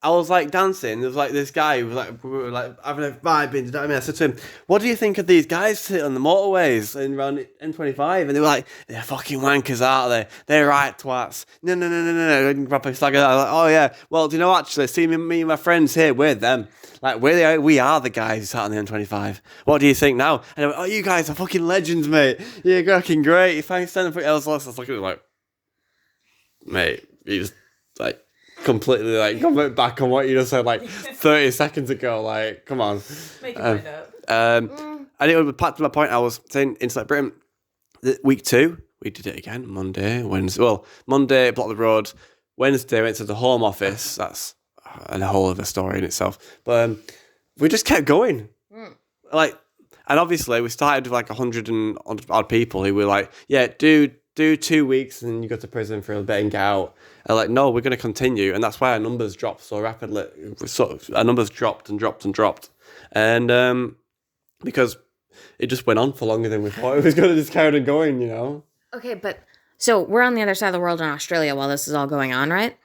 I was like dancing. There was like this guy who was like, we were like having a vibe. You know what I mean? I said to him, "What do you think of these guys sitting on the motorways and around M25?" And they were like, "They're fucking wankers, aren't they? They're right twats." No. And proper slag. I was like, "Oh yeah. Well, do you know actually? See me and my friends here. We're them. Like we are the guys who sat on the M25. What do you think now?" And I went, "Oh, you guys are fucking legends, mate. You're fucking great. If I stand up for else, I was looking like, mate, you just like." Completely like comment back on what you just said like 30 seconds ago. Like, come on. Make your mind up. And it was back to my point. I was saying Insight Britain. Week 2, we did it again. Monday, Wednesday. Well, Monday blocked the road. Wednesday went to the Home Office. That's a whole other story in itself. But we just kept going. Like, and obviously we started with like 100 and odd people who were like, yeah, do 2 weeks and you go to prison for a bit and get out. And like, no, we're going to continue. And that's why our numbers dropped so rapidly. Our numbers dropped. And because it just went on for longer than we thought it was going to just carry on going, you know? Okay, but so we're on the other side of the world in Australia while this is all going on, right?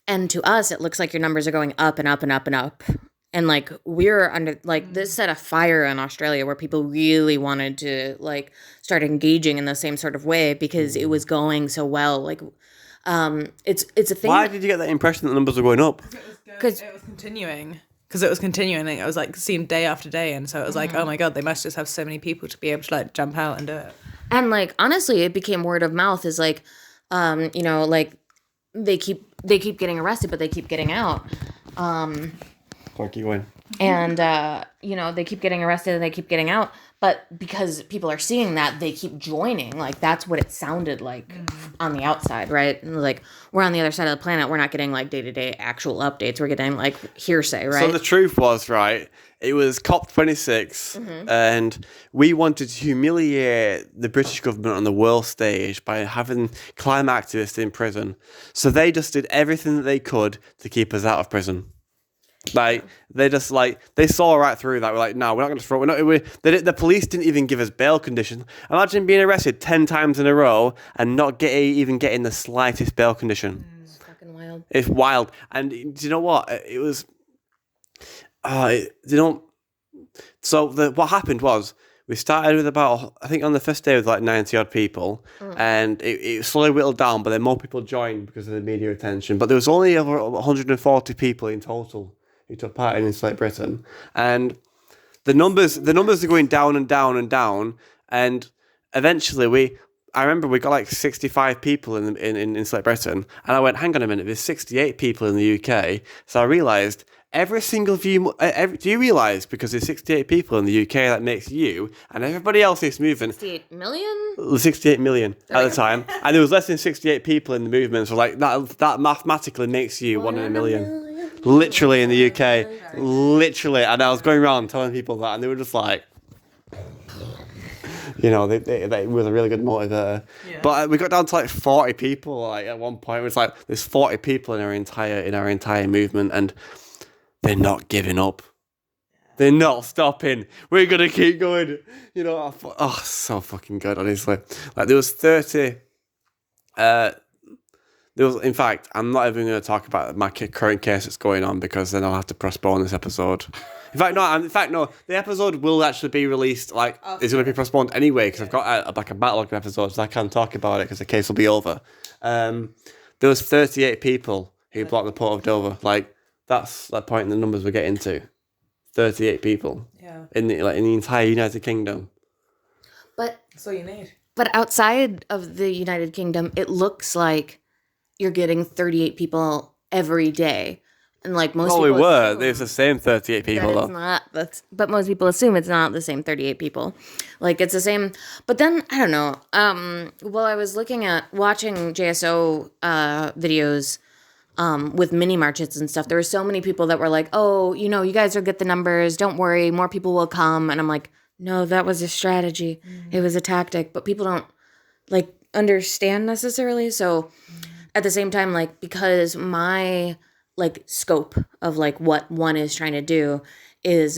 And to us, it looks like your numbers are going up and up and up and up. And like we're under like this set a fire in Australia where people really wanted to like start engaging in the same sort of way because it was going so well. Like it's a thing. Why did you get that impression that the numbers were going up? Because it was continuing. Because it was continuing. I was like seen day after day, and so it was like, oh my god, they must just have so many people to be able to like jump out and do it. And like honestly, it became word of mouth. Is like, you know, like they keep getting arrested, but they keep getting out. Keep going. And, you know, they keep getting arrested and they keep getting out. But because people are seeing that, they keep joining. Like, that's what it sounded like on the outside, right? And like, we're on the other side of the planet. We're not getting, like, day-to-day actual updates. We're getting, like, hearsay, right? So the truth was, right, it was COP26, and we wanted to humiliate the British government on the world stage by having climate activists in prison. So they just did everything that they could to keep us out of prison. Like they just like they saw right through that. We're like, no, we're not going to throw. The police didn't even give us bail conditions. Imagine being arrested 10 times in a row and not even getting the slightest bail condition. It's fucking wild. It's wild. And do you know what? It was. You know, So what happened was we started with about, I think on the first day with like 90 odd people, and it slowly whittled down, but then more people joined because of the media attention. But there was only over 140 people in total who took part in Insulate Britain, and the numbers are going down and down and down, and eventually I remember we got like 65 people in Insulate Britain, and I went, hang on a minute, there's 68 people in the UK, so I realised. Every single view, do you realise, because there's 68 people in the UK, that makes you and everybody else in this movement 68 million? 68 million at the time, and there was less than 68 people in the movement, so like that mathematically makes you one in a million. Literally in the UK, literally, and I was going around telling people that, and they were just like, you know, they was a really good motivator. Yeah. But we got down to like 40 people. Like at one point, it was like there's 40 people in our entire movement, and they're not giving up. They're not stopping. We're going to keep going. You know, so fucking good, honestly. Like, there was 30... in fact, I'm not even going to talk about my current case that's going on, because then I'll have to postpone this episode. In fact, no. The episode will actually be released, like, it's going to be postponed anyway, because I've got a backlog of episodes, so I can't talk about it, because the case will be over. There was 38 people who blocked the Port of Dover. Like, that's the point in the numbers we're getting to. 38 people. Yeah. In the entire United Kingdom. But that's all you need. But outside of the United Kingdom, it looks like you're getting 38 people every day. And like most people assume, there's the same 38 people though. But most people assume it's not the same 38 people. Like it's the same, but then I don't know. While I was watching JSO videos with mini marches and stuff, there were so many people that were like, oh, you know, you guys will get the numbers, don't worry, more people will come. And I'm like, no, that was a strategy. It was a tactic, but people don't like understand necessarily. So at the same time, like, because my like scope of like what one is trying to do is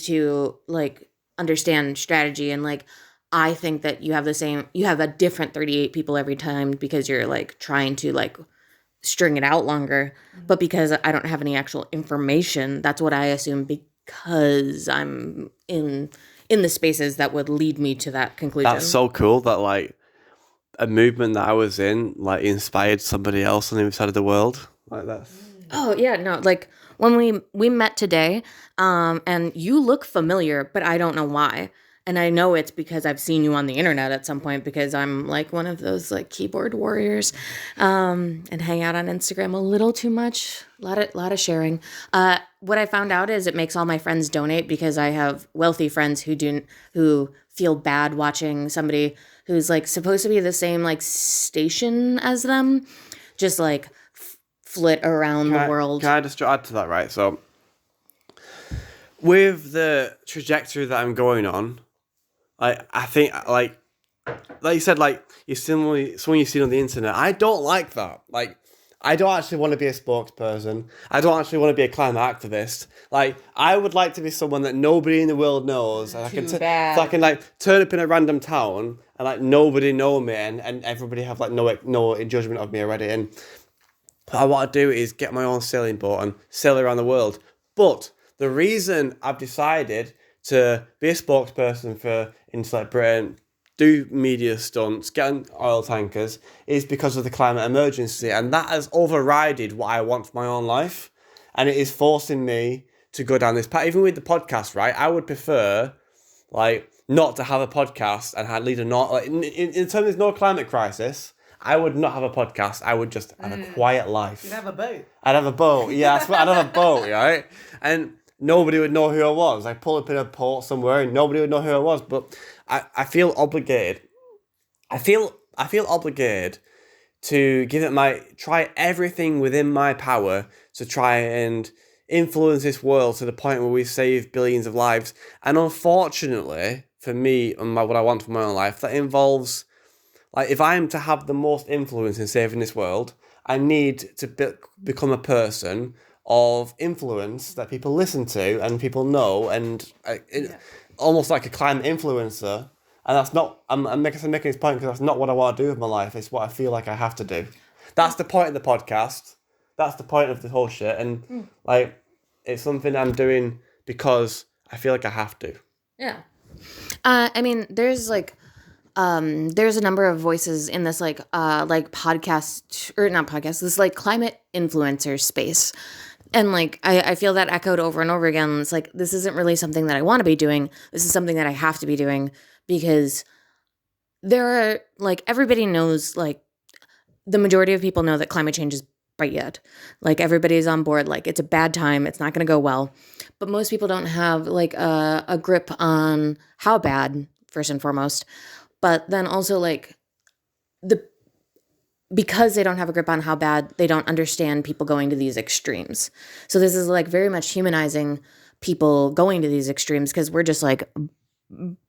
to like understand strategy, and like I think that you have a different 38 people every time because you're like trying to like string it out longer. But because I don't have any actual information, that's what I assume, because I'm in the spaces that would lead me to that conclusion. That's so cool that like a movement that I was in like inspired somebody else on the other side of the world. Like that's... Oh yeah, no, like when we met today, and you look familiar, but I don't know why. And I know it's because I've seen you on the internet at some point, because I'm like one of those like keyboard warriors, and hang out on Instagram a little too much. A lot of sharing. What I found out is it makes all my friends donate, because I have wealthy friends who feel bad watching somebody who's like supposed to be the same like station as them, just like flit around the world. Can I just add to that, right? So with the trajectory that I'm going on, I think like you said, like you're someone you've seen on the internet. I don't like that. Like, I don't actually want to be a spokesperson. I don't actually want to be a climate activist. Like, I would like to be someone that nobody in the world knows. And so I can like turn up in a random town and like nobody know me, and everybody have like no judgment of me already. And what I want to do is get my own sailing boat and sail around the world. But the reason I've decided to be a spokesperson for Insulate Britain, do media stunts, get on oil tankers, is because of the climate emergency. And that has overridden what I want for my own life. And it is forcing me to go down this path. Even with the podcast, right? I would prefer, like, not to have a podcast and lead a not... Like, in terms of no climate crisis, I would not have a podcast. I would just have a quiet life. You'd have a boat. I'd have a boat. Yeah, I'd have a boat, right? And nobody would know who I was. I'd pull up in a port somewhere and nobody would know who I was. But I feel obligated. I feel obligated to try everything within my power to try and influence this world to the point where we save billions of lives. And unfortunately, for me and what I want for my own life, that involves, like, if I'm to have the most influence in saving this world, I need to become a person of influence that people listen to and people know, and almost like a climate influencer. And that's not, I'm making this point because that's not what I want to do with my life. It's what I feel like I have to do. That's the point of the podcast. That's the point of the whole shit. And like, it's something I'm doing because I feel like I have to. Yeah. I mean, there's like, there's a number of voices in this like podcast or not podcast, this like climate influencer space. And like, I feel that echoed over and over again. It's like, this isn't really something that I want to be doing. This is something that I have to be doing because there are like, everybody knows, like the majority of people know that climate change is yet. Like everybody's on board. Like it's a bad time. It's not going to go well. But most people don't have like a grip on how bad, first and foremost. But then also like because they don't have a grip on how bad, they don't understand people going to these extremes. So this is like very much humanizing people going to these extremes because we're just like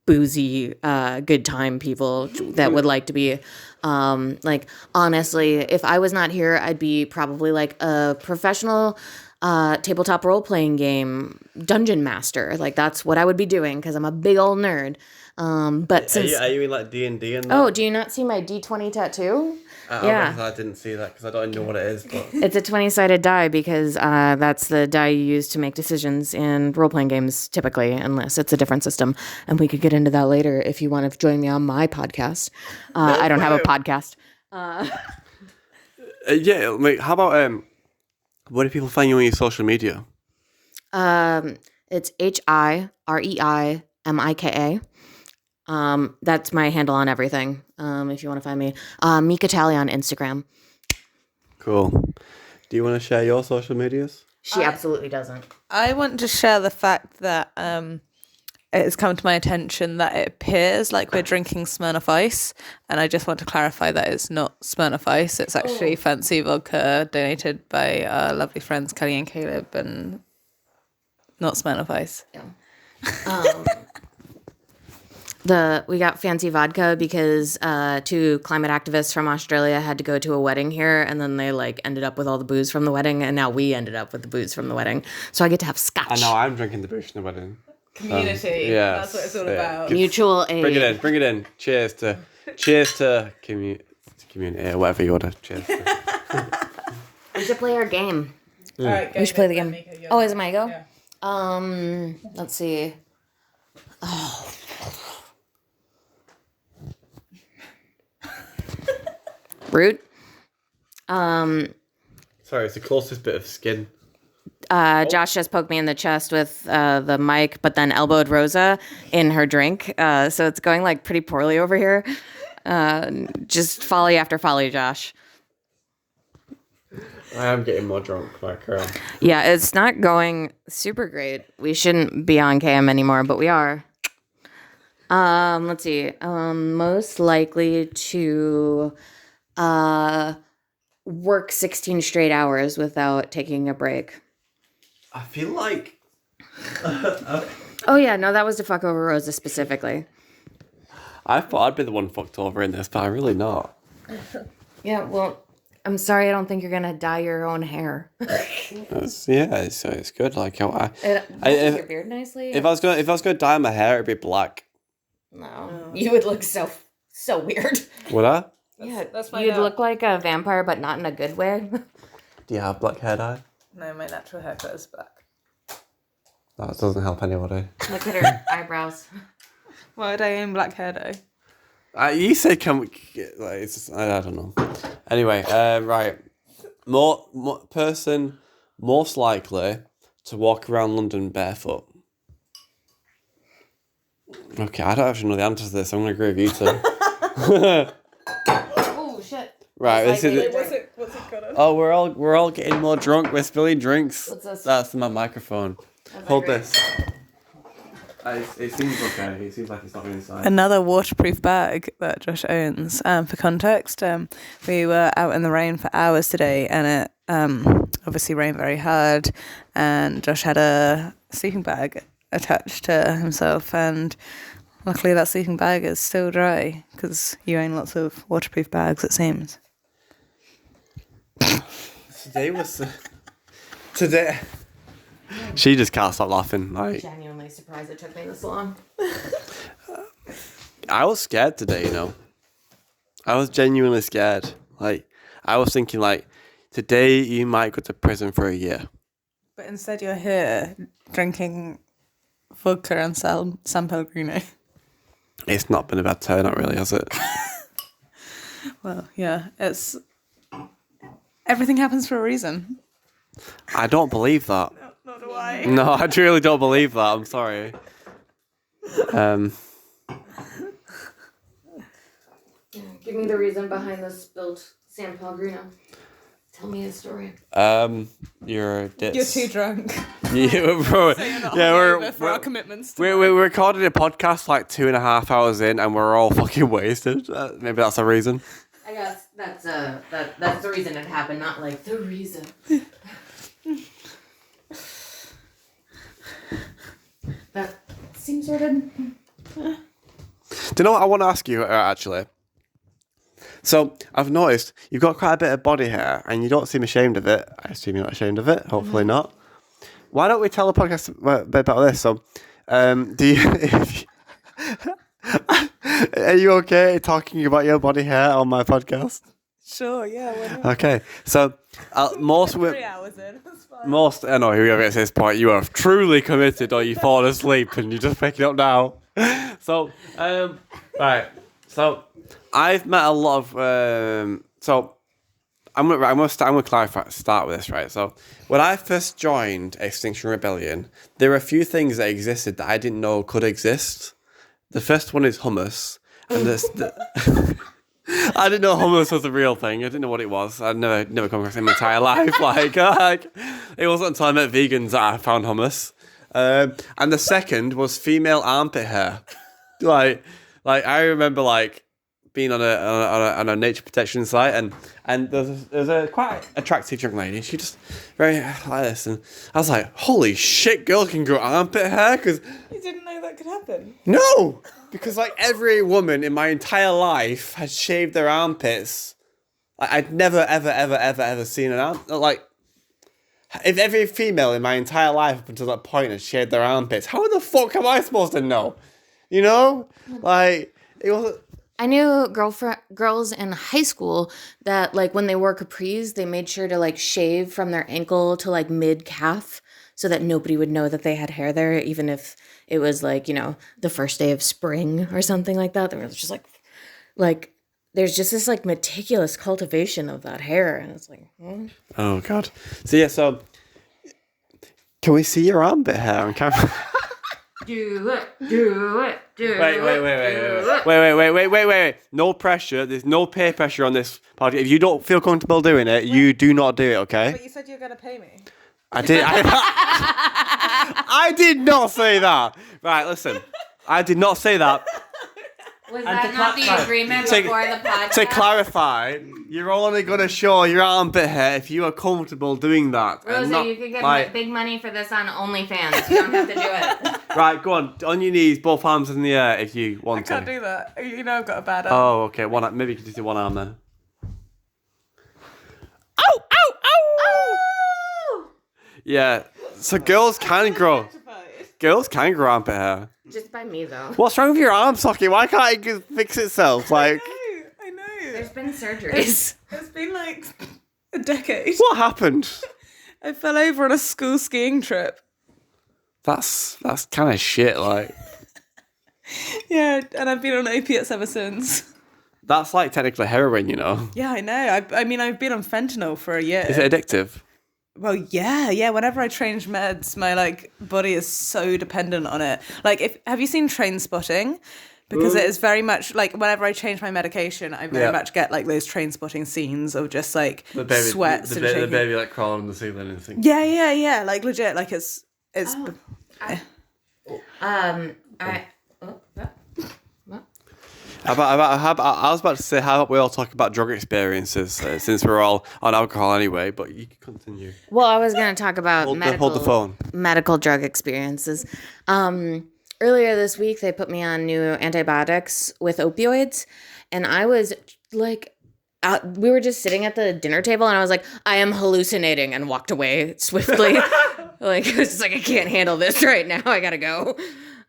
boozy, good time people that would like to be, like, honestly, if I was not here, I'd be probably like a professional tabletop role-playing game dungeon master. Like that's what I would be doing because I'm a big old nerd. But since are you in like D&D and that? Oh, do you not see my D20 tattoo? Yeah. I didn't see that because I don't know what it is. But It's a 20-sided die because that's the die you use to make decisions in role-playing games typically, unless it's a different system. And we could get into that later if you want to join me on my podcast. I don't have a podcast. yeah, like how about where do people find you on your social media? It's HIREIMIKA. That's my handle on everything. If you want to find me, Mika Talley on Instagram. Cool. Do you want to share your social medias? She absolutely doesn't. I want to share the fact that it has come to my attention that it appears like we're drinking Smirnoff Ice, and I just want to clarify that it's not Smirnoff Ice. It's actually fancy vodka donated by our lovely friends Kelly and Caleb, and not Smirnoff Ice. Yeah. We got fancy vodka because two climate activists from Australia had to go to a wedding here, and then they like ended up with all the booze from the wedding, and now we ended up with the booze from the wedding. So I get to have scotch. I know I'm drinking the booze from the wedding. Community. Yeah, That's what it's all about. Mutual aid. Bring it in. Cheers to community, or whatever you want to. Cheers. We should play our game. All right, We should play the game. Oh, is it my go? Yeah. Let's see. Oh. Root. Sorry, it's the closest bit of skin. Josh just poked me in the chest with the mic, but then elbowed Rosa in her drink. So it's going like pretty poorly over here. Just folly after folly, Josh. I am getting more drunk, like Yeah, it's not going super great. We shouldn't be on KM anymore, but we are. Let's see. Most likely to work 16 straight hours without taking a break. I feel like Oh yeah, no, that was to fuck over Rosa specifically. I thought I'd be the one fucked over in this, but I'm really not. Yeah, well, I'm sorry, I don't think you're gonna dye your own hair. It's good. Like Your beard nicely. if I was gonna dye my hair, it'd be black. No, you would look so weird. Would I? Yeah, that's my you'd note. look like a vampire, but not in a good way. Do you have black hair dye? No, my natural haircut is black. That doesn't help anybody. Look at her eyebrows. Why would I own black hair though? You said can we? Like, it's just, I don't know. Anyway, right. More person most likely to walk around London barefoot. Okay, I don't actually know the answer to this. I'm gonna agree with you two. Oh shit! Right, this is. What's it called? Oh, we're all getting more drunk. We're spilling drinks. What's this? That's my microphone. Hold this. It seems okay. It seems like it's not really inside. Another waterproof bag that Josh owns. For context, we were out in the rain for hours today, and it obviously rained very hard. And Josh had a sleeping bag attached to himself, and luckily that sleeping bag is still dry because you own lots of waterproof bags, it seems. Today. She just can't stop laughing. Like, Genuinely surprised it took me this long. I was scared today, you know. I was genuinely scared. Like, I was thinking, like, today you might go to prison for a year. But instead you're here drinking vodka and San Pellegrino. It's not been a bad turnout, really, has it? Well, yeah, it's everything happens for a reason. I don't believe that. Nor do I. No, I truly don't believe that. I'm sorry. Give me the reason behind the spilled San Pellegrino. Tell me a story. You're You're too drunk. Yeah, For our commitments. we're recording a podcast like 2.5 hours in, and we're all fucking wasted. Maybe that's a reason. I guess that's the reason it happened, not like the reason. That seems sorted. Do you know what I want to ask you, actually? So, I've noticed you've got quite a bit of body hair, and you don't seem ashamed of it. I assume you're not ashamed of it. Hopefully not. Why don't we tell the podcast a bit about this? So, do you... Are you okay talking about your body hair on my podcast? Sure, yeah. Why not? Okay, so most women... 3 hours in. That's fine. Most, I know whoever gets to this point, you are truly committed or you fall asleep and you just pick it up now. So, right. So, I've met a lot of, so I'm gonna start with this, right? So, when I first joined Extinction Rebellion, there were a few things that existed that I didn't know could exist. The first one is hummus, and I didn't know hummus was a real thing. I didn't know what it was. I'd never come across it in my entire life. Like it wasn't until I met vegans that I found hummus. And the second was female armpit hair. Like I remember being on a nature protection site, and there's a quite attractive young lady. She just very like this, and I was like, holy shit, girl can grow armpit hair, because You didn't know that could happen? no. Because every woman in my entire life had shaved their armpits. I'd never ever seen an arm if every female in my entire life up until that point had shaved their armpits, how the fuck am I supposed to know? You know, it wasn't. I knew girls in high school that when they wore capris, they made sure to shave from their ankle to mid calf, so that nobody would know that they had hair there, even if it was the first day of spring or something like that. There was just there's just this meticulous cultivation of that hair, and it's Oh god. So yeah, can we see your armpit hair on camera? Do it. Wait. No pressure. There's no peer pressure on this podcast. If you don't feel comfortable doing it, you do not do it, okay? But you said you were going to pay me. I did. I did not say that. Right, listen. I did not say that. Was that not the agreement before the podcast? To clarify, you're only going to show your armpit hair if you are comfortable doing that. Rosa, you could get big money for this on OnlyFans. You don't have to do it. Right, go on your knees, both arms in the air if you want to. I can't do that. You know I've got a bad arm. Oh, okay. Maybe you could just do one arm then. Yeah, so girls can grow armpit hair. Just by me, though. What's wrong with your arm socket? Why can't it just fix itself? I know. There's been surgeries. It's been a decade. What happened? I fell over on a school skiing trip. That's kind of shit, Yeah, and I've been on opiates ever since. That's technically heroin, you know. Yeah, I know. I mean, I've been on fentanyl for a year. Is it addictive? Well, yeah. Whenever I change meds, my body is so dependent on it. Have you seen Train Spotting? Because it is very much whenever I change my medication, I very much get those Train Spotting scenes of just the baby, sweats and shaking. the baby crawling on the ceiling and things. Yeah. Legit, it's. I was about to say, how about we all talk about drug experiences, since we're all on alcohol anyway, but you can continue. Well, I was going to talk about hold the phone. medical drug experiences. Earlier this week, they put me on new antibiotics with opioids, and I was we were just sitting at the dinner table, and I was like, I am hallucinating, and walked away swiftly. It was just I can't handle this right now. I gotta go.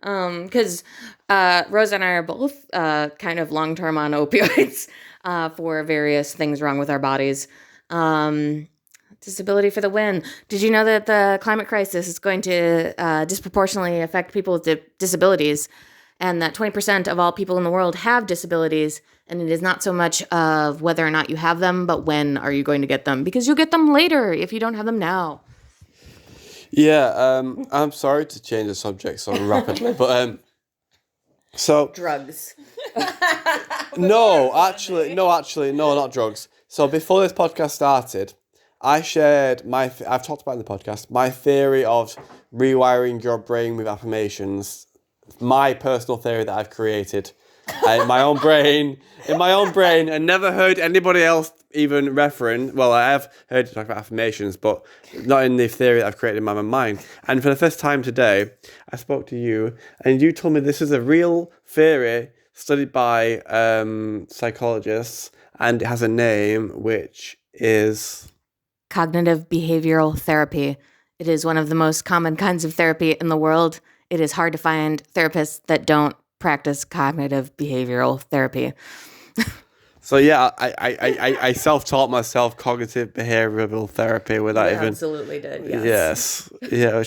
Because Rosa and I are both kind of long-term on opioids for various things wrong with our bodies. To Disability for the win. Did you know that the climate crisis is going to disproportionately affect people with disabilities, and that 20% of all people in the world have disabilities, and it is not so much of whether or not you have them, but when are you going to get them, because you'll get them later if you don't have them now. Yeah, I'm sorry to change the subject so rapidly, but so Drugs. no, not drugs. So before this podcast started, I shared I've talked about in the podcast, my theory of rewiring your brain with affirmations, my personal theory that I've created in my own brain, and never heard anybody else even reference. Well, I have heard you talk about affirmations, but not in the theory that I've created in my mind. And for the first time today, I spoke to you, and you told me this is a real theory studied by psychologists, and it has a name, which is Cognitive behavioral therapy. It is one of the most common kinds of therapy in the world. It is hard to find therapists that don't practice cognitive behavioral therapy. So yeah, I self-taught myself cognitive behavioral therapy without even. Absolutely did. Yes. Yeah.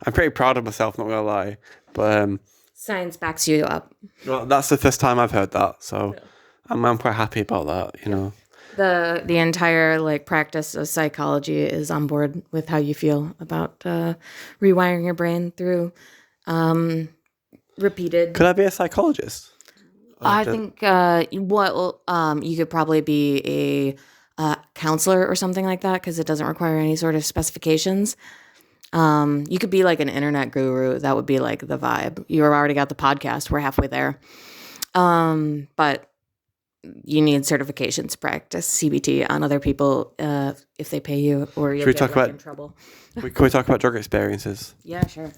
I'm pretty proud of myself. Not gonna lie, but Science backs you up. well, that's the first time I've heard that, so I'm quite happy about that. You know. The entire practice of psychology is on board with how you feel about rewiring your brain through repeated. Could I be a psychologist? I think you could probably be a counselor or something like that, because it doesn't require any sort of specifications. You could be like an internet guru. That would be like the vibe. You already got the podcast. We're halfway there. But you need certifications to practice CBT on other people if they pay you, or you'll get in trouble. Can we talk about drug experiences? Yeah, sure.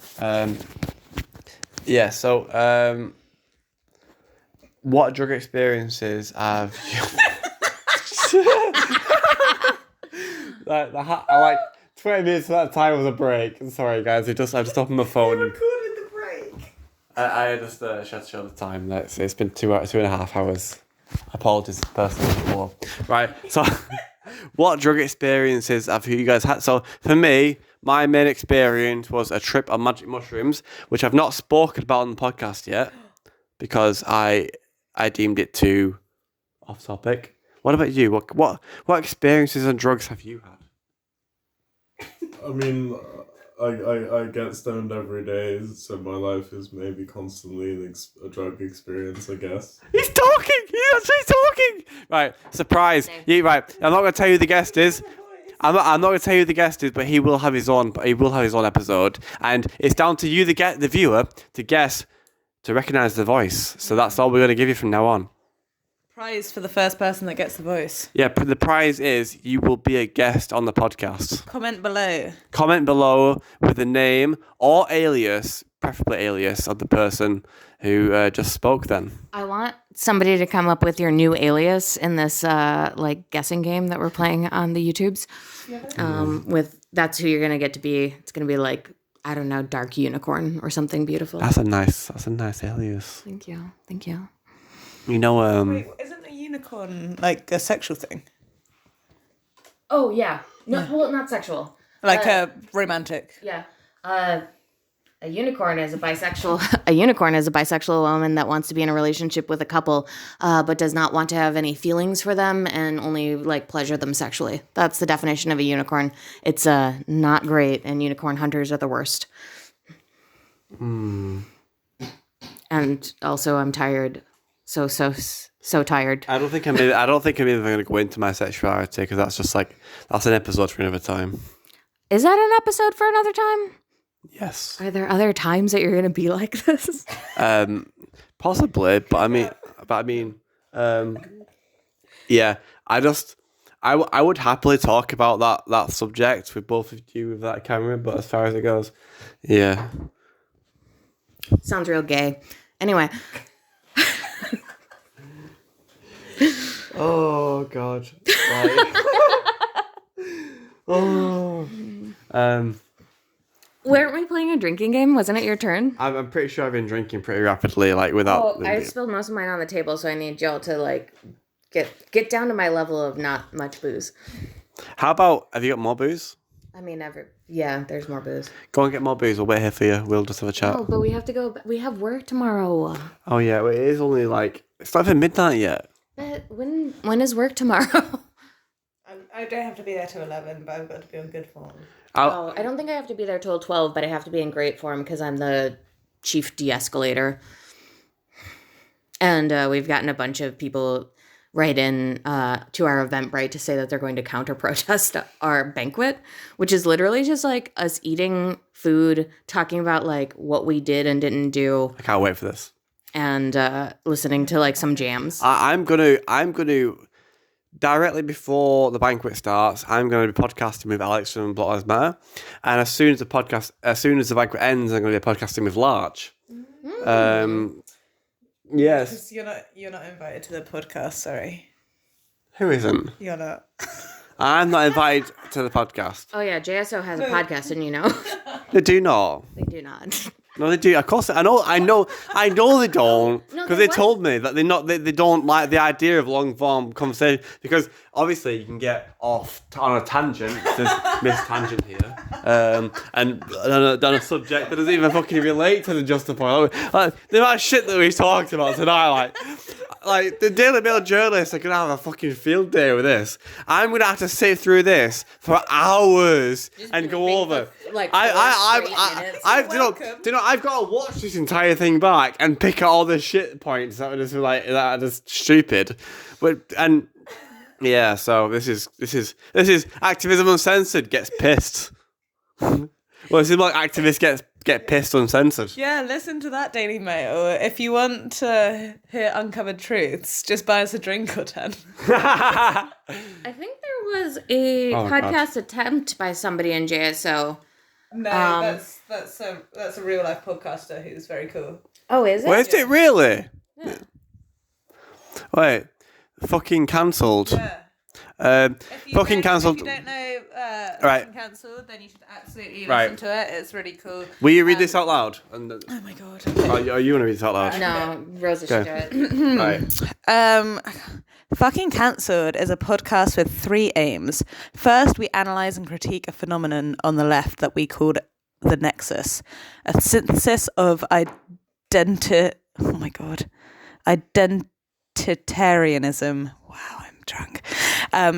Yeah. So, what drug experiences have you? like 20 minutes of that time was a break. I'm sorry, guys. I just opened my phone. Recorded the break. I just had to show the time. It's been 2.5 hours. Apologies, personally. Right. So, what drug experiences have you guys had? So, for me, my main experience was a trip on magic mushrooms, which I've not spoken about on the podcast yet because I deemed it too off topic. What about you? What experiences on drugs have you had? I mean, I get stoned every day, so my life is maybe constantly a drug experience, I guess. He's talking! He's actually talking! Right, surprise. Right, I'm not going to tell you who the guest is. I'm not going to tell you who the guest is, but he will have his own episode. And it's down to you, the viewer, to guess, to recognise the voice. So that's all we're going to give you from now on. Prize for the first person that gets the voice. Yeah, the prize is you will be a guest on the podcast. Comment below. Comment below with the name or alias, preferably alias, of the person who just spoke then. I want somebody to come up with your new alias in this guessing game that we're playing on the YouTubes. That's who you're gonna get to be. It's gonna be like, I don't know, dark unicorn or something beautiful. That's a nice alias. Thank you. You know, Wait, isn't a unicorn like a sexual thing? Oh yeah, no, well, not sexual. Like a romantic. Yeah. A unicorn is a bisexual. A unicorn is a bisexual woman that wants to be in a relationship with a couple, but does not want to have any feelings for them and only pleasure them sexually. That's the definition of a unicorn. It's not great, and unicorn hunters are the worst. And also, I'm tired. So tired. I don't think I'm even going to go into my sexuality because that's an episode for another time. Is that an episode for another time? Yes. Are there other times that you're going to be like this? Possibly, but I mean, yeah. I would happily talk about that subject with both of you with that camera, but as far as it goes, yeah. Sounds real gay. Anyway. Oh God. Right. Oh. Weren't we playing a drinking game? Wasn't it your turn? I'm pretty sure I've been drinking pretty rapidly, without. Oh, I spilled most of mine on the table, so I need y'all to get down to my level of not much booze. How about, have you got more booze? I mean, there's more booze. Go and get more booze. We'll wait here for you. We'll just have a chat. Oh, but we have to go. We have work tomorrow. Oh, yeah. Well, it is only like, it's not even midnight yet. But when is work tomorrow? I don't have to be there till 11, but I've got to be on good form. Oh, I don't think I have to be there till 12, but I have to be in great form because I'm the chief de-escalator. And we've gotten a bunch of people write in to our Eventbrite to say that they're going to counter-protest our banquet, which is literally just like us eating food, talking about like what we did and didn't do, I can't wait for this. and listening to like some jams. I'm gonna directly before the banquet starts, I'm gonna be podcasting with Alex from Black Lives Matter, and as soon as the banquet ends, I'm gonna be podcasting with Larch. Yes. You're not invited to the podcast. Sorry, Who isn't? you're not. I'm not invited to the podcast. Oh yeah, JSO has a podcast, and you know They do not. they do not. No, they do. Of course, I know they don't, No, because they they told me that they don't like the idea of long form conversation, because obviously you can get off on a tangent. There's Miss Tangent here, and on a subject that doesn't even fucking relate to the Justified. Like the amount of shit that we talked about tonight, like the Daily Mail journalists are gonna have a fucking field day with this. I'm gonna have to sit through this for hours and go over. I've got to watch this entire thing back and pick out all the shit points that are just stupid, so this is Activism Uncensored gets pissed. Well, it seems like activists get pissed uncensored. Yeah, listen to that, Daily Mail. If you want to hear uncovered truths, just buy us a drink or 10. I think there was a podcast God. attempt by somebody in JSO. No, that's a real life podcaster who's very cool. Oh, is it? Well, is it really? Yeah. Wait, fucking cancelled. Yeah. Fucking cancelled. If you don't know Right. fucking cancelled, then you should absolutely Right. listen to it. It's really cool. Will you read this out loud? Oh my god. Are you want to read this out loud? No, Rosa should do it. Right. Fucking Cancelled is a podcast with 3 aims. First, we analyse and critique a phenomenon on the left that we called the Nexus, a synthesis of identitarianism. Wow, I'm drunk.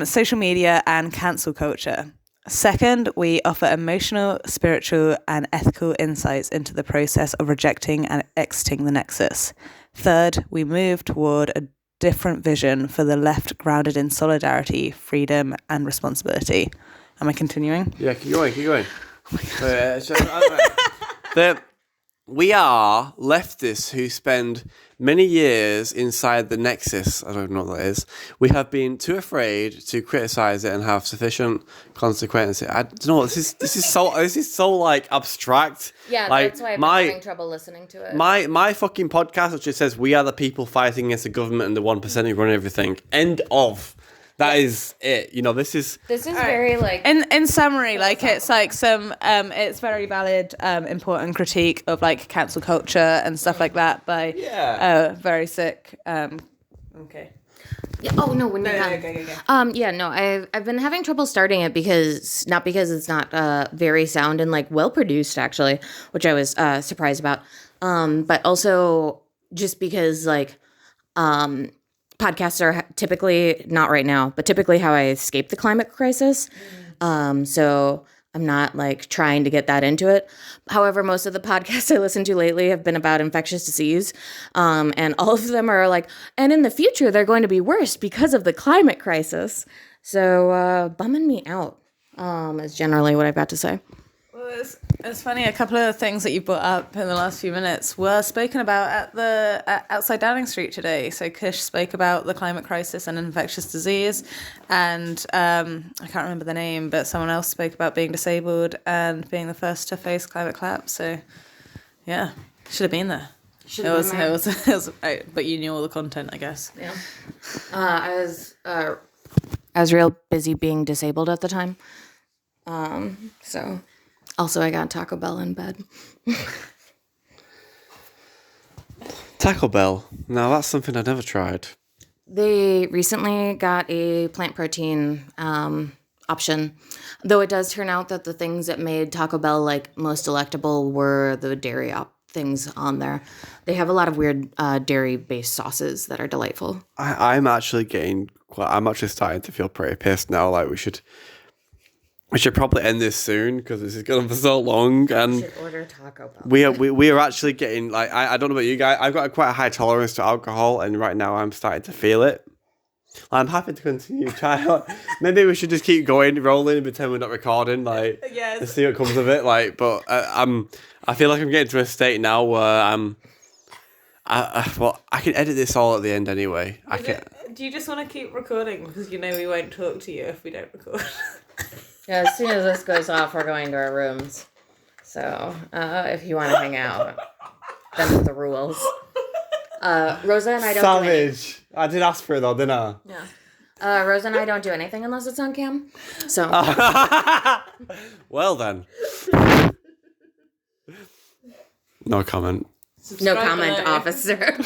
Social media and cancel culture. Second, we offer emotional, spiritual, and ethical insights into the process of rejecting and exiting the Nexus. Third, we move toward a different vision for the left grounded in solidarity, freedom, and responsibility. Am I continuing? Yeah, keep going. We are leftists who spend many years inside the Nexus. I don't know what that is. We have been too afraid to criticize it and have sufficient consequences. I don't know. This is so like abstract. Yeah, like, that's why I'm having trouble listening to it. My fucking podcast, which says we are the people fighting against the government and the 1% who run everything. End of. That is it. You know, this is very like in summary, like it's like some it's very valid, important critique of like cancel culture and stuff like that by very sick. Okay. Yeah, oh no, when you're done. Go. I've been having trouble starting it because it's not very sound and like well produced actually, which I was surprised about. But also just because like podcasts are typically, not right now, but typically how I escape the climate crisis. So I'm not like trying to get that into it. However, most of the podcasts I listened to lately have been about infectious disease. And all of them are like, and in the future, they're going to be worse because of the climate crisis. So bumming me out is generally what I've got to say. Well, it's funny. A couple of things that you brought up in the last few minutes were spoken about at outside Downing Street today. So Kish spoke about the climate crisis and infectious disease, and I can't remember the name, but someone else spoke about being disabled and being the first to face climate collapse. So, yeah, should have been there. It was, but you knew all the content, I guess. Yeah. I was real busy being disabled at the time. So. Also, I got Taco Bell in bed. Taco Bell. Now, that's something I've never tried. They recently got a plant protein option. Though it does turn out that the things that made Taco Bell like most delectable were the dairy things on there. They have a lot of weird dairy-based sauces that are delightful. I'm actually starting to feel pretty pissed now. Like we should probably end this soon because this is going on for so long. And We should order Taco Bell. we are actually getting like I don't know about you guys. I've got quite a high tolerance to alcohol, and right now I'm starting to feel it. I'm happy to continue trying. Maybe we should just keep going, rolling, and pretend we're not recording. Like, Yes. and see what comes of it. Like, but I feel like I'm getting to a state now where I can edit this all at the end anyway. I can. Do you just want to keep recording because you know we won't talk to you if we don't record? Yeah, as soon as this goes off, we're going to our rooms. So if you want to hang out, that's the rules. Rosa and I don't do anything. Savage. I did ask for it though, didn't I? Yeah. Rosa and I don't do anything unless it's on cam. So Well then. No comment. no comment, officer.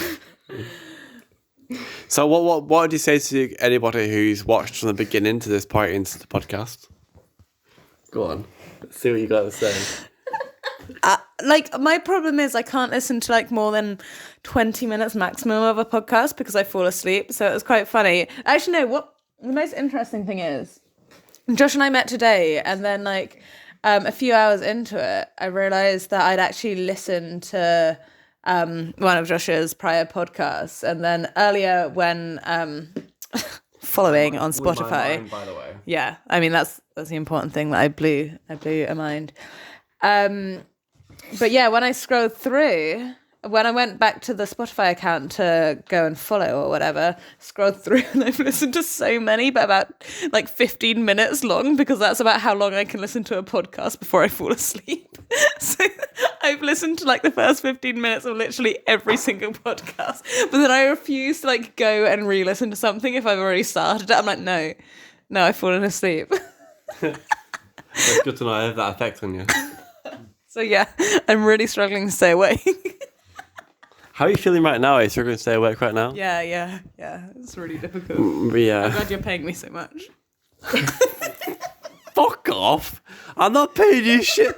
So what would you say to anybody who's watched from the beginning to this point into the podcast? Go on. Let's see what you got to say. Like, my problem is I can't listen to like more than 20 minutes maximum of a podcast because I fall asleep. So it was quite funny. Actually, no, what the most interesting thing is, Josh and I met today, and then like a few hours into it, I realized that I'd actually listened to one of Josh's prior podcasts. And then earlier when following on Spotify. With my mind, by the way. Yeah, I mean that's the important thing that I blew a mind. But yeah, when I scrolled through, when I went back to the Spotify account to go and follow or whatever, scrolled through and I've listened to so many, but about like 15 minutes long because that's about how long I can listen to a podcast before I fall asleep. So I've listened to like the first 15 minutes of literally every single podcast, but then I refuse to like go and re-listen to something if I've already started it. I'm like, no, I've fallen asleep. It's good to know I have that effect on you. So yeah, I'm really struggling to stay awake. How are you feeling right now? Are you struggling to stay awake right now? Yeah. It's really difficult. Yeah. I'm glad you're paying me so much. Fuck off! I'm not paying you shit.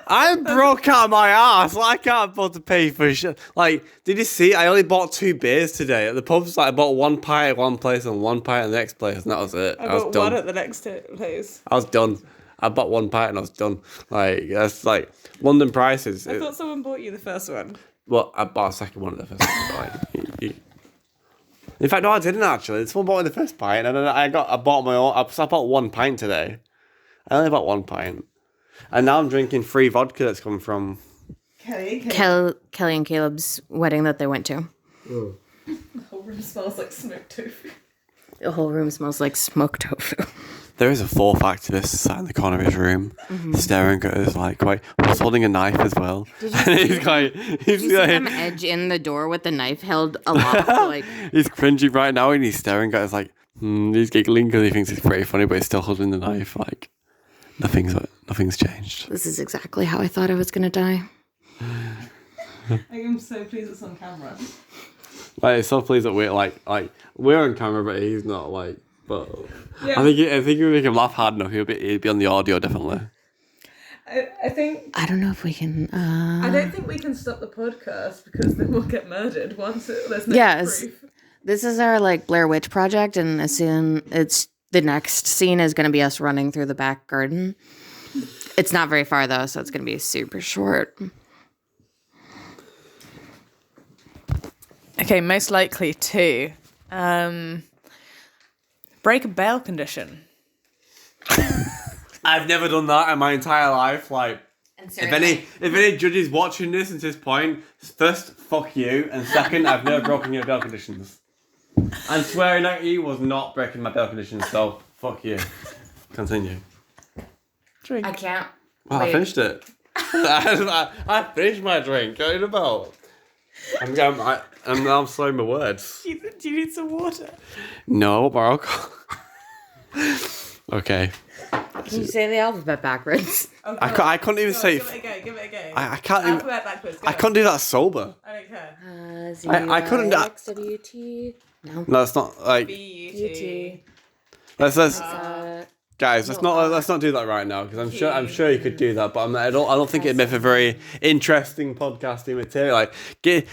I'm broke out of my ass. Like, I can't afford to pay for shit. Like, did you see? I only bought 2 beers today at the pubs. Like, I bought 1 pint at one place and 1 pint at the next place, and that was it. I was got done. 1 at the next place. I was done. I bought 1 pint and I was done. Like, that's like London prices. I thought someone bought you the first one. Well, I bought a second one at the first pint. In fact, no, I didn't actually. Someone bought me the first pint, and then I bought my own. I bought 1 pint today. I only bought 1 pint, and now I'm drinking free vodka that's come from Kelly Kelly and Caleb's wedding that they went to. The whole room smells like smoked tofu. The whole room smells like smoked tofu. There is a 4th activist sat in the corner of his room, staring at us like quite. He's holding a knife as well. Did you see he's quite. He's You see like, him edge in the door with the knife held aloft, like he's cringing right now, and he's staring at us like. He's giggling because he thinks it's pretty funny, but he's still holding the knife. Like nothing's changed. this is exactly how I thought I was gonna die. I am so pleased it's on camera. Like, so pleased that we're on camera, but he's not. Like, but Yeah. I think if we make him laugh hard enough, he'd be on the audio definitely. I think I don't know if we can. I don't think we can stop the podcast because then we'll get murdered once there's no Yes. proof. This is our like Blair Witch project, and as soon it's the next scene is going to be us running through the back garden. It's not very far though, so it's going to be super short. Okay, most likely to break a bail condition. I've never done that in my entire life. Like, if any judges watching this at this point, first, fuck you, and second, I've never broken your bail conditions. And swearing at you was not breaking my bail conditions, so fuck you. Continue. Drink. I can't. Well, I finished it. I finished my drink. What are you about? I'm now slowing my words. Do you need some water? No, Morocco. Okay. Can you say the alphabet backwards? Oh, I couldn't even say. Give it a go. I can't even. Alphabet backwards. Go. I couldn't do that sober. I don't care. Z I couldn't- X W T. No. No, it's not like. B-U-T. Let's guys, let's not do that right now because I'm sure you could do that, but I don't think it'd make a very interesting podcasting material. Like,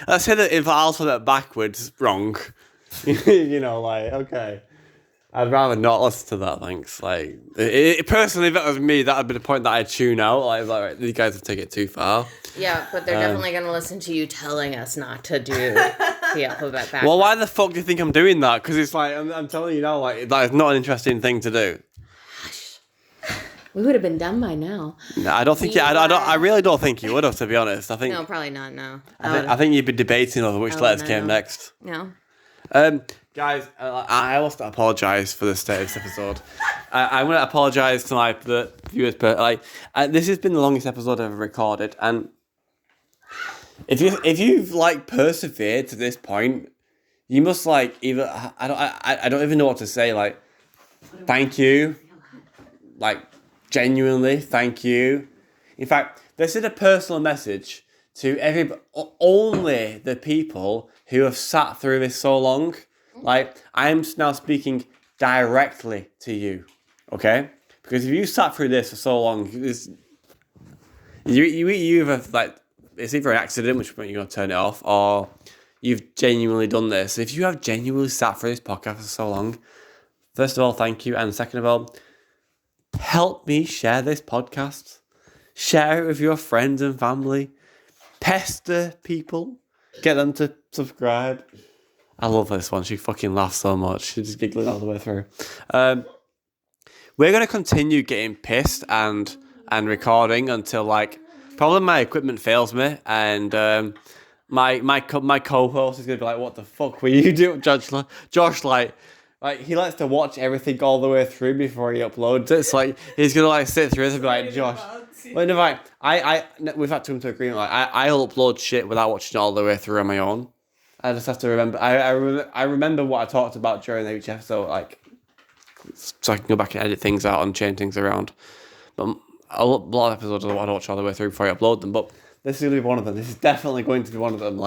let's say that if I also that backwards wrong, okay. I'd rather not listen to that. Thanks. Like, personally, if that was me, that'd be the point that I'd tune out. Like, right, these guys have taken it too far. Yeah, but they're definitely going to listen to you telling us not to do the alphabet backwards. Well, why the fuck do you think I'm doing that? Because it's like I'm telling you now, like that is not an interesting thing to do. We would have been done by now. No, I don't think. I really don't think you would have. To be honest, I think. No, probably not. No. I think you'd be debating over which letters came next. No. Guys, I also apologise for the state of this episode. I'm going to apologise to the viewers. This has been the longest episode I've ever recorded, and if you've persevered to this point, you must either I don't even know what to say. Thank you, genuinely thank you. In fact, this is a personal message to only the people who have sat through this so long. I am now speaking directly to you, okay? Because if you sat through this for so long, you either it's either an accident, which point you're gonna turn it off, or you've genuinely done this. If you have genuinely sat through this podcast for so long, first of all, thank you, and second of all, help me share this podcast. Share it with your friends and family. Pester people. Get them to subscribe. I love this one. She fucking laughs so much. She's just giggling all the way through. We're going to continue getting pissed and recording until, probably my equipment fails me. And my co-host is going to be like, what the fuck were you doing, Josh? He likes to watch everything all the way through before he uploads it. It's he's going to sit through it and be like, Josh. We've had to come to agreement. I'll upload shit without watching it all the way through on my own. I just have to remember. I remember what I talked about during each episode, so I can go back and edit things out and change things around. But a lot of episodes I want to watch all the way through before I upload them. But this is going to be one of them. This is definitely going to be one of them.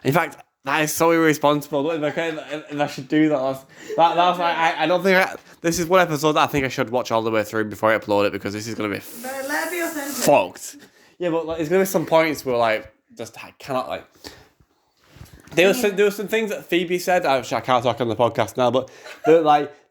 In fact, that is so irresponsible. Okay, if I should do that. I don't think this is one episode that I think I should watch all the way through before I upload it because this is going to be fucked. Yeah, but there's going to be some points where I cannot There were some things that Phoebe said. Actually, I can't talk on the podcast now, but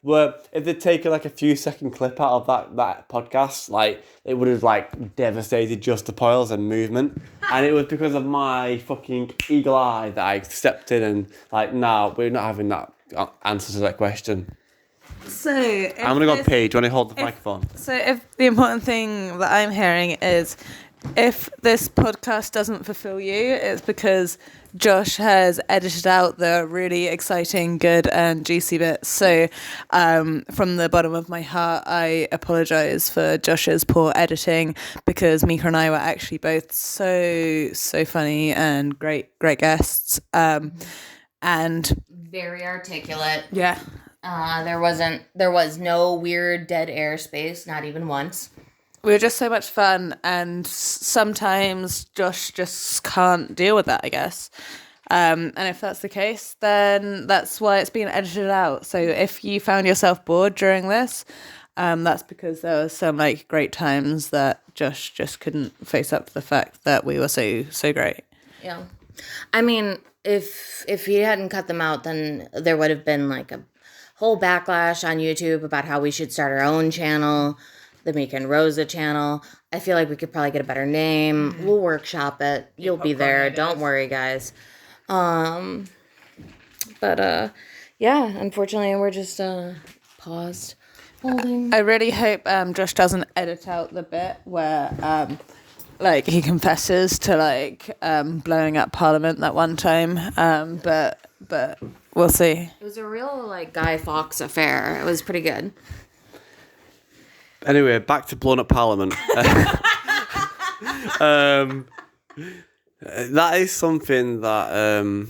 were if they'd taken a few second clip out of that podcast, it would have devastated Just the Poils and movement, and it was because of my fucking eagle eye that I stepped in and no, we're not having that answer to that question. So I'm gonna go pee. Do you want to hold the microphone? So if the important thing that I'm hearing is, if this podcast doesn't fulfill you, it's because Josh has edited out the really exciting, good, and juicy bits. So from the bottom of my heart, I apologise for Josh's poor editing, because Mika and I were actually both so funny and great guests. And very articulate. Yeah. There was no weird dead air space, not even once. We were just so much fun, and sometimes Josh just can't deal with that, I guess. And if that's the case, then that's why it's being edited out. So if you found yourself bored during this, that's because there was some great times that Josh just couldn't face up to the fact that we were so great. Yeah. I mean, if he hadn't cut them out, then there would have been a whole backlash on YouTube about how we should start our own channel, the Mika and Rosa channel. I feel like we could probably get a better name. Mm-hmm. We'll workshop it. You'll be there. Don't worry, guys. Yeah, unfortunately, we're just paused. Holding. I really hope Josh doesn't edit out the bit where he confesses to blowing up Parliament that one time. But we'll see. It was a real Guy Fawkes affair. It was pretty good. Anyway, back to blowing up Parliament. That is something that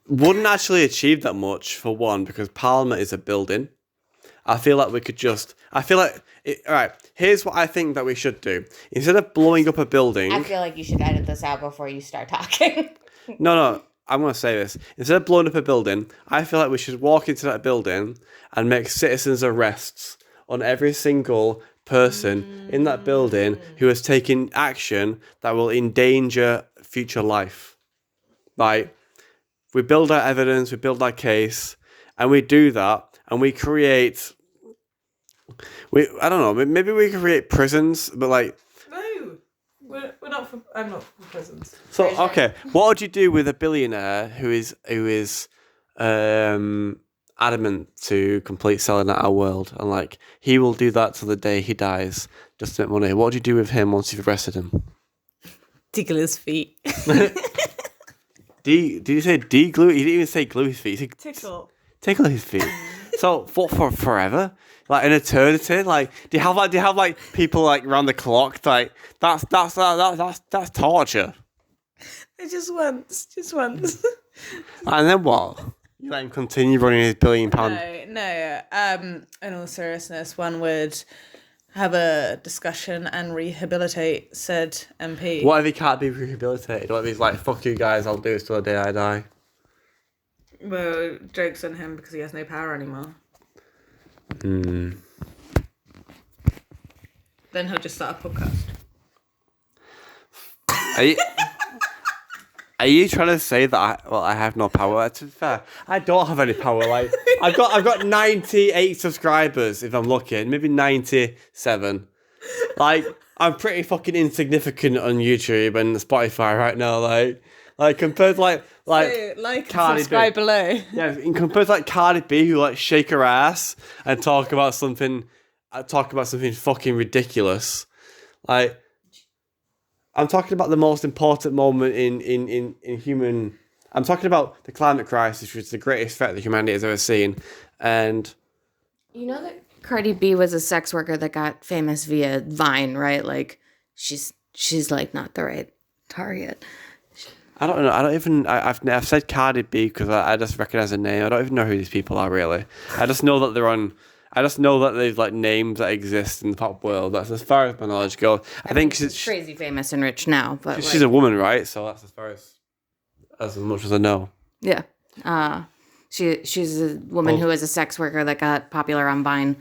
wouldn't actually achieve that much, for one, because Parliament is a building. I feel like we could alright, here's what I think that we should do. Instead of blowing up a building... I feel like you should edit this out before you start talking. No. I'm going to say this. Instead of blowing up a building, I feel like we should walk into that building and make citizens arrests on every single person in that building who has taken action that will endanger future life. Like, we build our evidence, we build our case, and we do that, and we create... I don't know, maybe we can create prisons, but like... No, we're not for. I'm not for prisons. So, okay, what would you do with a billionaire who is adamant to complete selling out our world, and like he will do that till the day he dies just to make money? What would you do with him once you've arrested him? Tickle his feet. Did you say de-glue? You didn't even say glue his feet. You said tickle his feet. So for forever, like an eternity. Like do you have like people like around the clock? Like that's torture. Just once. And then what? You let him continue running his £1 billion. No. In all seriousness, one would have a discussion and rehabilitate said MP. What if he can't be rehabilitated? What if he's like, fuck you guys, I'll do it till the day I die? Well, joke's on him because he has no power anymore. Then he'll just start a podcast. Are you trying to say that I have no power? To be fair, I don't have any power. Like I've got 98 subscribers if I'm lucky, maybe 97. Like I'm pretty fucking insignificant on YouTube and Spotify right now. Like compared to like and Cardi subscribe B. below. Yeah, in compared to like Cardi B, who like shake her ass and talk about something fucking ridiculous. Like I'm talking about the most important moment in human. I'm talking about the climate crisis, which is the greatest threat that humanity has ever seen. And You know that Cardi B was a sex worker that got famous via Vine, right? Like she's like not the right target. I don't know. I've said Cardi B because I just recognize the name. I don't even know who these people are really. I just know that they're on. I just know that there's like names that exist in the pop world. That's as far as my knowledge goes. I think she's crazy famous and rich now, but she's a woman, right? So that's as much as I know. Yeah. She's a woman who is a sex worker that got popular on Vine,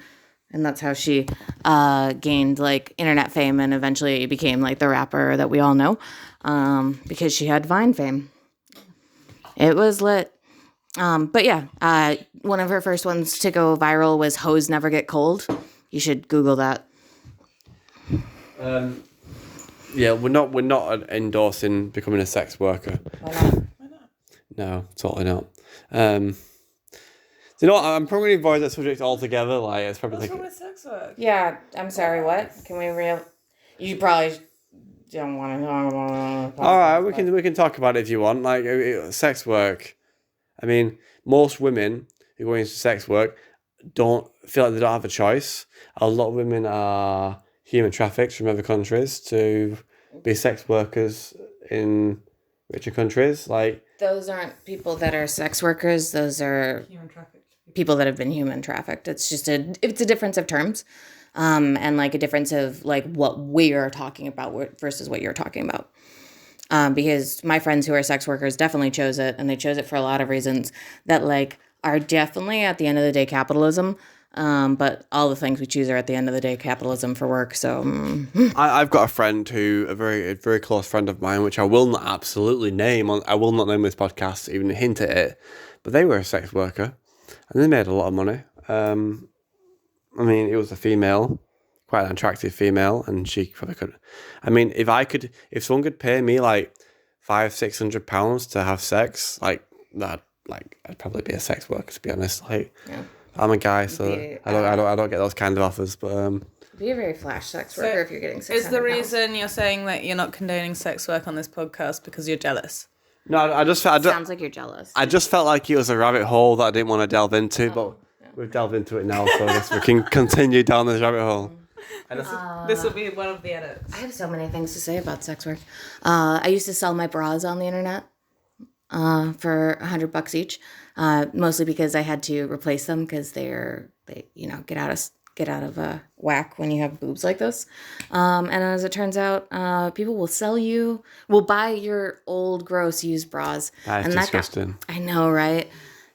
and that's how she gained like internet fame and eventually became like the rapper that we all know, because she had Vine fame. It was lit. But yeah, one of her first ones to go viral was "Hoes Never Get Cold." You should Google that. Yeah, we're not endorsing becoming a sex worker. Why not? No, totally not. You know what? I'm probably going to avoid that subject altogether. Like, it's probably What's wrong with sex work? Yeah, I'm sorry. What? Can we You probably don't want to talk about it. All right, we can talk about it if you want. Like sex work. I mean, most women who go into sex work don't feel like they don't have a choice. A lot of women are human trafficked from other countries to be sex workers in richer countries. Like Those aren't people that are sex workers. Those are Human trafficked. people that have been human trafficked. It's just it's a difference of terms, and like a difference of like what we're talking about versus what you're talking about. Because my friends who are sex workers definitely chose it, and they chose it for a lot of reasons that like are definitely at the end of the day capitalism. But all the things we choose are at the end of the day capitalism for work. So I've got a friend a very close friend of mine, which I will not absolutely name I will not name this podcast, even hint at it. But they were a sex worker, and they made a lot of money. I mean, it was a female, quite an attractive female, and she probably could. I mean, if someone could pay me like £500-600 to have sex, like that, like I'd probably be a sex worker, to be honest. Like, yeah. I'm a guy, so I don't get those kind of offers. But be a very flash sex worker if you're getting £600. Is the reason you're saying that you're not condoning sex work on this podcast because you're jealous? No, I just sounds like you're jealous. I just felt like it was a rabbit hole that I didn't want to delve into, but we've delved into it now, so I guess we can continue down this rabbit hole. This will be one of the edits. I have so many things to say about sex work. I used to sell my bras on the internet for $100 each, mostly because I had to replace them because they get out of get out of whack when you have boobs like this. And as it turns out, people will buy your old, gross used bras. That is and disgusting. I know, right?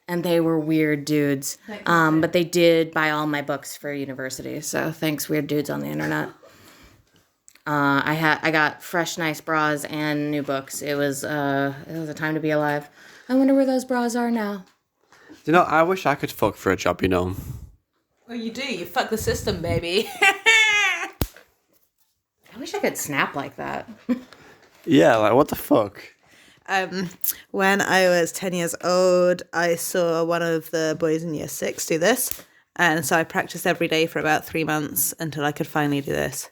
And they were weird dudes. But they did buy all my books for university. So thanks, weird dudes on the internet. I got fresh, nice bras and new books. It was a time to be alive. I wonder where those bras are now. You know, I wish I could fuck for a job, you know. Well, you do. You fuck the system, baby. I wish I could snap like that. Yeah, like, what the fuck? When I was 10 years old, I saw one of the boys in year 6 do this. And so I practiced every day for about 3 months until I could finally do this.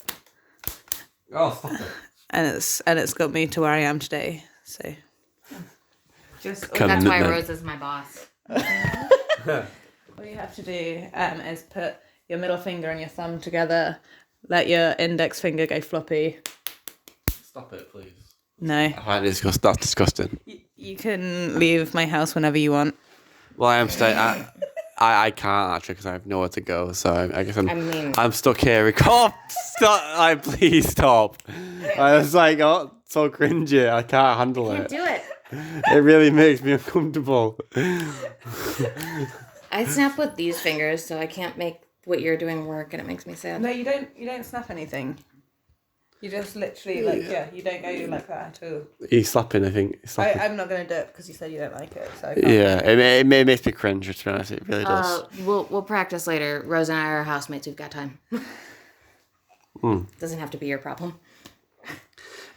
Oh, stop it. And it's got me to where I am today. So That's why Commitment. Rose is my boss. what you have to do is put your middle finger and your thumb together, let your index finger go floppy. Stop it, please. No. That's disgusting. You can leave my house whenever you want. Well, I am staying. I can't actually because I have nowhere to go. So I guess I'm stuck here. Oh, stop! Please stop. I was like, oh, so cringy. I can't handle it. Do it. It really makes me uncomfortable. I snap with these fingers, so I can't make what you're doing work, and it makes me sad. No, you don't snap anything. You just literally you don't go like that at all. He's slapping, I think. I'm not going to do it because you said you don't like it. So I can't. Yeah, it makes me cringe, to be honest. It really does. We'll practice later. Rose and I are housemates. We've got time. Doesn't have to be your problem.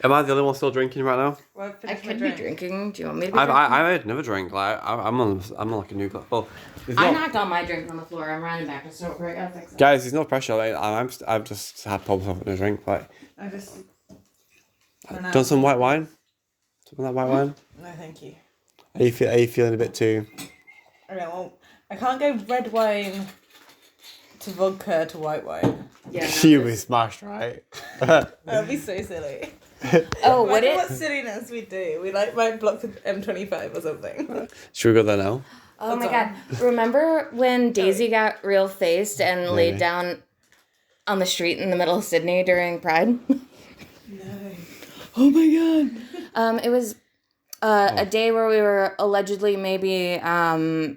Am I the only one still drinking right now? Well, I could be drinking. Do you want me to be I drinking? made another drink. Like I'm on like a new glass. Well, I knocked all my drink on the floor. I'm running back to store for it. I'll fix it. guys, there's no pressure. Like, I've just had problems with a drink. Like, I just. done some white wine. Something like white wine. No, thank you. Are you feeling a bit too? Okay, well, I can't go red wine to vodka to white wine. Yeah. You be smashed, right? That'd be so silly. Oh, What silliness we do. We might block the M25 or something. Should we go there now? Oh my God. Remember when Daisy got real faced and laid down on the street in the middle of Sydney during Pride? No. Oh my God. It was a day where we were allegedly maybe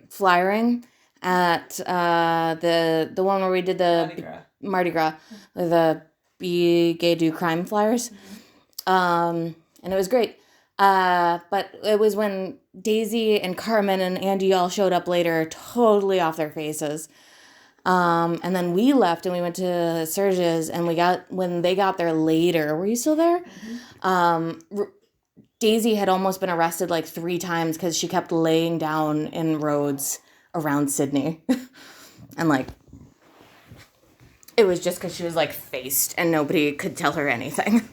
flyering at the one where we did the Mardi Gras, the Be Gay Do Crime flyers. And it was great. But it was when Daisy and Carmen and Andy all showed up later, totally off their faces. And then we left and we went to Serge's, and when they got there later, were you still there? Daisy had almost been arrested like 3 times because she kept laying down in roads around Sydney. And like, it was just because she was like faced and nobody could tell her anything.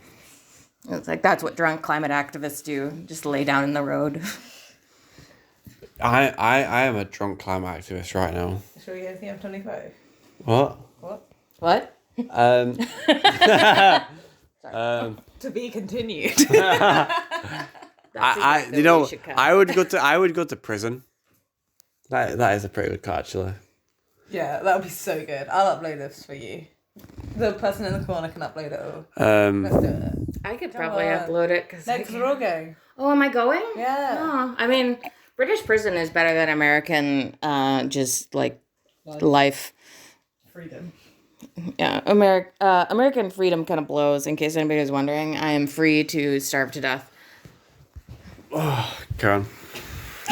It's like, that's what drunk climate activists do. Just lay down in the road. I am a drunk climate activist right now. Shall we go to the M25? What? What? To be continued. I would go to prison. That is a pretty good car, actually. Yeah, that would be so good. I'll upload this for you. The person in the corner can upload it all. Let's do it. I could probably upload it. Next, we're all going. Oh, am I going? Yeah. Oh, I mean, British prison is better than American, just like life. Freedom. Yeah, American freedom kind of blows. In case anybody was wondering, I am free to starve to death. Oh, Karen.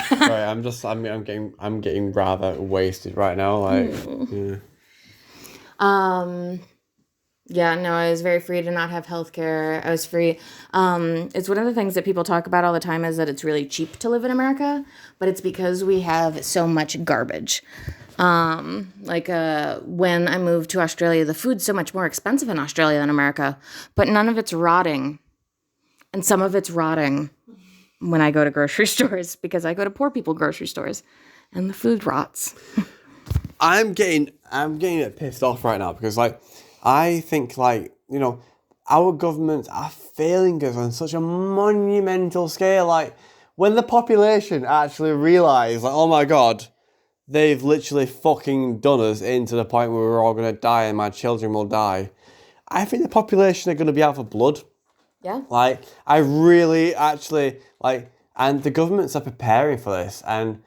Sorry, I'm getting rather wasted right now. Like, Yeah, no, I was very free to not have healthcare. I was free. It's one of the things that people talk about all the time is that it's really cheap to live in America, but it's because we have so much garbage. When I moved to Australia, the food's so much more expensive in Australia than America, but none of it's rotting. And some of it's rotting when I go to grocery stores because I go to poor people grocery stores and the food rots. I'm getting a bit pissed off right now because like I think like, you know, our governments are failing us on such a monumental scale. Like when the population actually realise like, oh my God, they've literally fucking done us into the point where we're all going to die and my children will die, I think the population are going to be out for blood. Yeah. Like, I really actually, like, and the governments are preparing for this. And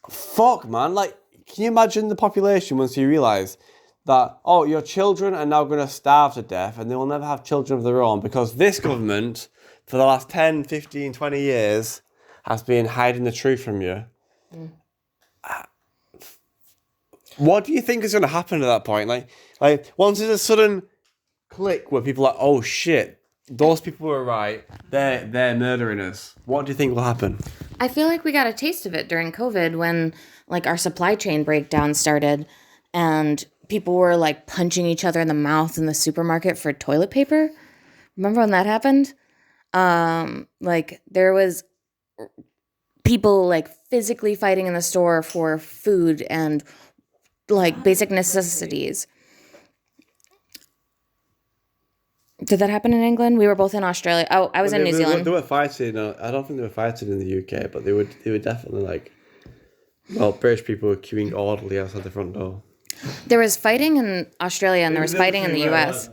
fuck, man, like, can you imagine the population once you realise that, oh, your children are now going to starve to death and they will never have children of their own because this government, for the last 10, 15, 20 years, has been hiding the truth from you. What do you think is going to happen at that point? Like once there's a sudden click where people are like, oh shit, those people were right. They're murdering us. What do you think will happen? I feel like we got a taste of it during COVID when like our supply chain breakdown started and people were like punching each other in the mouth in the supermarket for toilet paper. Remember when that happened? Like there was people like physically fighting in the store for food and like basic necessities. Did that happen in England? We were both in Australia. Oh, I was in New Zealand. They were fighting. I don't think they were fighting in the UK, but they were definitely like. Well, British people were queuing orderly outside the front door. There was fighting in Australia and there was fighting in the US.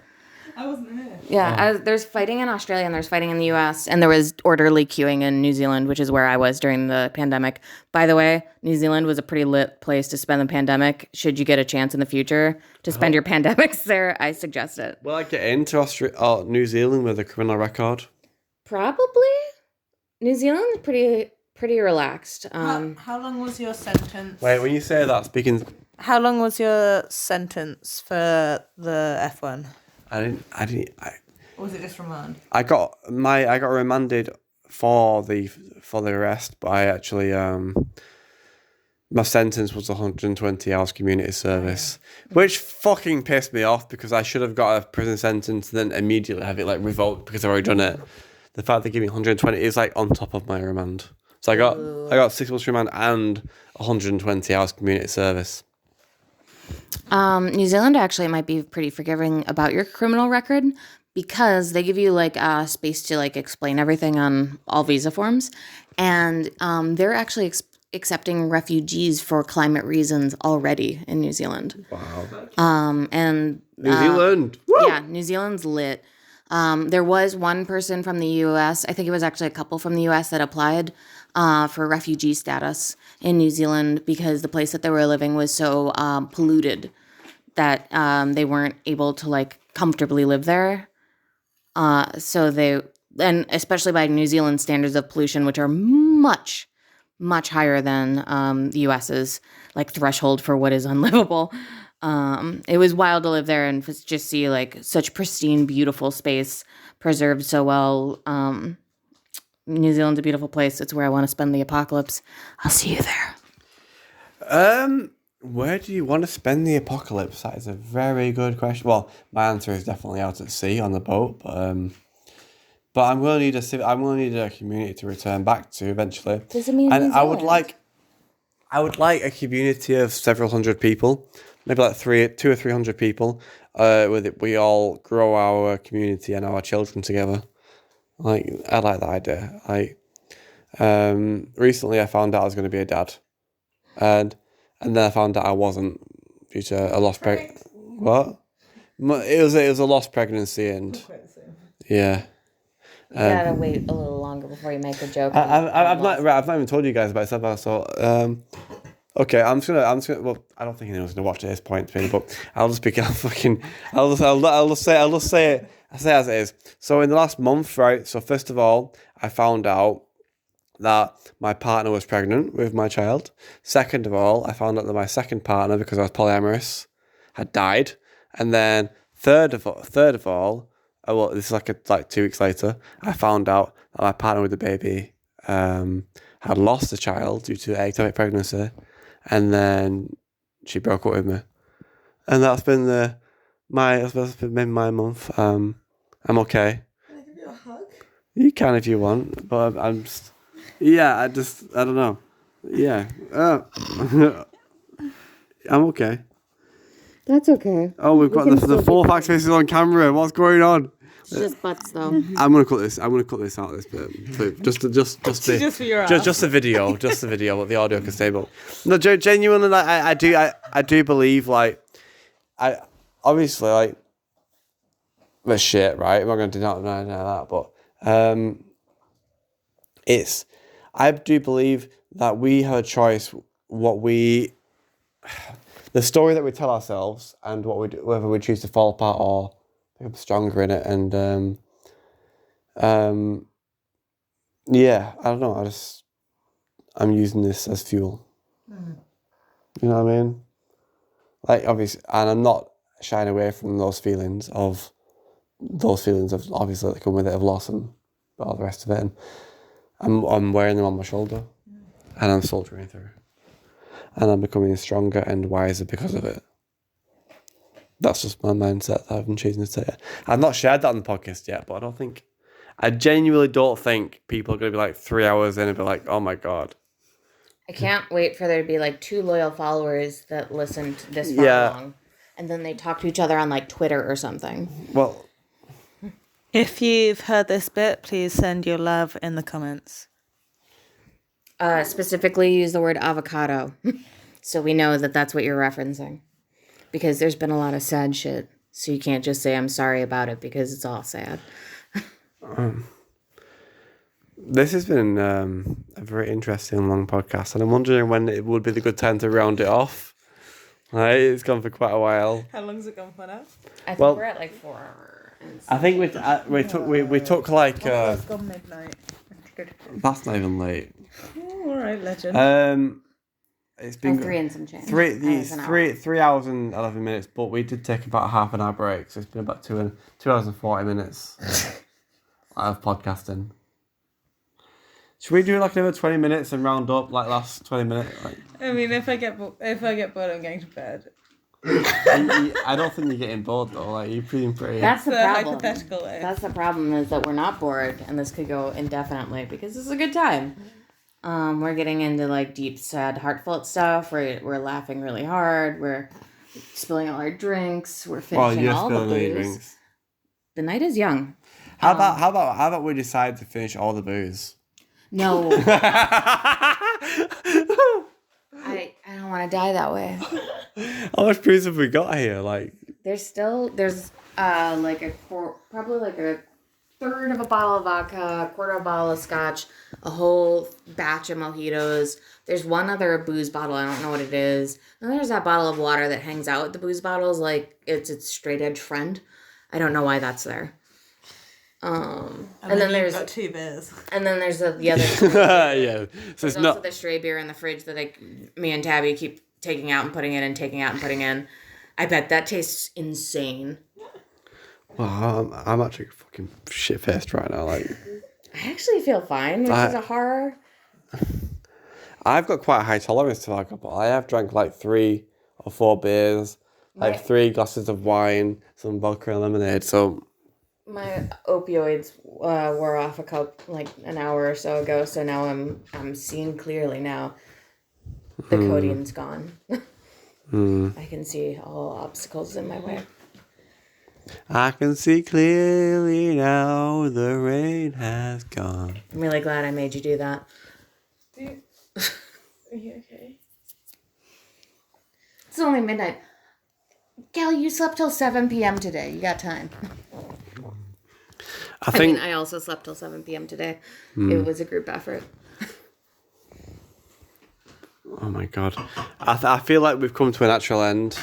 I wasn't here. Yeah, there's fighting in Australia and there's fighting in the US. And there was orderly queuing in New Zealand, which is where I was during the pandemic. By the way, New Zealand was a pretty lit place to spend the pandemic. Should you get a chance in the future to spend your pandemics there, I suggest it. Will I get into New Zealand with a criminal record? Probably. New Zealand's pretty relaxed. How long was your sentence? Wait, when you say that, speaking... How long was your sentence for the F1? I didn't... Or was it just remand? I got remanded for the arrest, but I actually my sentence was 120 hours community service, which fucking pissed me off because I should have got a prison sentence and then immediately have it like revoked because I've already done it. The fact they give me 120 is like on top of my remand. So I got 6 months remand and 120 hours community service. New Zealand actually might be pretty forgiving about your criminal record because they give you like a space to like explain everything on all visa forms, and they're actually accepting refugees for climate reasons already in New Zealand. Wow. And New Zealand. Woo! Yeah, New Zealand's lit. There was one person from the U.S. I think it was actually a couple from the U.S. that applied for refugee status in New Zealand because the place that they were living was so polluted that they weren't able to like comfortably live there. So they, and especially by New Zealand standards of pollution, which are much, much higher than the U.S.'s like threshold for what is unlivable. It was wild to live there and just see like such pristine, beautiful space preserved so well. New Zealand's a beautiful place. It's where I want to spend the apocalypse. I'll see you there. Where do you want to spend the apocalypse? That is a very good question. Well, my answer is definitely out at sea on the boat, but I'm going to need a community to return back to eventually. Does it mean and New I would Zealand? like a community of several hundred people, maybe like 200 or 300 people. With it, we all grow our community and our children together. Like, I like that idea. Like, recently I found out I was going to be a dad, and then I found out I wasn't due to a lost pregnancy. What? It was a lost pregnancy, and yeah. You gotta wait a little longer before you make a joke. I've not even told you guys about stuff. So okay, I'm just gonna. Well, I don't think anyone's gonna watch at this point, but I'll just begin. I'll just say it as it is. So in the last month, right? So first of all, I found out that my partner was pregnant with my child. Second of all, I found out that my second partner, because I was polyamorous, had died. And then third of all, well, this is like 2 weeks later, I found out that my partner with the baby had lost a child due to ectopic pregnancy, and then she broke up with me. And that's been my month. I'm okay. Can I give you a hug? You can if you want, but I'm just. Yeah, I don't know. Yeah. I'm okay. That's okay. Oh, we've got the full fact faces on camera. What's going on? It's just butts, though. I'm gonna cut this. I'm gonna cut this out. This bit, just Just for your ass. just the video, what the audio can say. But no, genuinely, like, I do believe, like, I obviously, like, the shit, right? I'm not gonna deny that, but I do believe that we have a choice. The story that we tell ourselves and what we do, whether we choose to fall apart or become stronger in it, and yeah, I don't know. I'm using this as fuel. You know what I mean? Like, obviously, and I'm not shying away from those feelings of obviously that come with it of loss and all the rest of it. And I'm wearing them on my shoulder, and I'm soldiering through, and I'm becoming stronger and wiser because of it. That's just my mindset that I've been choosing to say. I've not shared that on the podcast yet, but I genuinely don't think people are going to be like 3 hours in and be like, oh my God. I can't wait for there to be like 2 loyal followers that listen to this far along. And then they talk to each other on like Twitter or something. Well, If you've heard this bit, please send your love in the comments. Specifically use the word avocado. So we know that that's what you're referencing. Because there's been a lot of sad shit. So you can't just say I'm sorry about it because it's all sad. this has been a very interesting long podcast, and I'm wondering when it would be the good time to round it off. Right, it's gone for quite a while. How long's it gone for now? I think Well, we're at like 4 hours. I think we took like It's gone midnight. that's not even late. Oh, all right, legend. It's been 3 and some change. 3 hours and 11 minutes, but we did take about a half an hour break, so it's been about 2 hours and 40 minutes of podcasting. Should we do like another 20 minutes and round up like last 20 minutes? Like, I mean, if I get bored, I'm going to bed. I don't think you're getting bored though. Like, you're pretty. That's the It's a problem. hypothetical way. That's the problem, is that we're not bored, and this could go indefinitely because this is a good time. We're getting into like deep, sad, heartfelt stuff. We're laughing really hard. We're spilling all our drinks. We're finishing all the booze. Drinks. The night is young. How about we decide to finish all the booze? No. I don't want to die that way. How much booze have we got here? Like, There's like probably like a third of a bottle of vodka, a quarter of a bottle of scotch, a whole batch of mojitos. There's one other booze bottle, I don't know what it is. And there's that bottle of water that hangs out with the booze bottles like it's its straight edge friend. I don't know why that's there. And then there's got 2 beers. And then there's the other yeah. So there's it's also not. the stray beer in the fridge that me and Tabby keep taking out and putting in and taking out and putting in. I bet that tastes insane. Well, I'm actually fucking shit faced right now. Like, I actually feel fine, which is a horror. I've got quite a high tolerance to alcohol. I have drank like 3 or 4 beers, like 3 glasses of wine, some vodka and lemonade. So my opioids wore off like an hour or so ago, so now I'm seeing clearly now. The codeine's gone. I can see all obstacles in my way. I can see clearly now the rain has gone. I'm really glad I made you do that. Are you okay? It's only midnight. Gal, you slept till 7 p.m. today. You got time. I also slept till 7 p.m. today. It was a group effort. Oh my God. I feel like we've come to a natural end.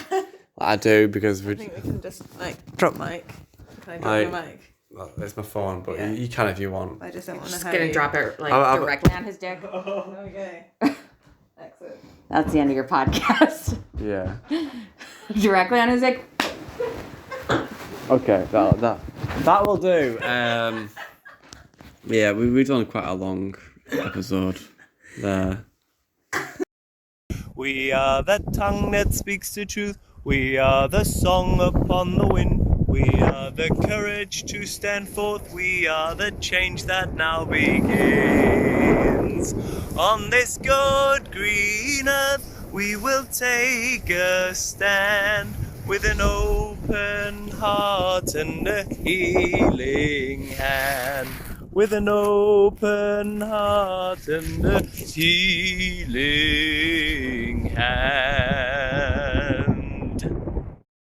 I do, because I think we can just drop mic. Can I drop my mic? Well, there's my phone, but you can if you want. I just don't want to Just hurt gonna you. drop it directly on his dick. Okay. Exit. That's the end of your podcast. Yeah. Directly on his dick. Okay, that will do. Yeah, we've done quite a long episode there. We are the tongue that speaks the truth. We are the song upon the wind. We are the courage to stand forth. We are the change that now begins. On this good green earth, we will take a stand. with an open heart and a healing hand. With an open heart and a healing hand.